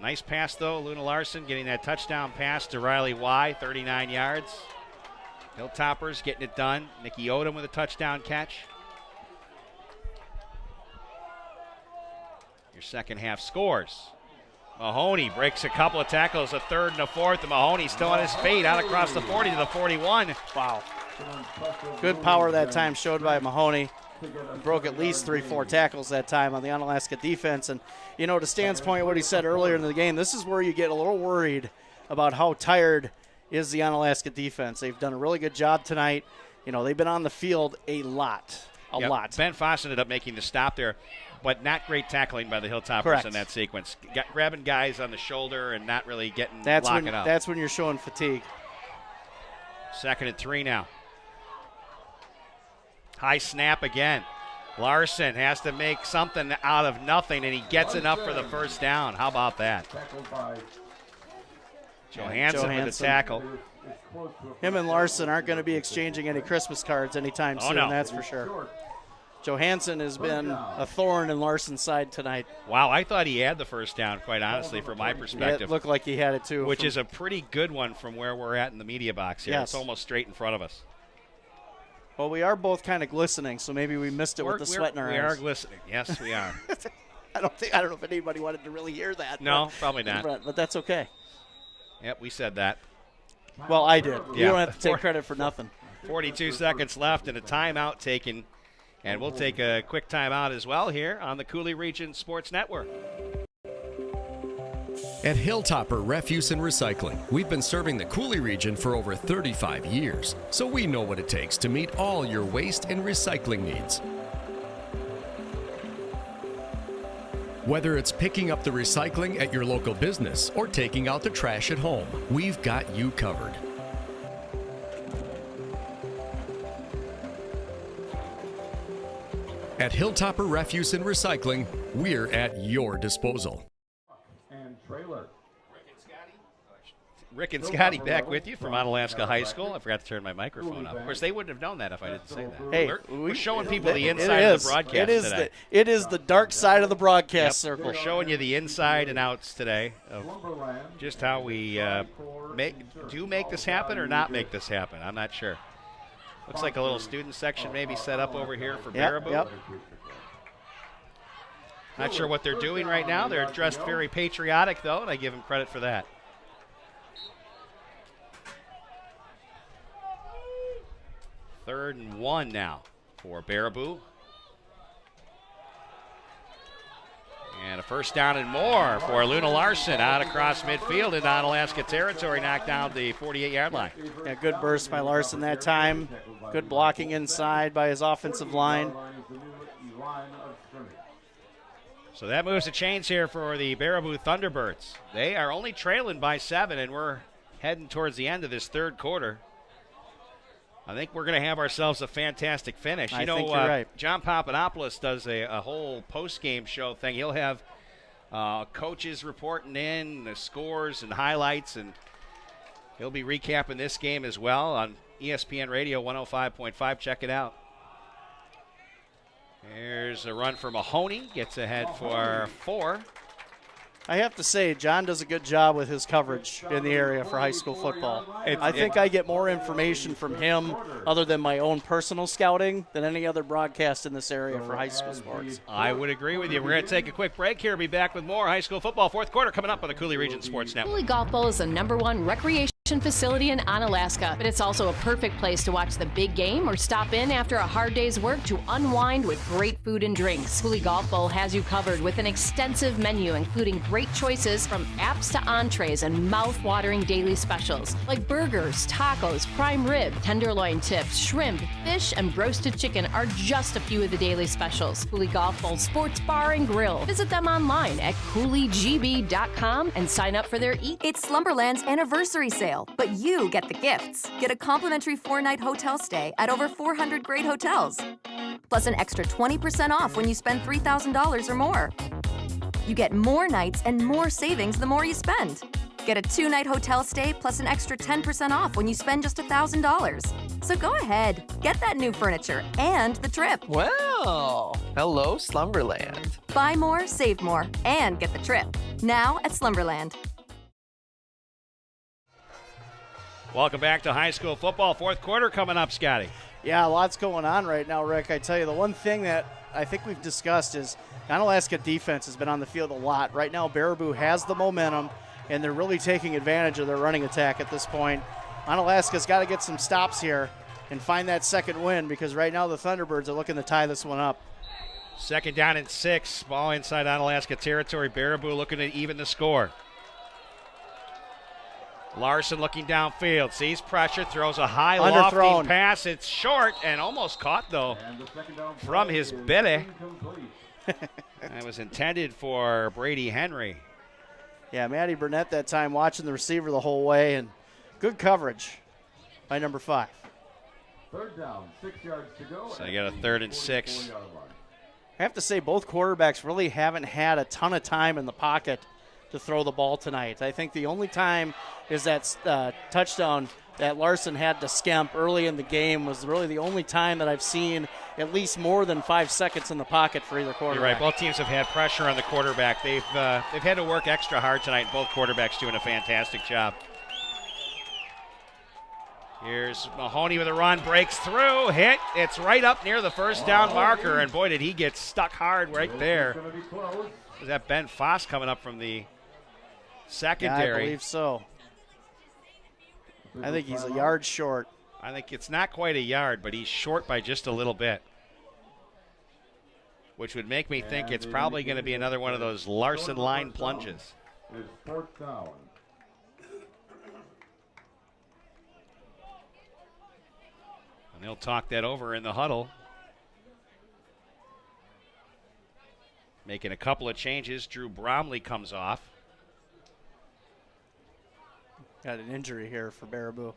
Nice pass, though. Luna Larson getting that touchdown pass to Riley Y, 39 yards. Hilltoppers getting it done. Nicky Odom with a touchdown catch. Your second half scores. Mahoney breaks a couple of tackles, a 3rd and a 4th, and Mahoney still on his feet out across the 40 to the 41. Wow. Good power that time showed by Mahoney. Broke at least 3-4 tackles that time on the Onalaska defense. And, to Stan's point, what he said earlier in the game, this is where you get a little worried about how tired is the Onalaska defense. They've done a really good job tonight. They've been on the field a lot. Ben Foss ended up making the stop there, but not great tackling by the Hilltoppers in that sequence. Grabbing guys on the shoulder and not really locking up. That's when you're showing fatigue. 2nd and 3 now. High snap again. Larson has to make something out of nothing, and he gets enough for the first down. How about that? Johansson with the tackle. Him and Larson aren't going to be exchanging any Christmas cards anytime soon, that's for sure. Johansson has been a thorn in Larson's side tonight. Wow, I thought he had the first down, quite honestly, from my perspective. It looked like he had it too. Which is a pretty good one from where we're at in the media box here. Yes. It's almost straight in front of us. Well, we are both kind of glistening, so maybe we missed it with the sweat in our eyes. We are glistening. Yes, we are. I don't know if anybody wanted to really hear that. No, probably not. But that's okay. Yep, we said that. Well, I did. You don't have to take credit for nothing. 42 seconds left and a timeout taken. And we'll take a quick timeout as well here on the Coulee Region Sports Network. At Hilltopper Refuse and Recycling, we've been serving the Coulee region for over 35 years, so we know what it takes to meet all your waste and recycling needs. Whether it's picking up the recycling at your local business or taking out the trash at home, we've got you covered. At Hilltopper Refuse and Recycling, we're at your disposal. And trailer. Rick and Scotty back with you from Onalaska High School. I forgot to turn my microphone up. Of course, they wouldn't have known that if I didn't say that. Hey, we're showing people the inside of the broadcast today. It is the dark side of the broadcast circle. We're showing you the inside and outs today of just how we make this happen or not make this happen. I'm not sure. Looks like a little student section maybe set up over here for Yep, Baraboo. yep. Not sure what they're doing right now. They're dressed very patriotic, though, and I give them credit for that. Third and 1 now for Baraboo. And a first down and more for Luna Larson out across midfield in Onalaska territory, knocked down the 48-yard line. Yeah, good burst by Larson that time. Good blocking inside by his offensive line. So that moves the chains here for the Baraboo Thunderbirds. They are only trailing by 7, and we're heading towards the end of this third quarter. I think we're going to have ourselves a fantastic finish. I think you're right. John Papadopoulos does a whole post-game show thing. He'll have coaches reporting in the scores and highlights, and he'll be recapping this game as well on ESPN Radio 105.5. Check it out. Here's a run for Mahoney. Gets ahead for 4. I have to say, John does a good job with his coverage in the area for high school football. I think I get more information from him other than my own personal scouting than any other broadcast in this area for high school sports. I would agree with you. We're going to take a quick break here. Be back with more high school football fourth quarter coming up on the Cooley Region Sports Network. Cooley Golf Bowl is the #1 recreation facility in Onalaska, but it's also a perfect place to watch the big game or stop in after a hard day's work to unwind with great food and drinks. Cooley Golf Bowl has you covered with an extensive menu including great choices from apps to entrees and mouth-watering daily specials like burgers, tacos, prime rib, tenderloin tips, shrimp, fish, and roasted chicken are just a few of the daily specials. Cooley Golf Bowl Sports Bar and Grill. Visit them online at CooleyGB.com and sign up for their Eat. It's Slumberland's anniversary sale, but you get the gifts. Get a complimentary 4-night hotel stay at over 400 great hotels. Plus an extra 20% off when you spend $3,000 or more. You get more nights and more savings the more you spend. Get a 2-night hotel stay plus an extra 10% off when you spend just $1,000. So go ahead, get that new furniture and the trip. Well, hello, Slumberland. Buy more, save more, and get the trip. Now at Slumberland. Welcome back to high school football. Fourth quarter coming up, Scotty. Yeah, lots going on right now, Rick. I tell you, the one thing that I think we've discussed is Onalaska defense has been on the field a lot. Right now, Baraboo has the momentum, and they're really taking advantage of their running attack at this point. Onalaska's got to get some stops here and find that second win because right now the Thunderbirds are looking to tie this one up. Second down and 6. Ball inside Onalaska territory. Baraboo looking to even the score. Larson looking downfield, sees pressure, throws a high lofting pass. It's short and almost caught, though, from his belly. That was intended for Brady Henry. Yeah, Matty Burnett that time watching the receiver the whole way, and good coverage by number 5. Third down, 6 yards to go. So you got a 3rd and 6. I have to say both quarterbacks really haven't had a ton of time in the pocket to throw the ball tonight. I think the only time is that touchdown that Larson had to skimp early in the game was really the only time that I've seen at least more than 5 seconds in the pocket for either quarterback. You're right. Both teams have had pressure on the quarterback. They've had to work extra hard tonight. Both quarterbacks doing a fantastic job. Here's Mahoney with a run, breaks through, hit. It's right up near the first down marker, and boy, did he get stuck hard right there. Was that Ben Foss coming up from the secondary? Yeah, I believe so. I think he's a yard short. I think it's not quite a yard, but he's short by just a little bit, which would make me think it's probably going to be another one of those Larson line plunges. It's fourth down. And they'll talk that over in the huddle. Making a couple of changes. Drew Bromley comes off. Got an injury here for Baraboo.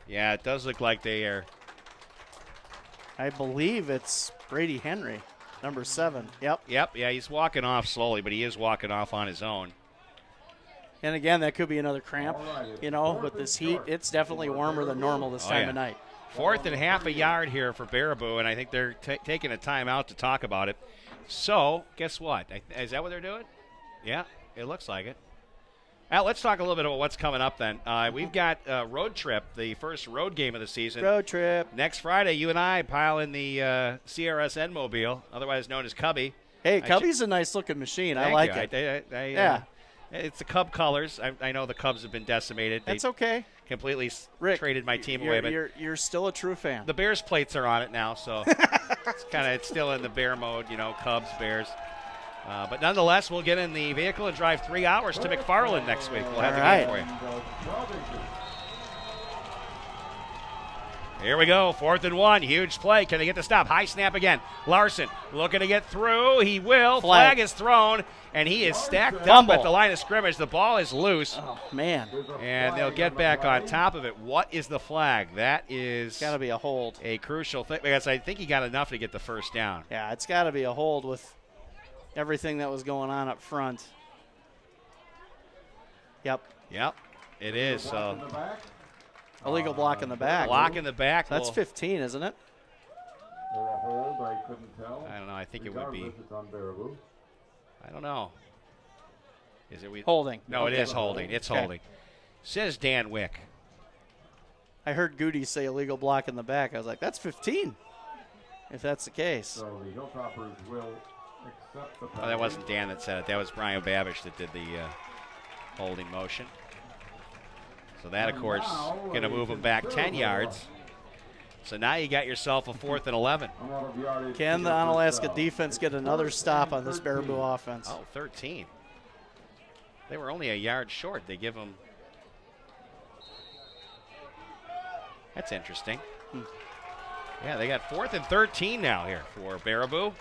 Yeah, it does look like they are. I believe it's Brady Henry, number 7. Yep. Yeah, he's walking off slowly, but he is walking off on his own. And again, that could be another cramp. You know, with this heat, it's definitely warmer than normal this time of night. 4th and half a yard here for Baraboo, and I think they're taking a timeout to talk about it. So, guess what? Is that what they're doing? Yeah, it looks like it. Let's talk a little bit about what's coming up then. We've got a road trip, the first road game of the season. Road trip. Next Friday, you and I pile in the CRSN Mobile, otherwise known as Cubby. Hey, Cubby's a nice-looking machine. I like it. Yeah. It's the Cub colors. I know the Cubs have been decimated. That's okay. Completely Rick, traded my team away. But you're still a true fan. The Bears plates are on it now, so it's still in the Bear mode, Cubs, Bears. But nonetheless, we'll get in the vehicle and drive 3 hours to McFarland next week. We'll have the game for you. Here we go, 4th and 1, huge play. Can they get the stop? High snap again. Larson looking to get through. He will. Flag is thrown, and he is stacked up at the line of scrimmage. The ball is loose. Oh, man. And they'll get back on top of it. What is the flag? That is got to be a hold. A crucial thing, because I think he got enough to get the first down. Yeah, it's got to be a hold with everything that was going on up front. Yep, it is. So illegal block in the back. Block in the back. That's 15, isn't it? For a hold, I couldn't tell. I don't know. I think it would be. It's on Baraboo. I don't know. Is it holding? No, okay. It is holding. It's holding. Says Dan Wick. I heard Goody say illegal block in the back. I was like, that's 15, if that's the case. So the Hilltoppers will accept the penalty. Oh, that wasn't Dan that said it. That was Brian Babish that did the holding motion. So that, of course, going to move them back 10 yards. So now you got yourself a 4th and 11. Can the Onalaska defense get another stop on this Baraboo offense? Oh, 13. They were only a yard short. They give them. That's interesting. Yeah, they got 4th and 13 now here for Baraboo.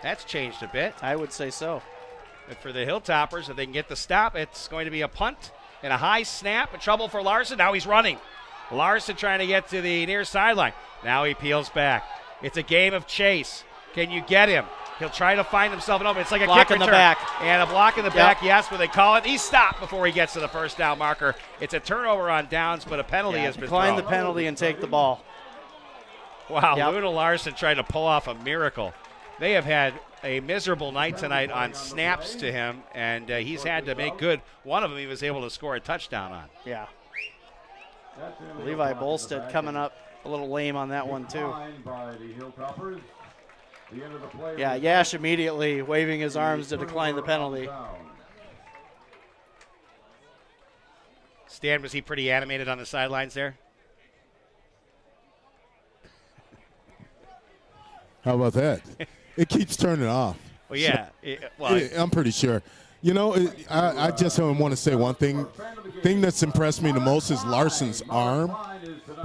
That's changed a bit. I would say so. But for the Hilltoppers, if they can get the stop, it's going to be a punt and a high snap. A trouble for Larson. Now he's running. Larson trying to get to the near sideline. Now he peels back. It's a game of chase. Can you get him? He'll try to find himself an open. It's like a block kick in return. The back. And a block in the back, yes, what they call it. He's stopped before he gets to the first down marker. It's a turnover on downs, but a penalty has been decline thrown. the penalty and take the ball. Wow, Luna Larson tried to pull off a miracle. They have had a miserable night tonight on snaps to him, and he's had to make good. One of them he was able to score a touchdown on. Yeah. Levi Bolstead coming up a little lame on that one, too. Yeah, Yash immediately waving his arms to decline the penalty. Stan, was he pretty animated on the sidelines there? How about that? It keeps turning off. Well, yeah. I'm pretty sure. I just want to say one thing. Thing that's impressed me the most is Larson's arm.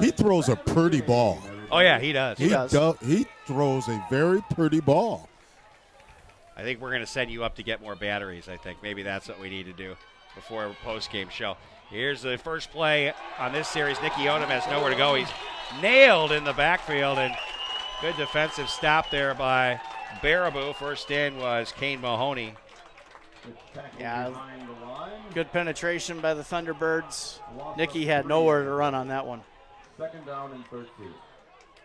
He throws a pretty ball. Oh, yeah, he does. He throws a very pretty ball. I think we're going to send you up to get more batteries, I think. Maybe that's what we need to do before a post-game show. Here's the first play on this series. Nicky Odom has nowhere to go. He's nailed in the backfield, and good defensive stop there by Baraboo. First in was Kane Mahoney. Yeah, good penetration by the Thunderbirds. Nicky had nowhere to run on that one. 2nd down and 13.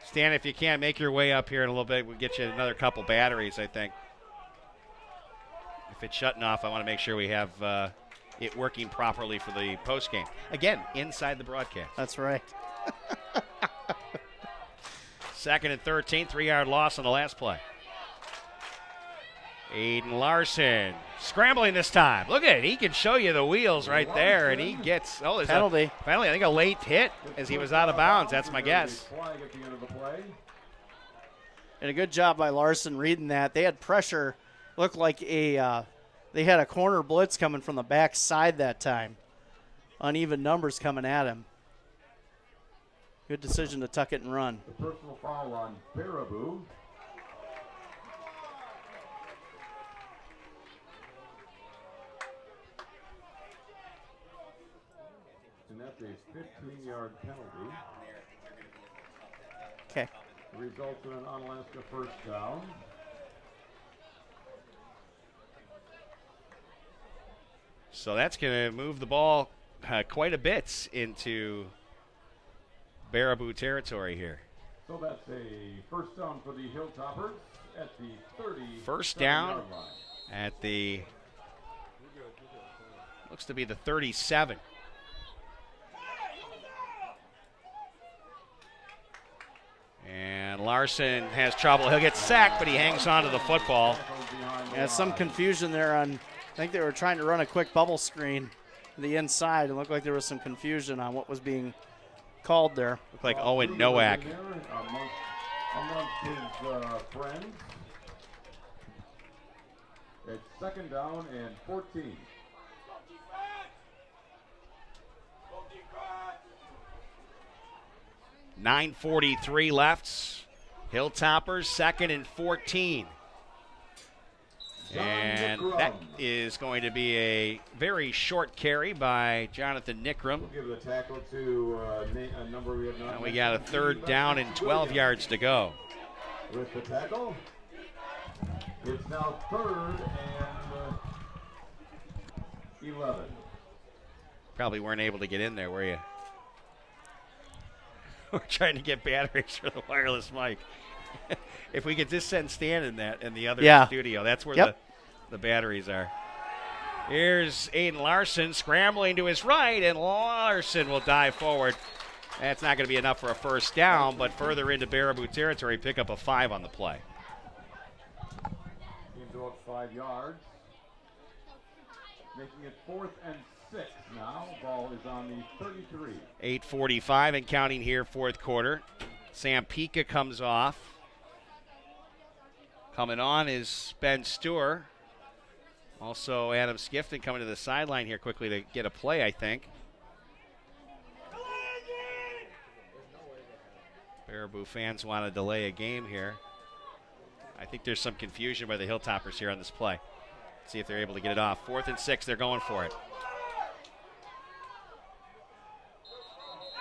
Stan, if you can, make your way up here in a little bit. We'll get you another couple batteries, I think. If it's shutting off, I want to make sure we have it working properly for the postgame. Again, inside the broadcast. That's right. 2nd and 13, 3-yard loss on the last play. Aiden Larson scrambling this time. Look at it. He can show you the wheels right there, and he gets there's penalty. A penalty. I think a late hit as he was out of bounds. That's my guess. And a good job by Larson reading that. They had pressure. Looked like they had a corner blitz coming from the back side that time. Uneven numbers coming at him. Good decision to tuck it and run. The personal foul on Baraboo. And that's a 15-yard penalty. Okay. Results in an Onalaska first down. So that's going to move the ball quite a bit into Baraboo territory here. So that's a first down for the Hilltoppers at the 30. First down at the Looks to be the 37. And Larson has trouble. He'll get sacked, but he hangs on to the football. Yeah, some confusion there on, I think they were trying to run a quick bubble screen to the inside. It looked like there was some confusion on what was being called there. Looked like Owen Nowak. Amongst his friends. It's 2nd down and 14. .9:43 left. Hilltoppers 2nd and 14. And that is going to be a very short carry by Jonathan Nickram. We'll give the tackle to a number we have not. And we got a 3rd down and 12 yards to go. With the tackle, it's now 3rd and 11. Probably weren't able to get in there, were you? We're trying to get batteries for the wireless mic. If we could just send Stan in the other studio, that's where the batteries are. Here's Aiden Larson scrambling to his right, and Larson will dive forward. That's not going to be enough for a 1st down, but further into Baraboo territory, pick up a 5 on the play. Gain to up 5 yards. Making it 4th and 6 now. Ball is on the 33. 8:45 and counting here, 4th quarter. Sam Pika comes off. Coming on is Ben Stewart. Also Adam Skifton coming to the sideline here quickly to get a play, I think. Baraboo fans want to delay a game here. I think there's some confusion by the Hilltoppers here on this play. Let's see if they're able to get it off. 4th and 6, they're going for it.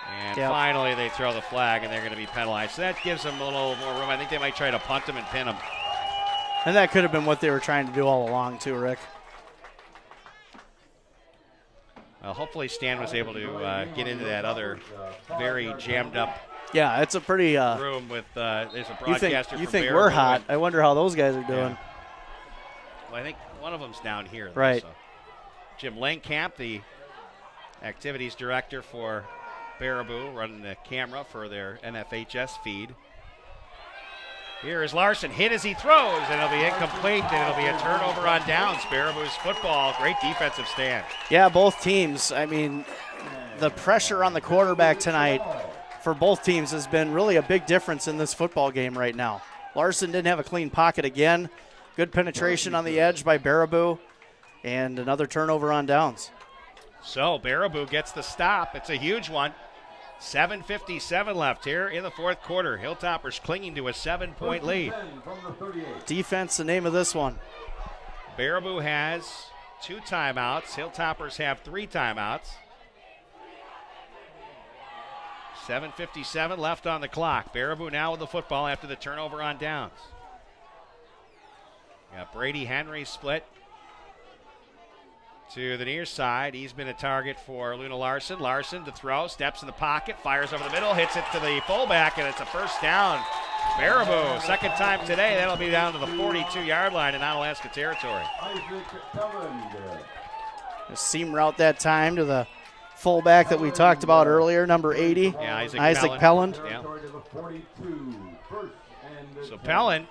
And finally they throw the flag, and they're going to be penalized. So that gives them a little more room. I think they might try to punt them and pin them. And that could have been what they were trying to do all along too, Rick. Well, hopefully Stan was able to get into that other very jammed up it's a pretty room with there's a broadcaster. You think we're hot? I wonder how those guys are doing. Yeah. Well, I think one of them's down here. Though, right. So. Jim Langkamp, the activities director for Baraboo, running the camera for their NFHS feed. Here is Larson, hit as he throws, and it'll be incomplete, and it'll be a turnover on downs. Baraboo's football, great defensive stand. Yeah, both teams. I mean, the pressure on the quarterback tonight for both teams has been really a big difference in this football game right now. Larson didn't have a clean pocket again. Good penetration on the edge by Baraboo, and another turnover on downs. So Baraboo gets the stop. It's a huge one. 7:57 left here in the 4th quarter. Hilltoppers clinging to a 7-point lead. Defense, the name of this one. Baraboo has 2 timeouts. Hilltoppers have 3 timeouts. 7:57 left on the clock. Baraboo now with the football after the turnover on downs. Got Brady Henry split to the near side. He's been a target for Luna Larson. Larson to throw, steps in the pocket, fires over the middle, hits it to the fullback, and it's a 1st down. Baraboo, 2nd time today. That'll be down to the 42-yard line in Onalaska territory. A seam route that time to the fullback that we talked about earlier, number 80, Isaac Pelland. Yeah. So Pelland,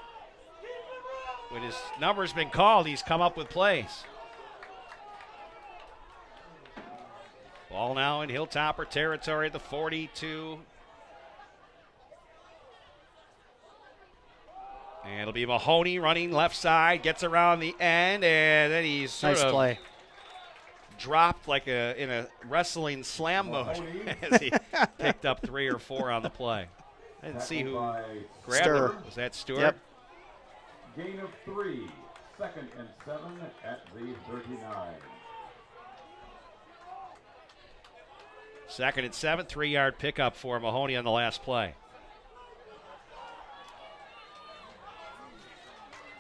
when his number's been called, he's come up with plays. Ball now in Hilltopper territory at the 42. And it'll be Mahoney running left side, gets around the end, and then he's sort of play. Dropped like in a wrestling slam motion as he picked up 3 or 4 on the play. I didn't see who grabbed him. Was that Stewart? Yep. Gain of 3, 2nd and 7 at the 39. 2nd and 7, 3-yard pickup for Mahoney on the last play.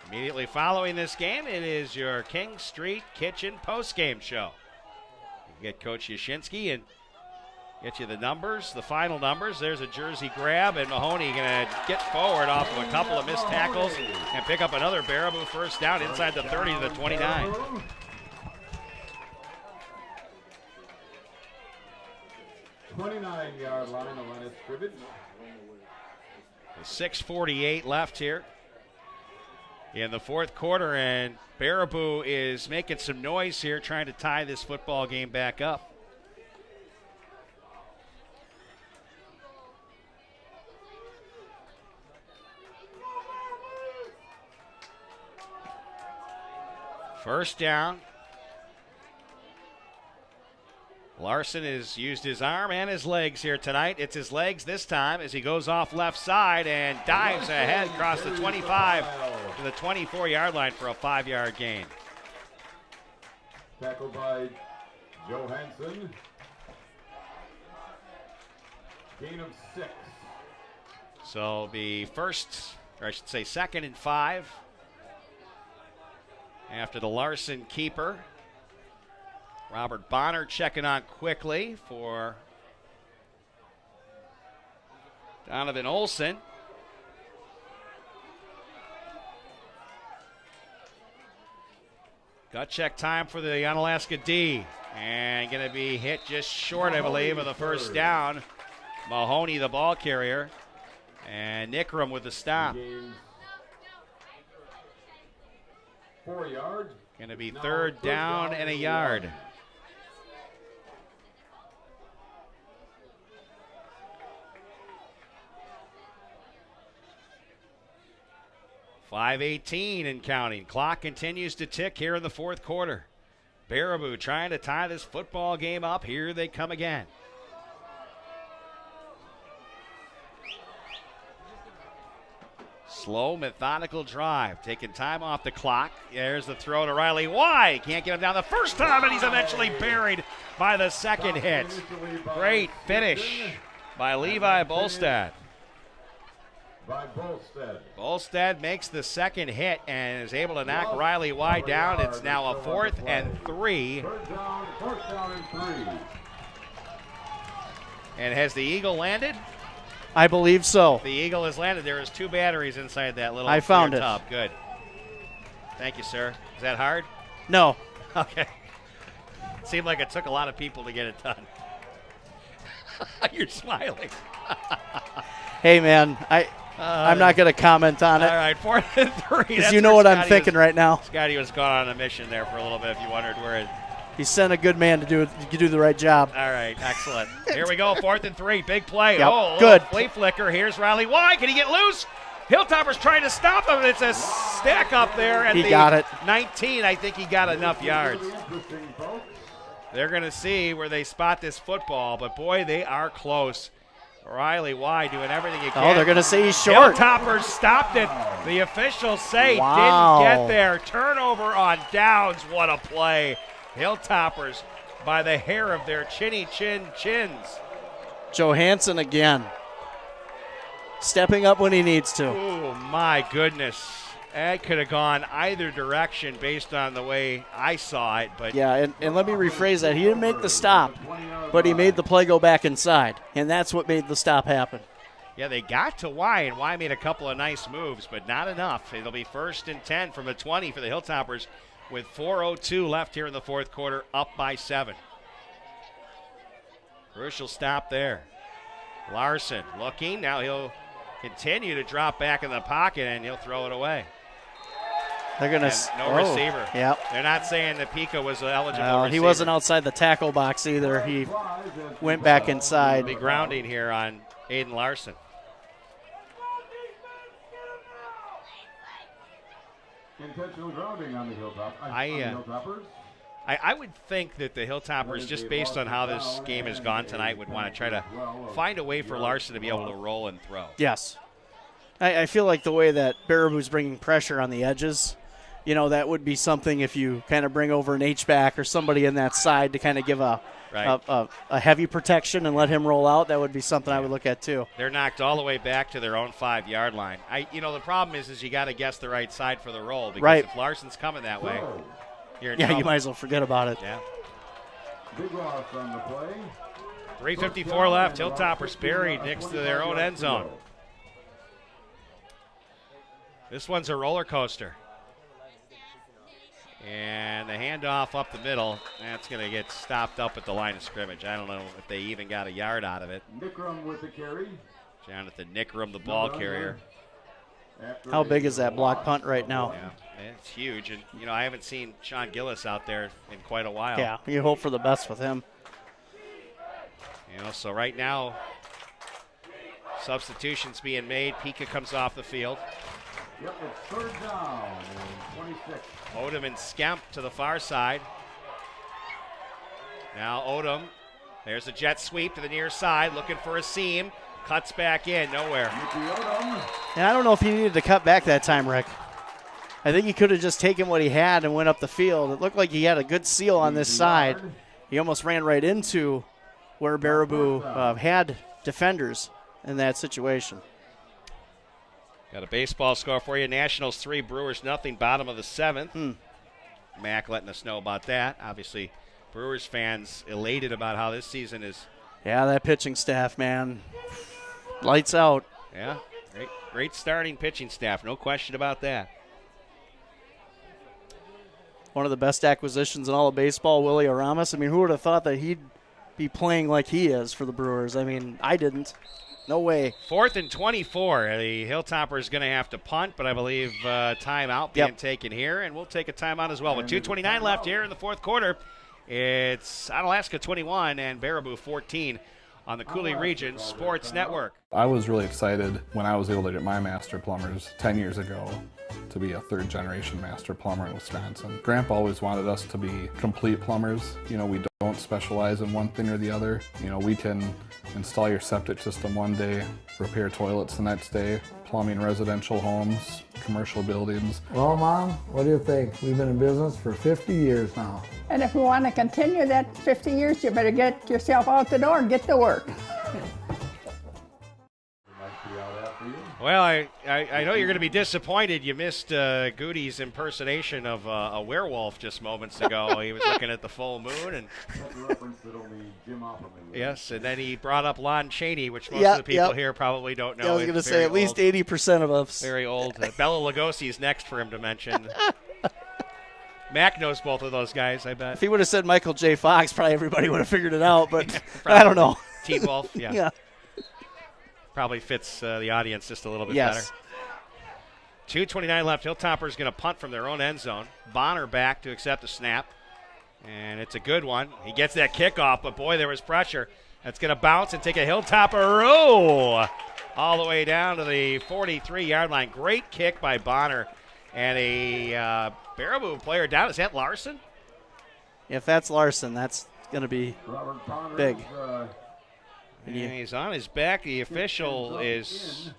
Immediately following this game, it is your King Street Kitchen postgame show. You get Coach Yashinsky and get you the numbers, the final numbers. There's a jersey grab, and Mahoney going to get forward off of a couple of missed tackles and pick up another Baraboo 1st down inside the 30 to the 29. 29-yard line, the line of scrimmage. 6:48 left here in the fourth quarter, and Baraboo is making some noise here trying to tie this football game back up. First down. Larson has used his arm and his legs here tonight. It's his legs this time as he goes off left side and dives ahead across the 25 to the 24-yard line for a 5-yard gain. Tackled by Johansson. Gain of 6. So the first, or I should say second and 5 after the Larson keeper. Robert Bonner checking on quickly for Donovan Olson. Gut check time for the Onalaska D. And going to be hit just short, I believe, of the first down. Mahoney, the ball carrier. And Nickram with the stop. 4 yards. Going to be third down and a yard. .518 and counting. Clock continues to tick here in the fourth quarter. Baraboo trying to tie this football game up. Here they come again. Slow, methodical drive. Taking time off the clock. There's the throw to Riley Y. Can't get him down the first time, and he's eventually buried by the second hit. Great finish by Levi Bolstad. Bolstad makes the second hit and is able to knock Riley Y down. It's now a 4th and 3. First down and 3. And has the Eagle landed? I believe so. The Eagle has landed. There is 2 batteries inside that little I found clear it. tub. Good. Thank you, sir. Is that hard? No. Okay. Seemed like it took a lot of people to get it done. You're smiling. Hey, man, I'm not going to comment on it. All right, 4th and 3. Because you know what I'm thinking right now. Scotty was gone on a mission there for a little bit if you wondered where it. He sent a good man to do the right job. All right, excellent. Here we go, 4th and 3. Big play. Yep, Oh, good. Flea flicker. Here's Riley Y. Can he get loose? Hilltopper's trying to stop him. It's a stack up there at He got it. 19. I think he got enough yards. They're going to see where they spot this football, but boy, they are close. Riley Y doing everything he can. Oh, they're going to say he's short. Hilltoppers stopped it. The officials say Wow. didn't get there. Turnover on downs. What a play. Hilltoppers by the hair of their chins. Johansson again. Stepping up when he needs to. Oh, my goodness. That could have gone either direction based on the way I saw it. But Yeah, and let me rephrase that. He didn't make the stop, but he made the play go back inside, and that's what made the stop happen. yeah, they got to Y, and Y made a couple of nice moves, but not enough. It'll be 1st and 10 from the 20 for the Hilltoppers with 4:02 left here in the fourth quarter, up by 7. Crucial stop there. Larson looking. Now he'll continue to drop back in the pocket, and he'll throw it away. They're going to No receiver. Yep. They're not saying that Pica was an eligible receiver. He wasn't outside the tackle box either. He went back inside. Big grounding here on Aiden Larson. Intentional grounding on the Hilltoppers. I would think that the Hilltoppers, just based on how this game has gone tonight, would want to try to find a way for Larson to be able to roll and throw. Yes. I feel like the way that Baraboo's bringing pressure on the edges, that would be something if you kind of bring over an H-back or somebody in that side to kind of give a heavy protection and let him roll out. That would be something I would look at too. They're knocked all the way back to their own 5-yard line. The problem is you got to guess the right side for the roll, because if Larson's coming that way, you're in trouble. You might as well forget about it. Yeah. Big loss on the play. 3:54 left. Hilltoppers buried next to their own end zone. This one's a roller coaster. And the handoff up the middle, that's going to get stopped up at the line of scrimmage. I don't know if they even got a yard out of it. Nickram with the carry. Jonathan Nickram, the ball carrier. How big is that block punt right now? Yeah, it's huge. And, you know, I haven't seen Sean Gillis out there in quite a while. Yeah, you hope for the best with him. You know, so right now, substitutions being made. Pika comes off the field. Yep, it's third down and 26. Odom and Skemp to the far side. Now Odom, there's a jet sweep to the near side, looking for a seam. Cuts back in, nowhere. And I don't know if he needed to cut back that time, Rick. I think he could have just taken what he had and went up the field. It looked like he had a good seal on this side. He almost ran right into where Baraboo had defenders in that situation. Got a baseball score for you. Nationals 3, Brewers nothing. Bottom of the 7th. Mac letting us know about that. Obviously, Brewers fans elated about how this season is. Yeah, that pitching staff, man. Lights out. Yeah, great starting pitching staff. No question about that. One of the best acquisitions in all of baseball, Willie Aramis. I mean, who would have thought that he'd be playing like he is for the Brewers? I mean, I didn't. No way. 4th and 24. The Hilltopper is going to have to punt, but I believe timeout being taken here, and we'll take a timeout as well. With 2:29 left here in the fourth quarter, it's Onalaska 21 and Baraboo 14 on the Coulee Region Sports Network. I was really excited when I was able to get my master plumbers 10 years ago to be a third-generation master plumber in Wisconsin. Grandpa always wanted us to be complete plumbers. You know, we don't specialize in one thing or the other. You know, we can install your septic system one day, repair toilets the next day, plumbing residential homes, commercial buildings. Well, Mom, what do you think? We've been in business for 50 years now. And if we want to continue that 50 years, you better get yourself out the door and get to work. Well, I know you're going to be disappointed you missed Goody's impersonation of a werewolf just moments ago. He was looking at the full moon. And yes, and then he brought up Lon Chaney, which most of the people here probably don't know. Yeah, I was going to say at least 80% of us. Very old. Bela Lugosi is next for him to mention. Mac knows both of those guys, I bet. If he would have said Michael J. Fox, probably everybody would have figured it out, but I don't know. Teen Wolf, yeah. Yeah. Probably fits the audience just a little bit yes. better. 2:29 left. Hilltopper's going to punt from their own end zone. Bonner back to accept the snap. And it's a good one. He gets that kickoff, but boy, there was pressure. That's going to bounce and take a Hilltopper row all the way down to the 43-yard line. Great kick by Bonner. And a Baraboo player down. Is that Larson? If that's Larson, that's going to be big. And he's on his back. The official is,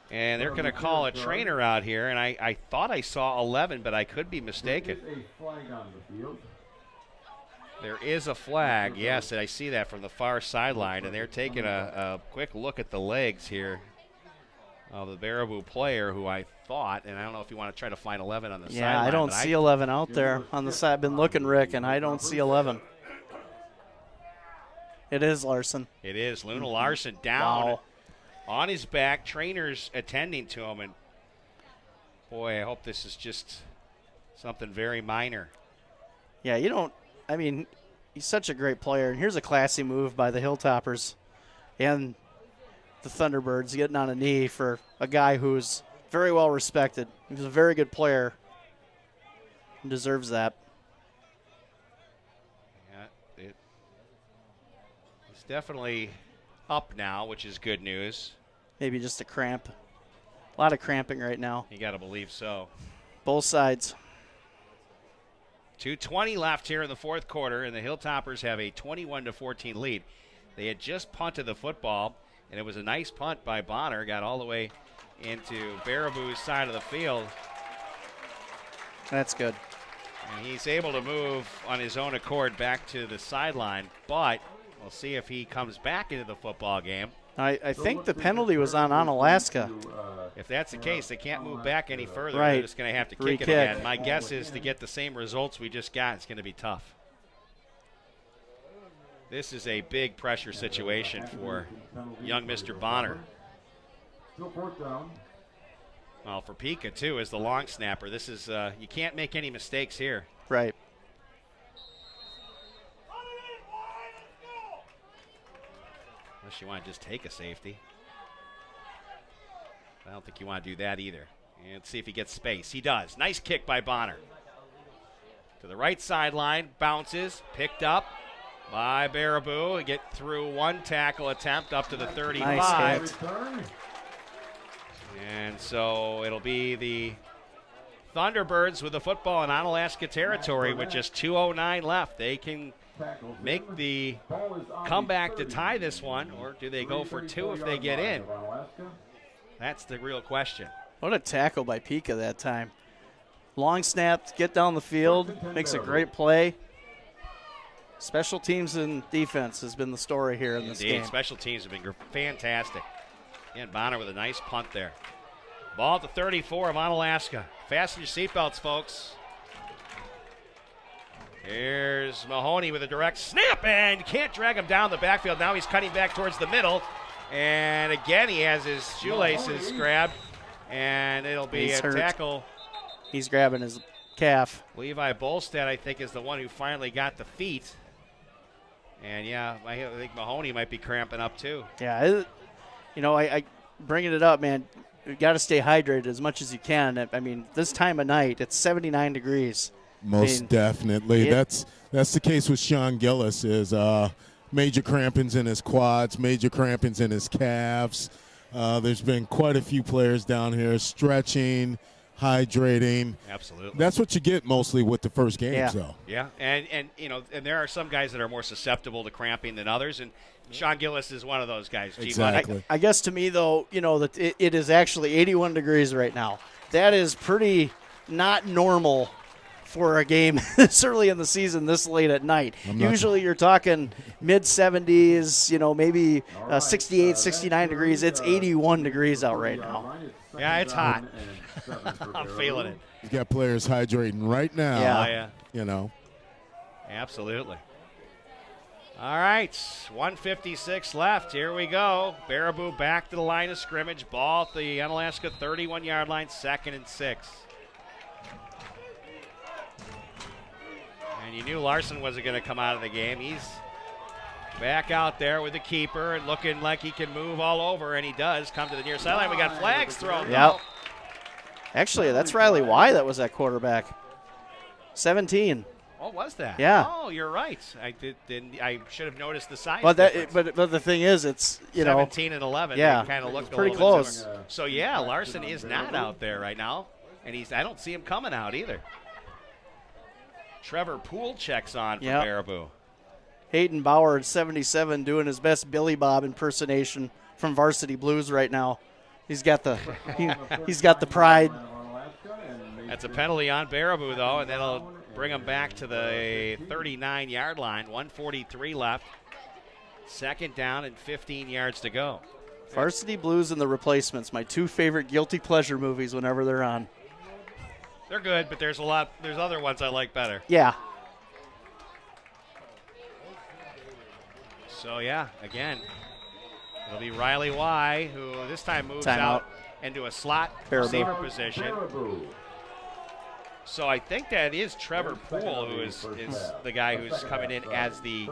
and they're going to call a trainer out here. And I thought I saw 11, but I could be mistaken. There is a flag, yes, and I see that from the far sideline. And they're taking a quick look at the legs here of the Baraboo player, who I thought, and I don't know if you want to try to find 11 on the sideline. Yeah, I don't see 11 out there on the side. I've been looking, Rick, and I don't see 11. It is Larson. It is. Luna Larson down on his back. Trainers attending to him. And, boy, I hope this is just something very minor. Yeah, I mean, he's such a great player. And here's a classy move by the Hilltoppers and the Thunderbirds getting on a knee for a guy who's very well respected. He was a very good player and deserves that. Definitely up now, which is good news. Maybe just a cramp. A lot of cramping right now. You got to believe so. Both sides. 2:20 left here in the fourth quarter, and the Hilltoppers have a 21-14 lead. They had just punted the football, and it was a nice punt by Bonner. Got all the way into Baraboo's side of the field. That's good. And he's able to move on his own accord back to the sideline, but we'll see if he comes back into the football game. I think the penalty was on Onalaska. If that's the case, they can't move back any further. Right. They're just going to have to kick it again. My guess is to get the same results we just got, it's going to be tough. This is a big pressure situation for young Mr. Bonner. Still fourth down. Well, for Pika, too, as the long snapper, this is you can't make any mistakes here. Right. Unless you want to just take a safety. I don't think you want to do that either. And let's see if he gets space. He does. Nice kick by Bonner. To the right sideline, bounces, picked up by Baraboo. Get through one tackle attempt up to the 35. Nice. And so it'll be the Thunderbirds with the football in Onalaska territory with just 2:09 left. They can make the comeback to tie this one, or do they go for two if they get in? That's the real question. What a tackle by Pika that time. Long snap, get down the field, makes a great play. Special teams and defense has been the story here in this game. Special teams have been fantastic. And Bonner with a nice punt there. Ball at the 34 of Onalaska. Fasten your seatbelts, folks. Here's Mahoney with a direct snap, and can't drag him down the backfield. Now he's cutting back towards the middle. And again, he has his shoelaces grabbed, and it'll be a tackle. He's grabbing his calf. Levi Bolstad, I think, is the one who finally got the feet. And, yeah, I think Mahoney might be cramping up, too. Yeah, I bringing it up, man. You got to stay hydrated as much as you can. I mean, this time of night, it's 79 degrees. Most definitely. That's the case with Sean Gillis. Is major crampings in his quads, major crampings in his calves. There's been quite a few players down here stretching, hydrating. Absolutely. That's what you get mostly with the first games, though. Yeah, and there are some guys that are more susceptible to cramping than others, and Sean Gillis is one of those guys. Exactly. I guess to me, though, that it is actually 81 degrees right now. That is pretty not normal for a game this early in the season, this late at night. Usually you're talking mid-70s, maybe 68, 69 degrees. It's 81 degrees out right now. Yeah, it's hot. I'm feeling it. You got players hydrating right now. Yeah. Absolutely. All right, 1:56 left. Here we go. Baraboo back to the line of scrimmage. Ball at the Onalaska 31-yard line, 2nd and 6. And you knew Larson wasn't going to come out of the game. He's back out there with the keeper and looking like he can move all over, and he does. Come to the near sideline. We got flags thrown. Yep. Actually, that's Riley Y that was at quarterback. 17. What was that? Yeah. Oh, you're right. I should have noticed the size. But difference. but the thing is, it's 17 and 11. Yeah, they kind of looked pretty a little close. Bit so yeah, Larson is not out there right now, and I don't see him coming out either. Trevor Poole checks on for Baraboo. Hayden Bauer at 77 doing his best Billy Bob impersonation from Varsity Blues right now. He's got the he's got the pride. That's a penalty on Baraboo, though, and that'll bring him back to the 39-yard line. 1:43 left. 2nd down and 15 yards to go. Varsity Blues and The Replacements, my two favorite guilty pleasure movies whenever they're on. They're good, but there's other ones I like better. Yeah. So, yeah, again, it'll be Riley Y, who this time moves out into a slot receiver position. So I think that is Trevor Poole who is the guy who's coming in as the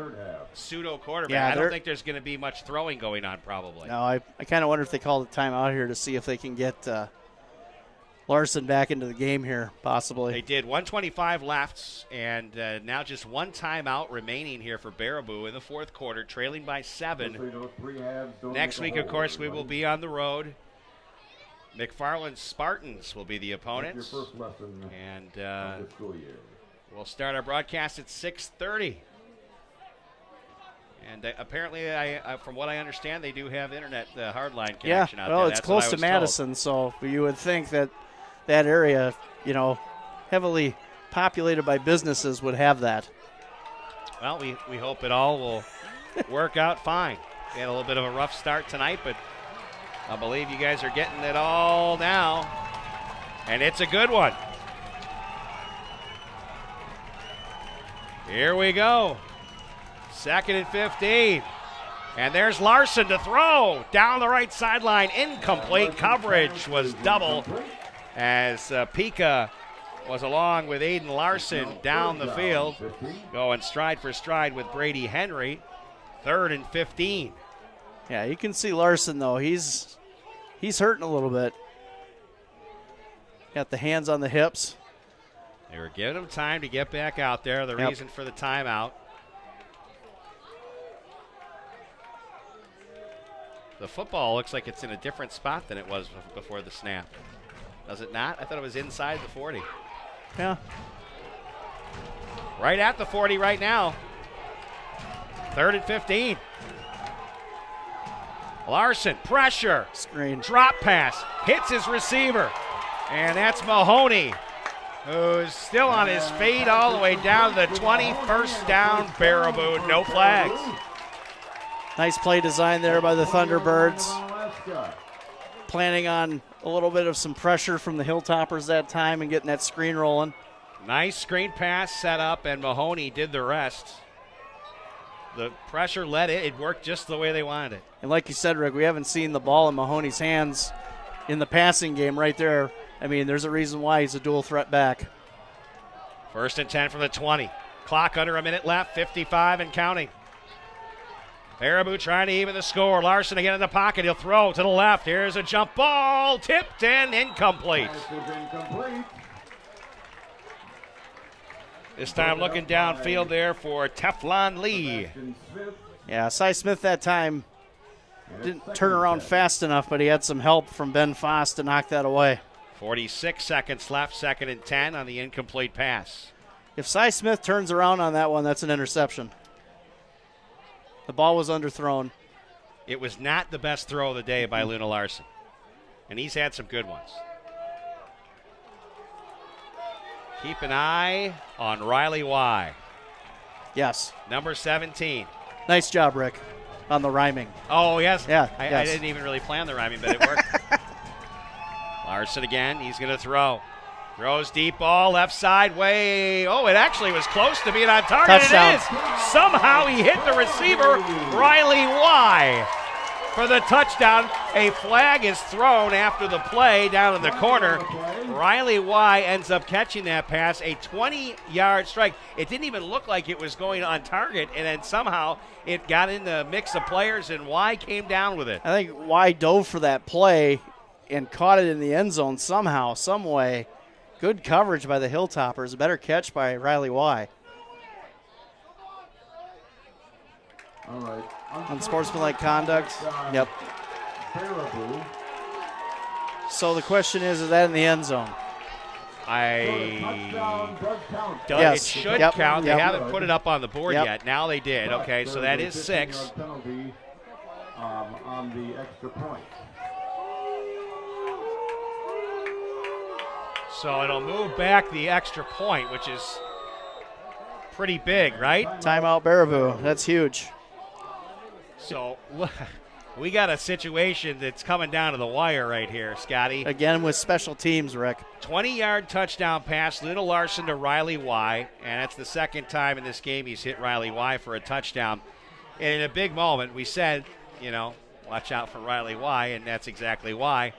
pseudo quarterback. Yeah, I don't think there's going to be much throwing going on probably. No, I kind of wonder if they called a timeout here to see if they can get Larson back into the game here, possibly. They did. 1:25 left, and now just one timeout remaining here for Baraboo in the 4th quarter, trailing by 7. Next week, of course, we will be on the road. McFarland Spartans will be the opponents. And we'll start our broadcast at 6:30. And apparently, from what I understand, they do have internet hardline connection out there. Well, it's close to Madison, so you would think that area, heavily populated by businesses would have that. Well, we hope it all will work out fine. We had a little bit of a rough start tonight, but I believe you guys are getting it all now, and it's a good one. Here we go. 2nd and 15. And there's Larson to throw. Down the right sideline. Incomplete. Coverage was double. as Pika was along with Aiden Larson down the field, going stride for stride with Brady Henry. 3rd and 15. Yeah, you can see Larson, though. He's hurting a little bit. Got the hands on the hips. They were giving him time to get back out there, the reason for the timeout. The football looks like it's in a different spot than it was before the snap. Does it not? I thought it was inside the 40. Yeah. Right at the 40 right now. 3rd and 15. Larson, pressure. Screen. Drop pass. Hits his receiver. And that's Mahoney, who's still on his fade all the way down to the 20. First down, Baraboo. No flags. Nice play design there by the Thunderbirds. Planning on a little bit of some pressure from the Hilltoppers that time and getting that screen rolling. Nice screen pass set up, and Mahoney did the rest. The pressure led it. It worked just the way they wanted it. And like you said, Rick, we haven't seen the ball in Mahoney's hands in the passing game right there. I mean, there's a reason why he's a dual threat back. 1st and 10 from the 20. Clock under a minute left, 55 and counting. Baraboo trying to even the score. Larson again in the pocket. He'll throw to the left. Here's a jump ball. Tipped and incomplete. This time looking downfield there for Teflon Lee. Yeah, Cy Smith that time didn't turn around fast enough, but he had some help from Ben Foss to knock that away. 46 seconds left, 2nd and 10 on the incomplete pass. If Cy Smith turns around on that one, that's an interception. The ball was underthrown. It was not the best throw of the day by Luna Larson, and he's had some good ones. Keep an eye on Riley Y. Yes. Number 17. Nice job, Rick, on the rhyming. Oh, yes. Yeah. I didn't even really plan the rhyming, but it worked. Larson again. He's going to throw. Throws deep ball, left side, way. Oh, it actually was close to being on target. Touchdown. It is. Somehow he hit the receiver, Riley Y, for the touchdown. A flag is thrown after the play down in the corner. Riley Y ends up catching that pass, a 20-yard strike. It didn't even look like it was going on target, and then somehow it got in the mix of players, and Y came down with it. I think Y dove for that play and caught it in the end zone somehow, some way. Good coverage by the Hilltoppers. A better catch by Riley Y. All right. Unsportsmanlike conduct. Yep. So the question is that in the end zone? It should count. They haven't put it up on the board yet. Now they did. Okay, so that is 6. On the extra point. So it'll move back the extra point, which is pretty big, right? Timeout Baraboo. That's huge. So we got a situation that's coming down to the wire right here, Scotty. Again with special teams, Rick. 20-yard touchdown pass, Luna Larson to Riley Y, and that's the second time in this game he's hit Riley Y for a touchdown. And in a big moment, we said, watch out for Riley Y, and that's exactly why.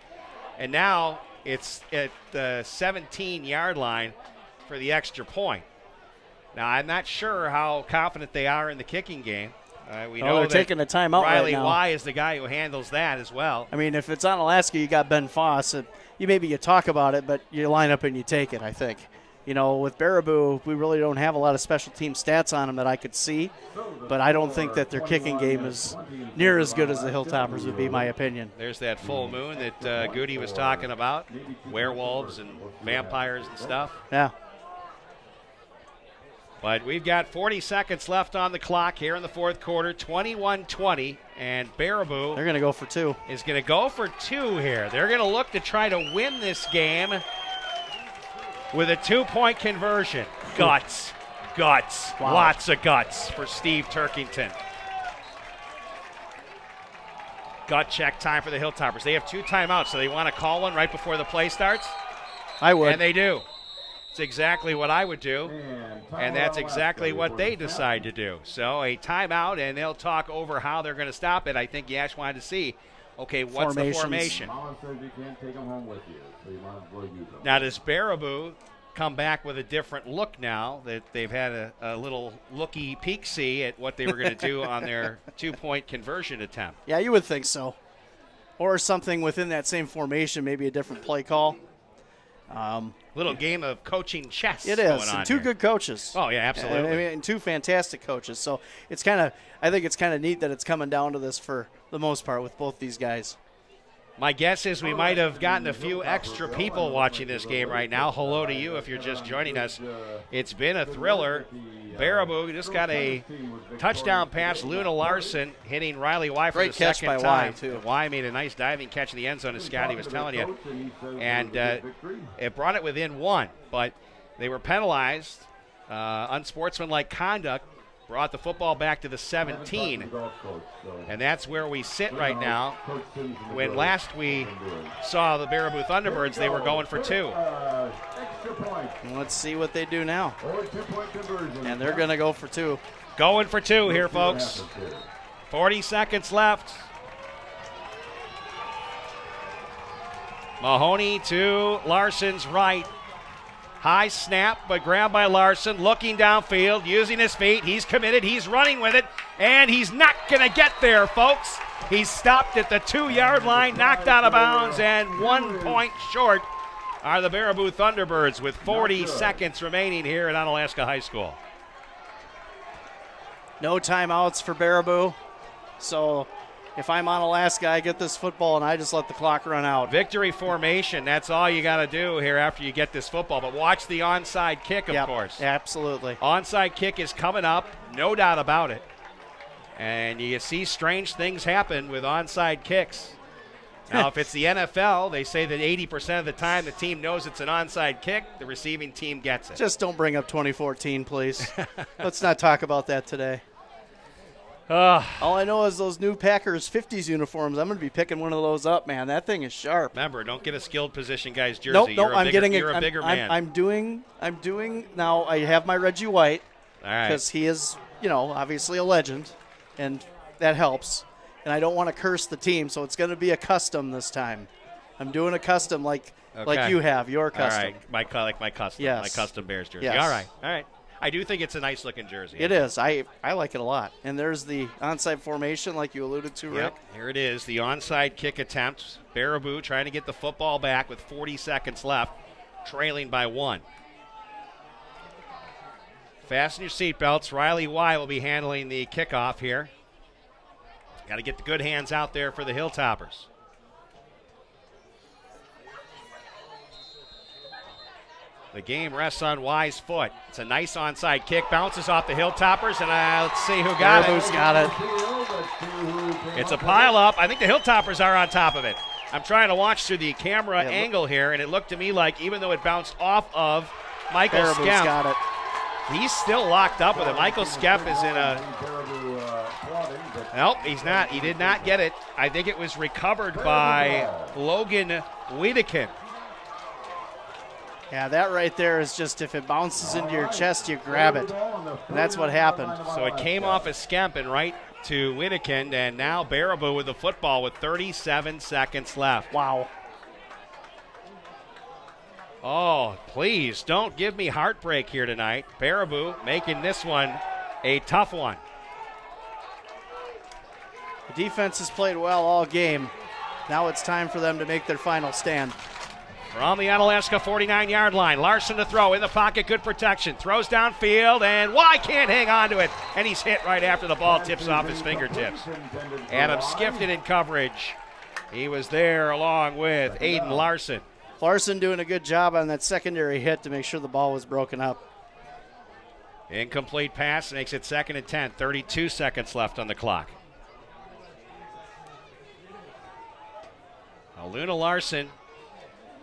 And now it's at the 17-yard line for the extra point. Now, I'm not sure how confident they are in the kicking game. We know they're taking a timeout Riley right now. Y is the guy who handles that as well. I mean, if it's Onalaska, you got Ben Foss. You talk about it, but you line up and you take it, I think. With Baraboo, we really don't have a lot of special team stats on him that I could see, but I don't think that their kicking game is near as good as the Hilltoppers would be, my opinion. There's that full moon that Goody was talking about, werewolves and vampires and stuff. Yeah. But we've got 40 seconds left on the clock here in the fourth quarter, 21-20, and Baraboo they're going to go for 2. Is going to go for 2 here. They're going to look to try to win this game with a 2-point conversion. Guts. Wow. Lots of guts for Steve Turkington. Gut check time for the Hilltoppers. They have 2 timeouts, so they want to call one right before the play starts? I would. And they do. It's exactly what I would do, and that's exactly what they decide to do. So a timeout, and they'll talk over how they're going to stop it. I think Yash wanted to see, Okay, what's the formation? Mama says you can't take them home with you, so you might as well use them. Now, does Baraboo come back with a different look now that they've had a little looky-peek-see at what they were going to do on their 2-point conversion attempt? Yeah, you would think so. Or something within that same formation, maybe a different play call. Little game of coaching chess. It is. Going on And two here. good coaches. Oh, yeah, absolutely. I mean, two fantastic coaches. So it's I think it's kind of neat that it's coming down to this for the most part with both these guys. My guess is we might have gotten a few extra people watching this game right now. Hello to you if you're just joining us. It's been a thriller. Baraboo just got a touchdown pass. Luna Larson hitting Riley Y for Great the catch second by time. Y, too. Y made a nice diving catch in the end zone, as Scotty was telling you. And it brought it within 1, but they were penalized. Unsportsmanlike conduct brought the football back to the 17. And that's where we sit right now. When last we saw the Baraboo Thunderbirds, they were going for 2. And let's see what they do now. And they're going to go for 2. Going for 2 here, folks. 40 seconds left. Mahoney to Larson's right. High snap, but grabbed by Larson, looking downfield, using his feet. He's committed, he's running with it, and he's not going to get there, folks. He's stopped at the 2-yard line, knocked out of bounds, and 1 point short are the Baraboo Thunderbirds with 40 seconds remaining here at Onalaska High School. No timeouts for Baraboo. So if I'm Onalaska, I get this football and I just let the clock run out. Victory formation, that's all you got to do here after you get this football. But watch the onside kick, of course. Absolutely. Onside kick is coming up, no doubt about it. And you see strange things happen with onside kicks. Now, if it's the NFL, they say that 80% of the time the team knows it's an onside kick, the receiving team gets it. Just don't bring up 2014, please. Let's not talk about that today. All I know is those new Packers 50s uniforms. I'm going to be picking one of those up, man. That thing is sharp. Remember, don't get a skilled position guy's jersey. Nope, You're a bigger man. I'm doing now. I have my Reggie White because he is, obviously a legend, and that helps. And I don't want to curse the team, so it's going to be a custom this time. I'm doing a custom like you have your custom. All right, my custom. Yes. My custom Bears jersey. Yes. All right. I do think it's a nice looking jersey. It is. I like it a lot. And there's the onside formation like you alluded to, Rick. Yep, here it is, the onside kick attempt. Baraboo trying to get the football back with 40 seconds left, trailing by 1. Fasten your seatbelts. Riley Y will be handling the kickoff here. Got to get the good hands out there for the Hilltoppers. The game rests on Y's foot. It's a nice onside kick. Bounces off the Hilltoppers, and let's see who got Baraboo's it. got it. It's a pile-up. I think the Hilltoppers are on top of it. I'm trying to watch through the camera angle here, and it looked to me like even though it bounced off of Michael Baraboo's Skemp, got it. he's still locked up with it. Michael Skemp is in a... Nope, he's not. He did not get it. I think it was recovered by Logan Wiedekin. Yeah, that right there is just if it bounces into your chest, you grab it. And that's what happened. So it came off of Skemp and right to Wiedekin, and now Baraboo with the football with 37 seconds left. Wow. Oh, please don't give me heartbreak here tonight. Baraboo making this one a tough one. The defense has played well all game. Now it's time for them to make their final stand. From the Onalaska 49-yard line, Larson to throw in the pocket, good protection. Throws downfield, and Y can't hang on to it. And he's hit right after the ball tips off his fingertips. Adam Skifted in coverage. He was there along with Aiden Larson. Larson doing a good job on that secondary hit to make sure the ball was broken up. Incomplete pass makes it 2nd and 10. 32 seconds left on the clock. Luna Larson,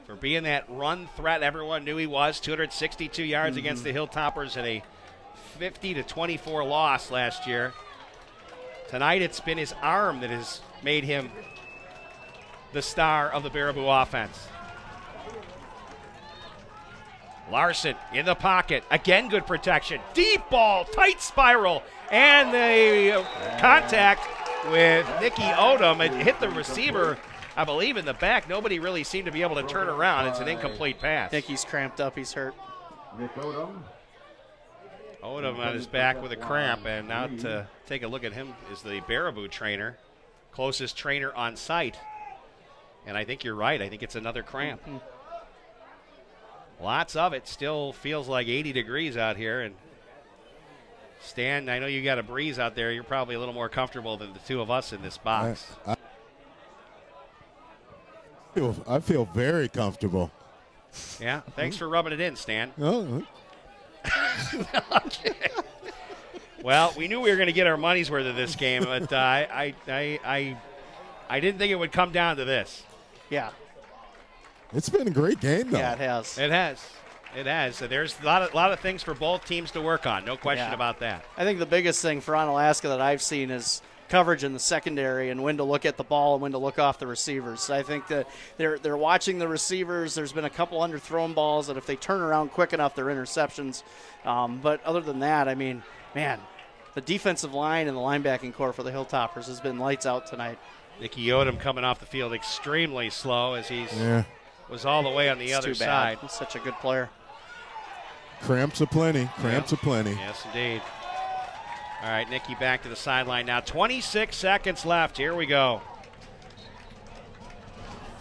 for being that run threat everyone knew he was, 262 yards against the Hilltoppers in a 50-24 loss last year. Tonight it's been his arm that has made him the star of the Baraboo offense. Larson in the pocket. Again, good protection. Deep ball, tight spiral, and the contact with Nicky Odom. It hit the receiver, I believe, in the back. Nobody really seemed to be able to turn around. It's an incomplete pass. Nicky's cramped up. He's hurt. Nick Odom. Odom on his back with a cramp, and now to take a look at him is the Baraboo trainer, closest trainer on site. And I think you're right. I think it's another cramp. Lots of it. Still feels like 80 degrees out here. And Stan, I know you got a breeze out there. You're probably a little more comfortable than the two of us in this box. I feel very comfortable. Yeah, thanks for rubbing it in, Stan. Oh. Okay. Well, we knew we were going to get our money's worth of this game, but I didn't think it would come down to this. Yeah. It's been a great game, though. Yeah, it has. It has. It has. So there's a lot of things for both teams to work on. No question about that. I think the biggest thing for Onalaska that I've seen is coverage in the secondary and when to look at the ball and when to look off the receivers. I think that they're watching the receivers. There's been a couple underthrown balls that if they turn around quick enough, they're interceptions. But other than that, I mean, man, the defensive line and the linebacking core for the Hilltoppers has been lights out tonight. Nicky Odom coming off the field extremely slow as he's was all the way on the other side. He's such a good player. Cramps aplenty. Cramps aplenty. Yes, indeed. All right, Nicky back to the sideline now. 26 seconds left. Here we go.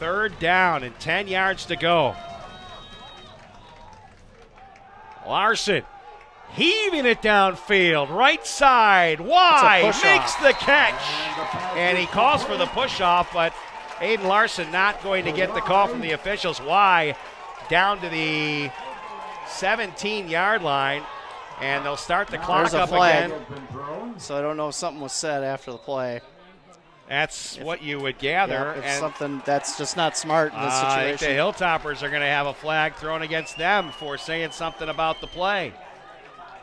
3rd down and 10 yards to go. Larson heaving it downfield, right side, wide, makes the catch. And he calls for the push-off, but Aiden Larson not going to get the call from the officials. Why? Down to the 17-yard line, and they'll start the clock up again. So I don't know if something was said after the play. That's what you would gather. Yeah, and something that's just not smart in this situation. I think the Hilltoppers are going to have a flag thrown against them for saying something about the play.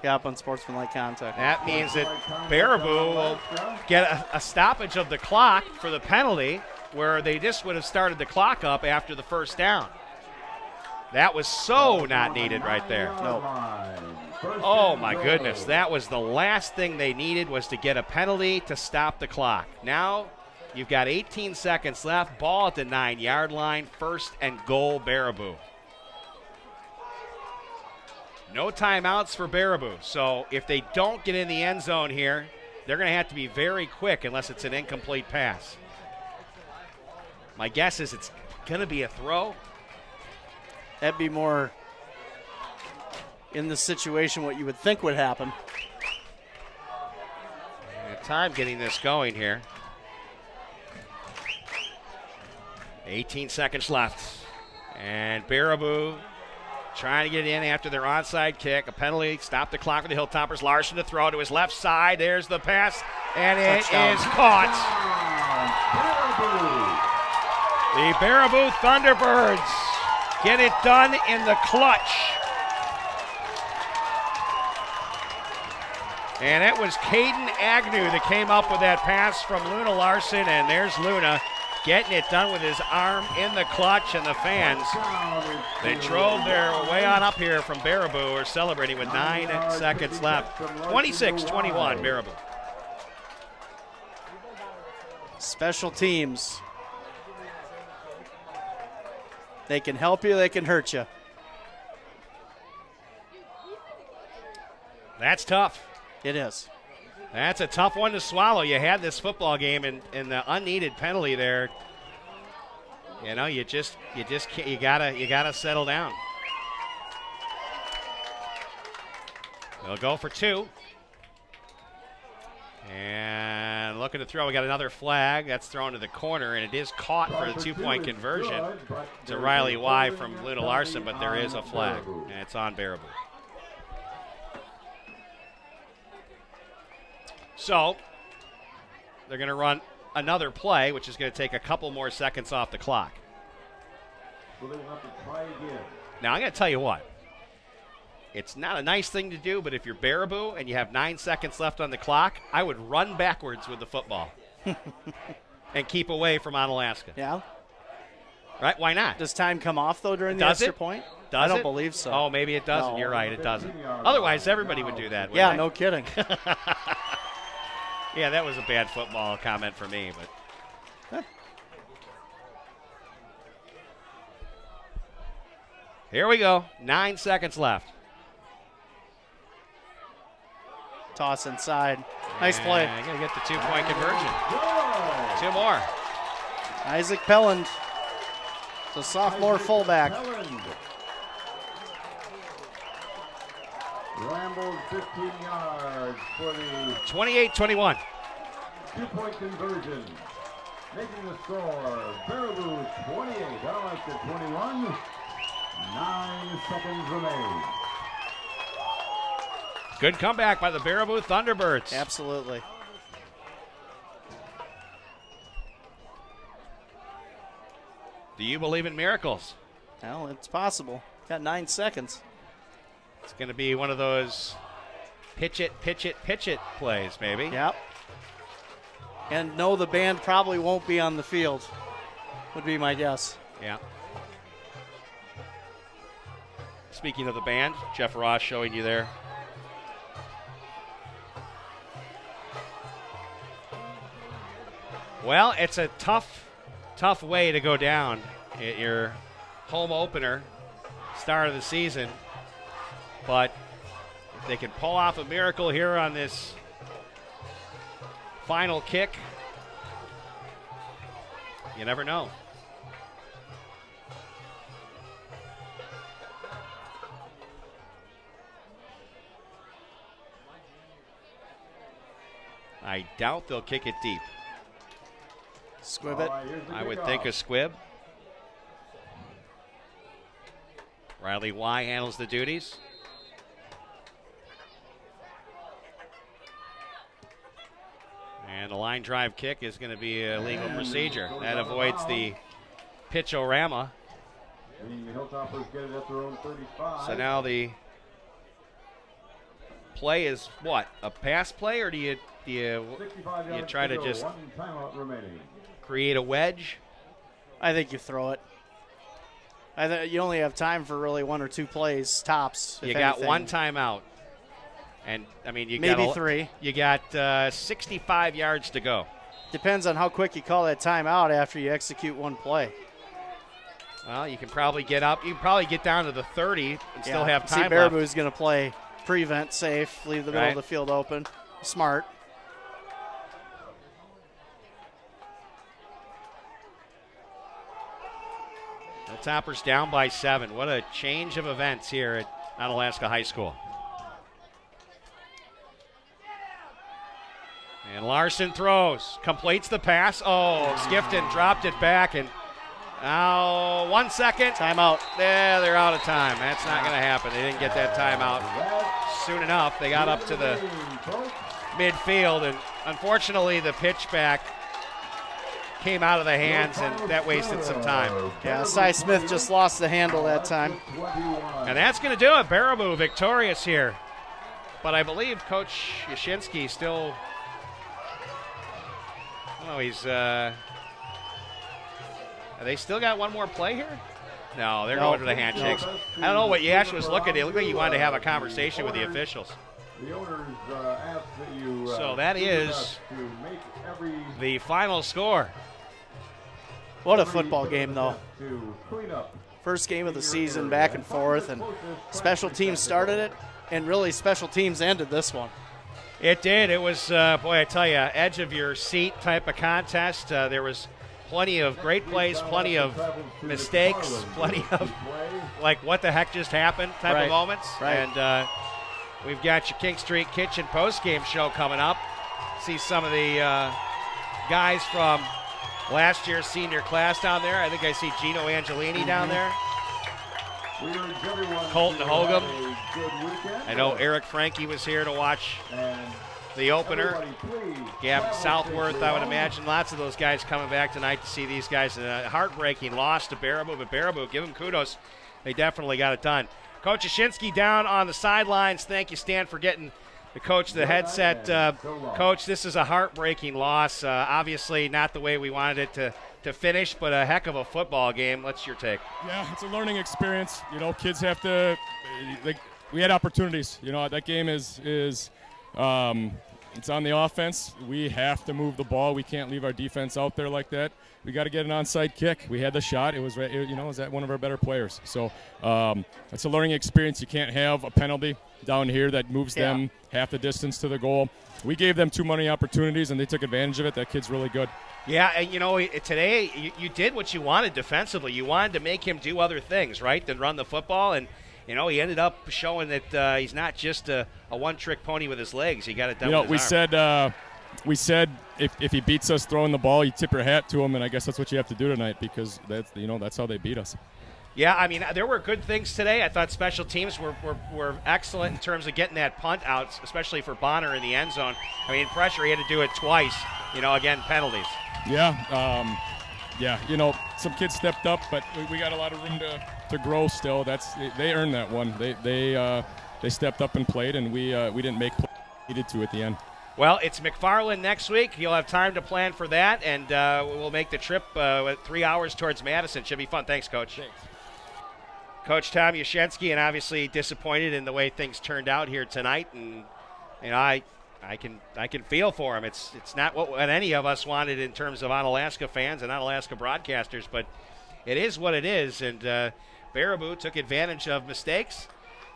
Yeah, unsportsmanlike contact. That means that Baraboo will get a stoppage of the clock for the penalty, where they just would have started the clock up after the 1st down. That was so not needed right there. No. Oh, my goodness. That was the last thing they needed, was to get a penalty to stop the clock. Now you've got 18 seconds left. Ball at the 9-yard line. 1st and goal, Baraboo. No timeouts for Baraboo. So if they don't get in the end zone here, they're going to have to be very quick unless it's an incomplete pass. My guess is it's going to be a throw. That'd be more in the situation what you would think would happen. Time getting this going here. 18 seconds left. And Baraboo trying to get it in after their onside kick. A penalty, stop the clock for the Hilltoppers. Larson to throw to his left side. There's the pass, and it is caught. The Baraboo Thunderbirds get it done in the clutch. And it was Caden Agnew that came up with that pass from Luna Larson, and there's Luna getting it done with his arm in the clutch, and the fans, they drove their way on up here from Baraboo, are celebrating with 9 seconds left. 26-21, Baraboo. Special teams. They can help you, they can hurt you. That's tough. It is. That's a tough one to swallow. You had this football game, and the unneeded penalty there. You know, you just can't, you gotta settle down. They'll go for 2. And looking to throw. We got another flag. That's thrown to the corner, and it is caught for the 2-point conversion to Riley Y from Luna Larson, but there is a flag, and it's on Baraboo. So they're going to run another play, which is going to take a couple more seconds off the clock. So they will have to try again. Now, I'm going to tell you what. It's not a nice thing to do, but if you're Baraboo and you have 9 seconds left on the clock, I would run backwards with the football and keep away from Onalaska. Yeah. Right? Why not? Does time come off, though, during the extra point? Does I don't it? believe so. Oh, maybe it doesn't. No. You're right. It doesn't. Otherwise, everybody would do that. Yeah, they? no kidding. Yeah, that was a bad football comment for me, but. Here we go. 9 seconds left. Toss inside. Nice play. I'm going to get the 2-point conversion. 2 more. Isaac Pelland, the sophomore fullback. Rambled 15 yards for the 28-21. 2-point conversion. Making the score, Baraboo 28, Onalaska 21. 9 seconds remain. Good comeback by the Baraboo Thunderbirds. Absolutely. Do you believe in miracles? Well, it's possible. Got 9 seconds. It's going to be one of those pitch it plays, maybe. Yep. And no, the band probably won't be on the field, would be my guess. Yeah. Speaking of the band, Jeff Ross showing you there. Well, it's a tough way to go down at your home opener, start of the season. But if they can pull off a miracle here on this final kick, you never know. I doubt they'll kick it deep. Squib it. I would think a squib. Riley Y handles the duties. And the line drive kick is going to be a legal procedure. That avoids the pitch-o-rama. The Hilltoppers get it at their own 35. So now the play is what? A pass play, or do you try to just create a wedge? I think you throw it. You only have time for really 1 or 2 plays tops. You got anything. 1 timeout, and I mean you maybe got 3. You got 65 yards to go. Depends on how quick you call that timeout after you execute 1 play. Well, you can probably get up. You can probably get down to the 30 and still have time See, left. Baraboo's going to play prevent safe, leave the middle of the field open. Smart. Hilltoppers down by 7. What a change of events here at Onalaska High School. And Larson throws, completes the pass. Oh, Skifton dropped it back, and now 1 second. Timeout. Yeah, they're out of time. That's not going to happen. They didn't get that timeout soon enough. They got up to the midfield, and unfortunately the pitch back came out of the hands, and that wasted some time. Yeah, Cy Smith just lost the handle that time. And that's going to do it. Baraboo victorious here. But I believe Coach Yashinsky still, they still got 1 more play here? No, they're going to the handshakes. I don't know what Yash was looking at. It looked like he wanted to have a conversation with the officials. The owners ask that you. So that is the final score. What a football game, though. First game of the season, back and forth, and special teams started it, and really special teams ended this one. It did. It was, boy, I tell you, edge of your seat type of contest. There was plenty of great plays, plenty of mistakes, plenty of, like, what the heck just happened type of moments. Right. And we've got your King Street Kitchen postgame show coming up. See some of the guys from last year's senior class down there. I think I see Gino Angelini down there. Colton Hogum. I know Eric Frankie was here to watch the opener. Gavin Southworth, I would imagine. Lots of those guys coming back tonight to see these guys. A heartbreaking loss to Baraboo, but Baraboo, give them kudos. They definitely got it done. Coach Yashinsky down on the sidelines. Thank you, Stan, for getting the coach the headset. Coach, this is a heartbreaking loss. Obviously not the way we wanted it to finish, but a heck of a football game. What's your take? Yeah, it's a learning experience. You know, kids have to we had opportunities. You know, that game is It's on the offense. We have to move the ball. We can't leave our defense out there like that. We got to get an onside kick. We had the shot. It was at one of our better players. So it's a learning experience. You can't have a penalty down here that moves them half the distance to the goal. We gave them too many opportunities, and they took advantage of it. That kid's really good. Yeah, and today you did what you wanted defensively. You wanted to make him do other things, right, than run the football, and he ended up showing that he's not just a one-trick pony with his legs. He got it done with his arm. We said if he beats us throwing the ball, you tip your hat to him, and I guess that's what you have to do tonight because that's how they beat us. Yeah, I mean, there were good things today. I thought special teams were excellent in terms of getting that punt out, especially for Bonner in the end zone. I mean, pressure, he had to do it twice, again, penalties. Yeah, some kids stepped up, but we got a lot of room to grow still. They earned that one. They stepped up and played, and we didn't make plays we needed to at the end. Well, it's McFarland next week. You'll have time to plan for that, and we'll make the trip 3 hours towards Madison. Should be fun. Thanks, Coach. Thanks. Coach Tom Yashensky, and obviously disappointed in the way things turned out here tonight, and I can feel for him. It's not what any of us wanted in terms of Onalaska fans and Onalaska broadcasters, but it is what it is. And Baraboo took advantage of mistakes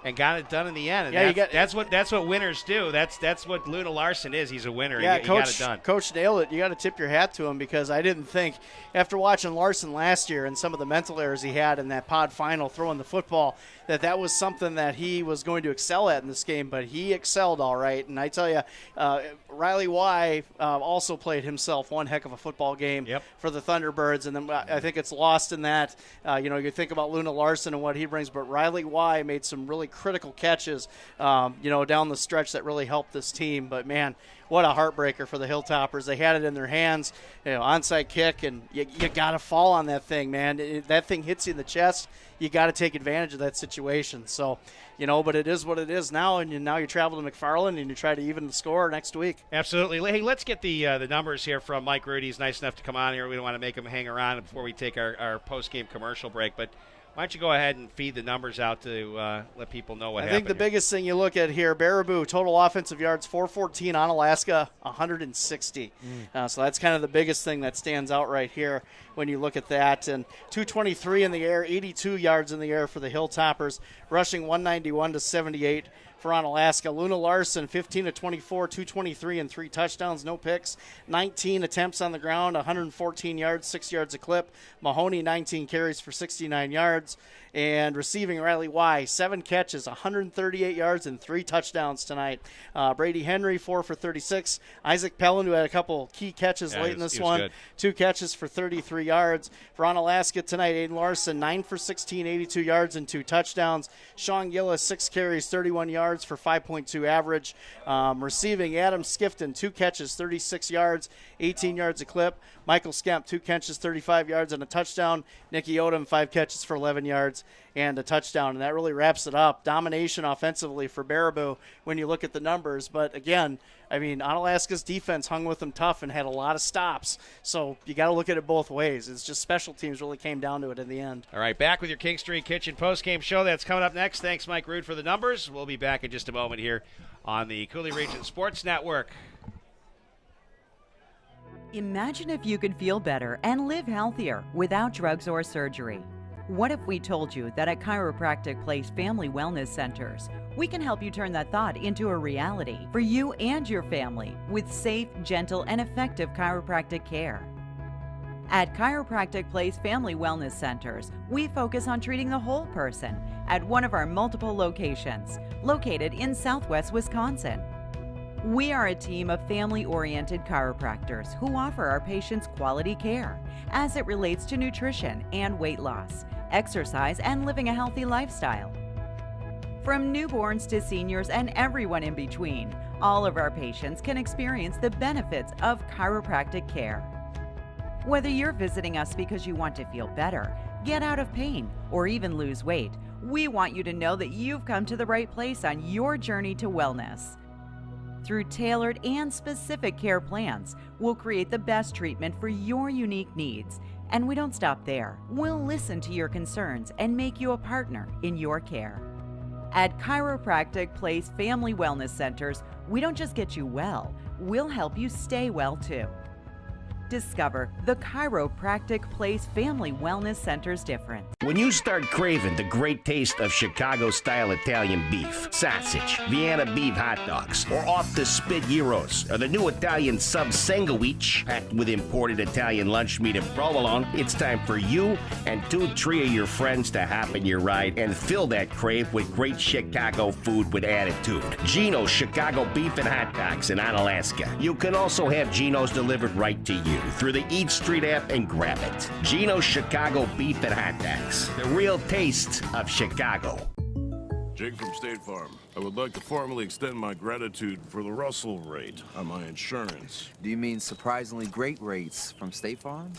and got it done in the end. And that's what winners do. That's what Luna Larson is. He's a winner. Yeah, he got it done. Coach nailed it. You got to tip your hat to him because I didn't think, after watching Larson last year and some of the mental errors he had in that pod final throwing the football, that was something that he was going to excel at in this game, but he excelled all right. And I tell you, Riley Y also played himself one heck of a football game for the Thunderbirds, and then I think it's lost in that. You think about Luna Larson and what he brings, but Riley Y made some really critical catches, down the stretch that really helped this team. But, man, what a heartbreaker for the Hilltoppers. They had it in their hands, onside kick, and you got to fall on that thing, man. That thing hits you in the chest. You got to take advantage of that situation. So, but it is what it is now, and now you travel to McFarland and you try to even the score next week. Absolutely. Hey, let's get the numbers here from Mike Rudy. He's nice enough to come on here. We don't want to make him hang around before we take our post-game commercial break, but why don't you go ahead and feed the numbers out to let people know what happened? I think the biggest thing you look at here, Baraboo, total offensive yards, 414, Onalaska, 160. So that's kind of the biggest thing that stands out right here when you look at that. And 223 in the air, 82 yards in the air for the Hilltoppers, rushing 191 to 78 for Onalaska. Luna Larson, 15 to 24, 223 and 3 touchdowns, no picks. 19 attempts on the ground, 114 yards, 6 yards a clip. Mahoney, 19 carries for 69 yards. And receiving, Riley Y, 7 catches, 138 yards, and 3 touchdowns tonight. Brady Henry, 4 for 36. Isaac Pellin, who had a couple key catches late in this one, good. 2 catches for 33 yards. For Onalaska tonight, Aiden Larson, 9 for 16, 82 yards, and 2 touchdowns. Sean Gillis, 6 carries, 31 yards for 5.2 average. Receiving, Adam Skifton, 2 catches, 36 yards, 18 yards a clip. Michael Skemp, 2 catches, 35 yards, and a touchdown. Nicky Odom, 5 catches for 11 yards and a touchdown, and that really wraps it up. Domination offensively for Baraboo when you look at the numbers, but again, I mean, Onalaska's defense hung with them tough and had a lot of stops, so you got to look at it both ways. It's just special teams really came down to it in the end. All right, back with your King Street Kitchen postgame show. That's coming up next. Thanks, Mike Rood, for the numbers. We'll be back in just a moment here on the Coulee Region Sports Network. Imagine if you could feel better and live healthier without drugs or surgery. What if we told you that at Chiropractic Place Family Wellness Centers, we can help you turn that thought into a reality for you and your family with safe, gentle, and effective chiropractic care? At Chiropractic Place Family Wellness Centers, we focus on treating the whole person at one of our multiple locations, located in Southwest Wisconsin. We are a team of family-oriented chiropractors who offer our patients quality care as it relates to nutrition and weight loss, exercise, and living a healthy lifestyle. From newborns to seniors and everyone in between, all of our patients can experience the benefits of chiropractic care. Whether you're visiting us because you want to feel better, get out of pain, or even lose weight, we want you to know that you've come to the right place on your journey to wellness. Through tailored and specific care plans, we'll create the best treatment for your unique needs. And we don't stop there. We'll listen to your concerns and make you a partner in your care. At Chiropractic Place Family Wellness Centers, we don't just get you well, we'll help you stay well too. Discover the Chiropractic Place Family Wellness Center's difference. When you start craving the great taste of Chicago-style Italian beef, sausage, Vienna beef hot dogs, or off-the-spit gyros, or the new Italian sub sandwich packed with imported Italian lunch meat and provolone, it's time for you and 2-3 of your friends to hop in your ride and fill that crave with great Chicago food with attitude. Gino's Chicago Beef and Hot Dogs in Onalaska. You can also have Gino's delivered right to you through the Eat Street app and grab it. Gino's Chicago Beef and Hot Dogs. The real taste of Chicago. Jake from State Farm. I would like to formally extend my gratitude for the Russell rate on my insurance. Do you mean surprisingly great rates from State Farm?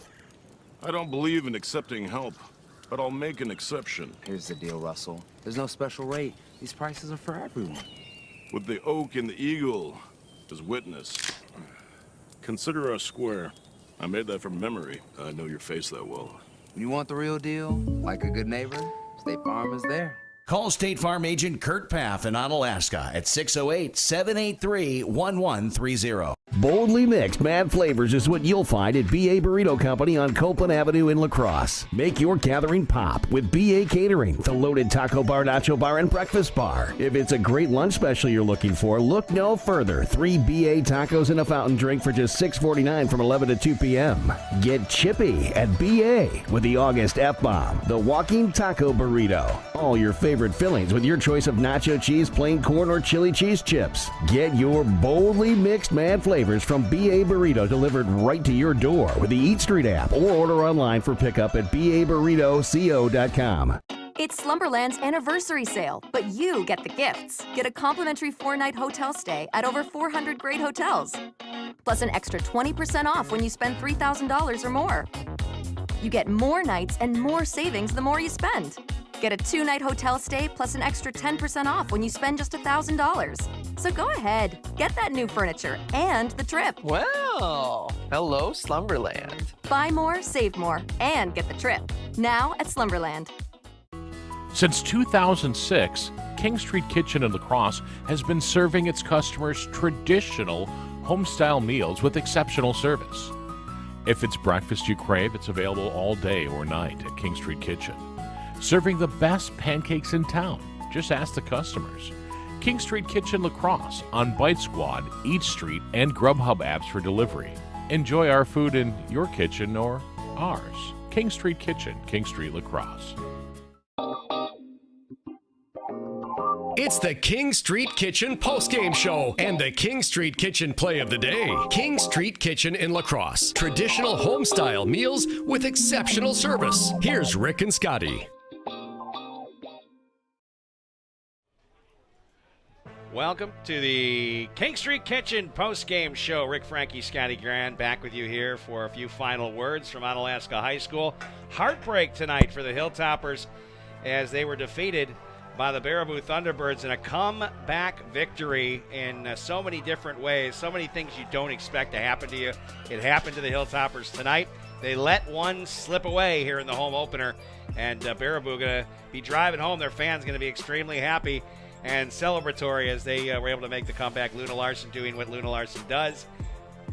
I don't believe in accepting help, but I'll make an exception. Here's the deal, Russell. There's no special rate. These prices are for everyone. With the oak and the eagle as witness, consider us square. I made that from memory. I know your face that well. When you want the real deal, like a good neighbor, State Farm is there. Call State Farm agent Kurt Paff in Onalaska at 608-783-1130. Boldly mixed mad flavors is what you'll find at BA Burrito Company on Copeland Avenue in La Crosse. Make your gathering pop with BA Catering, the loaded taco bar, nacho bar, and breakfast bar. If it's a great lunch special you're looking for, look no further. 3 BA tacos and a fountain drink for just $6.49 from 11 to 2 p.m. Get chippy at BA with the August F-Bomb, the walking taco burrito. All your favorite fillings with your choice of nacho cheese, plain corn, or chili cheese chips. Get your boldly mixed mad flavors from BA Burrito delivered right to your door with the Eat Street app or order online for pickup at baburritoco.com. It's Slumberland's anniversary sale, but you get the gifts. Get a complimentary 4-night hotel stay at over 400 great hotels. Plus an extra 20% off when you spend $3,000 or more. You get more nights and more savings the more you spend. Get a 2-night hotel stay plus an extra 10% off when you spend just $1,000. So go ahead, get that new furniture and the trip. Well, hello, Slumberland. Buy more, save more, and get the trip. Now at Slumberland. Since 2006, King Street Kitchen in La Crosse has been serving its customers traditional home-style meals with exceptional service. If it's breakfast you crave, it's available all day or night at King Street Kitchen. Serving the best pancakes in town. Just ask the customers. King Street Kitchen La Crosse on Bite Squad, Eat Street, and Grubhub apps for delivery. Enjoy our food in your kitchen or ours. King Street Kitchen, King Street La Crosse. It's the King Street Kitchen postgame show and the King Street Kitchen play of the day. King Street Kitchen in La Crosse. Traditional home-style meals with exceptional service. Here's Rick and Scotty. Welcome to the King Street Kitchen post-game show. Rick, Frankie, Scotty Grand back with you here for a few final words from Onalaska High School. Heartbreak tonight for the Hilltoppers as they were defeated by the Baraboo Thunderbirds in a comeback victory in so many different ways, so many things you don't expect to happen to you. It happened to the Hilltoppers tonight. They let one slip away here in the home opener, and Baraboo going to be driving home. Their fans going to be extremely happy and celebratory as they were able to make the comeback. Luna Larson doing what Luna Larson does,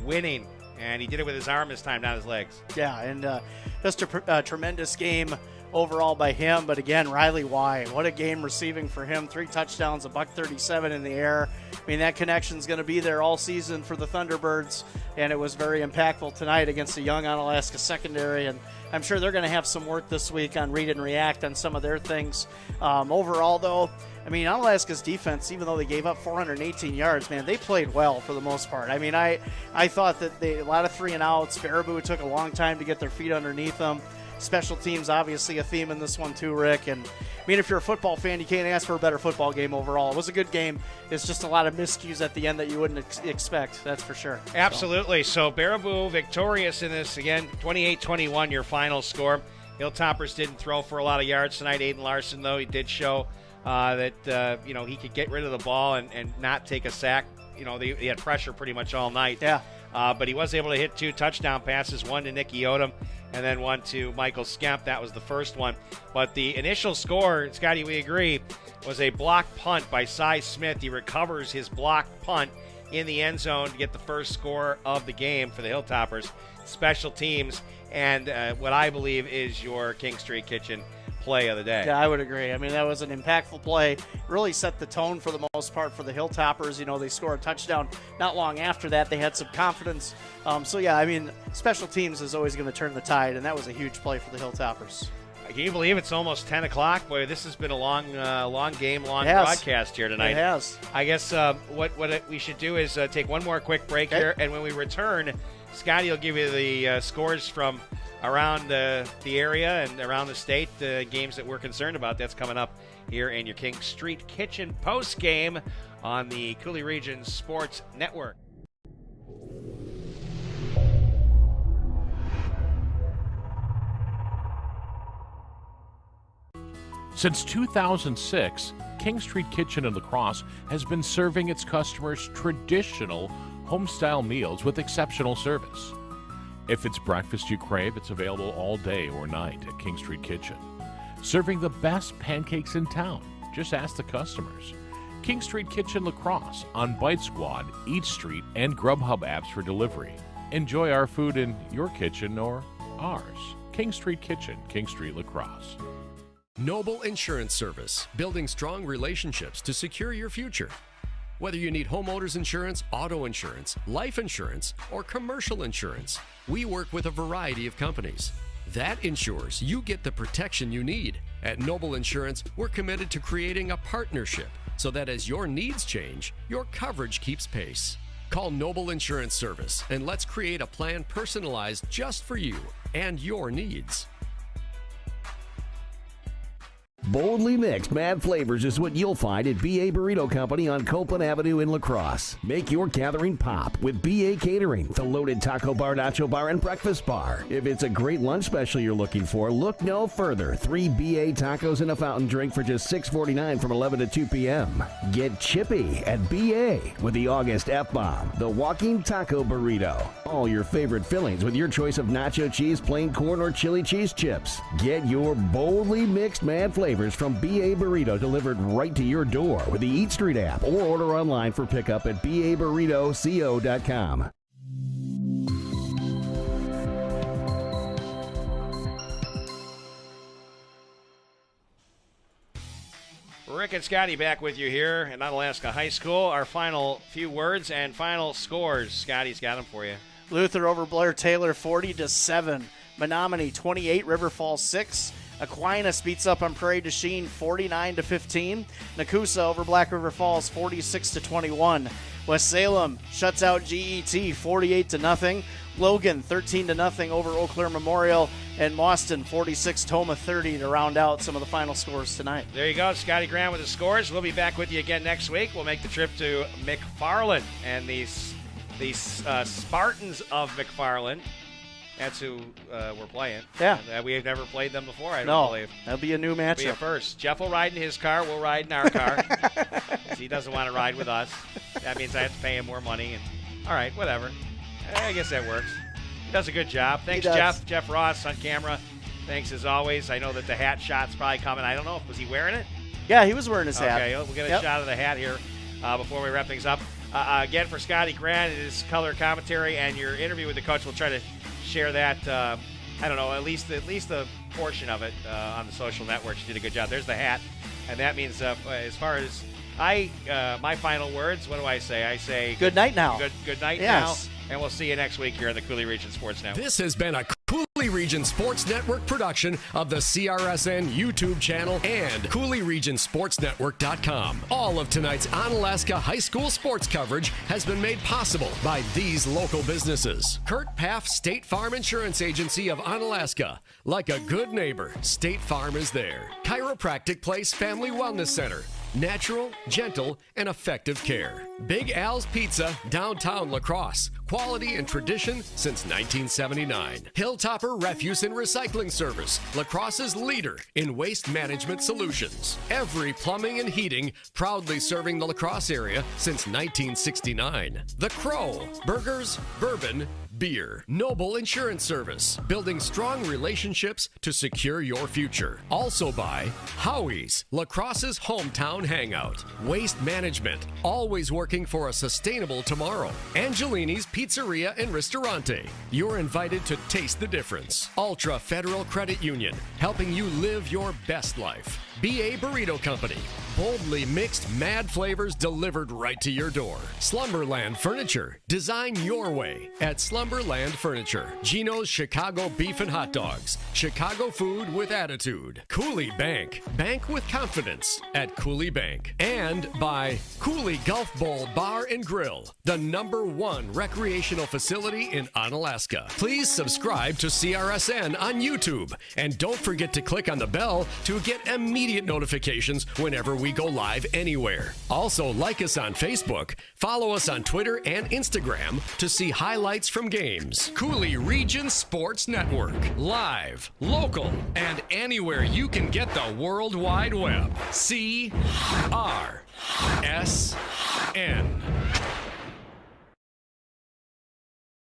winning. And he did it with his arm this time, not his legs. Yeah, and just a tremendous game overall by him. But again, Riley Y, what a game receiving for him. 3 touchdowns, $137 in the air. I mean, that connection's going to be there all season for the Thunderbirds, and it was very impactful tonight against a young Onalaska secondary. And I'm sure they're going to have some work this week on read and react on some of their things. Overall, though, I mean, Onalaska's defense, even though they gave up 418 yards, man, they played well for the most part. I mean, I thought that a lot of 3-and-outs. Baraboo took a long time to get their feet underneath them. Special teams, obviously, a theme in this one too, Rick. And, I mean, if you're a football fan, you can't ask for a better football game overall. It was a good game. It's just a lot of miscues at the end that you wouldn't expect, that's for sure. Absolutely. So Baraboo victorious in this, again, 28-21, your final score. Hilltoppers didn't throw for a lot of yards tonight. Aiden Larson, though, he did show that he could get rid of the ball and not take a sack. He had pressure pretty much all night. Yeah. But he was able to hit 2 touchdown passes, one to Nicky Odom and then one to Michael Skemp. That was the first one. But the initial score, Scotty, we agree, was a block punt by Cy Smith. He recovers his block punt, in the end zone to get the first score of the game for the Hilltoppers. Special teams and what I believe is your King Street Kitchen play of the day. Yeah, I would agree. I mean, that was an impactful play. Really set the tone for the most part for the Hilltoppers. You know, they scored a touchdown not long after that. They had some confidence. So, yeah, I mean, special teams is always going to turn the tide, and that was a huge play for the Hilltoppers. Can you believe it's almost 10 o'clock? Boy, this has been a long game, long broadcast here tonight. It has. I guess what we should do is take one more quick break here, and when we return, Scotty will give you the scores from around the area and around the state, the games that we're concerned about. That's coming up here in your King Street Kitchen post game on the Coulee Region Sports Network. Since 2006, King Street Kitchen in La Crosse has been serving its customers traditional home-style meals with exceptional service. If it's breakfast you crave, it's available all day or night at King Street Kitchen. Serving the best pancakes in town. Just ask the customers. King Street Kitchen La Crosse on Bite Squad, Eat Street, and Grubhub apps for delivery. Enjoy our food in your kitchen or ours. King Street Kitchen, King Street La Crosse. Noble Insurance Service, building strong relationships to secure your future. Whether you need homeowners insurance, auto insurance, life insurance, or commercial insurance, we work with a variety of companies. That ensures you get the protection you need. At Noble Insurance, we're committed to creating a partnership so that as your needs change, your coverage keeps pace. Call Noble Insurance Service and let's create a plan personalized just for you and your needs. Boldly mixed mad flavors is what you'll find at BA Burrito Company on Copeland Avenue in La Crosse. Make your gathering pop with BA Catering, the loaded taco bar, nacho bar, and breakfast bar. If it's a great lunch special you're looking for, look no further. 3 BA tacos and a fountain drink for just $6.49 from 11 to 2 p.m. Get chippy at BA with the August F-Bomb, the Walking Taco Burrito. All your favorite fillings with your choice of nacho cheese, plain corn, or chili cheese chips. Get your boldly mixed mad flavors from BA Burrito delivered right to your door with the Eat Street app or order online for pickup at baburritoco.com. Rick and Scotty back with you here at Onalaska High School. Our final few words and final scores. Scotty's got them for you. Luther over Blair Taylor 40-7. Menominee 28, River Falls 6. Aquinas beats up on Prairie du Chien 49-15. Nakusa over Black River Falls 46-21. West Salem shuts out GET 48-0. Logan 13-0 over Eau Claire Memorial, and Mauston 46, Toma 30 to round out some of the final scores tonight. There you go, Scotty Graham with the scores. We'll be back with you again next week. We'll make the trip to McFarland and these Spartans of McFarland. That's who we're playing. Yeah. We have never played them before, I don't believe. That'll be a new matchup. Be a first. Jeff will ride in his car. We'll ride in our car. He doesn't want to ride with us. That means I have to pay him more money. And all right, whatever. I guess that works. He does a good job. Thanks, Jeff. Jeff Ross on camera. Thanks as always. I know that the hat shot's probably coming. I don't know. Was he wearing it? Yeah, he was wearing his hat. Okay, we'll get a shot of the hat here before we wrap things up. Again, for Scotty Grant, his color commentary and your interview with the coach, we'll try to share that. I don't know, at least a portion of it on the social networks. You did a good job. There's the hat, and that means as far as my final words, what do I say? I say good night now. Good night now, and we'll see you next week here on the Coulee Region Sports Network. This has been a Coulee Region Sports Network production of the CRSN YouTube channel and CooleyRegionSportsNetwork.com. All of tonight's Onalaska High School sports coverage has been made possible by these local businesses. Kurt Paff State Farm Insurance Agency of Onalaska. Like a good neighbor, State Farm is there. Chiropractic Place Family Wellness Center. Natural, gentle, and effective care. Big Al's Pizza, downtown La Crosse. Quality and tradition since 1979. Hilltopper Refuse and Recycling Service, La Crosse's leader in waste management solutions. Every Plumbing and Heating, proudly serving the La Crosse area since 1969. The Crow, burgers, bourbon, beer. Noble Insurance Service, building strong relationships to secure your future. Also by Howie's, La Crosse's hometown hangout. Waste management, always working working for a sustainable tomorrow. Angelini's Pizzeria and Ristorante. You're invited to taste the difference. Ultra Federal Credit Union, helping you live your best life. BA Burrito Company. Boldly mixed mad flavors delivered right to your door. Slumberland Furniture. Design your way at Slumberland Furniture. Gino's Chicago Beef and Hot Dogs. Chicago food with attitude. Cooley Bank. Bank with confidence at Cooley Bank. And by Cooley Golf Bowl Bar and Grill, the #1 recreational facility in Onalaska. Please subscribe to CRSN on YouTube. And don't forget to click on the bell to get immediate notifications whenever we go live anywhere. Also, like us on Facebook, follow us on Twitter and Instagram to see highlights from games. Cooley Region Sports Network. Live, local, and anywhere you can get the World Wide Web. CRSN.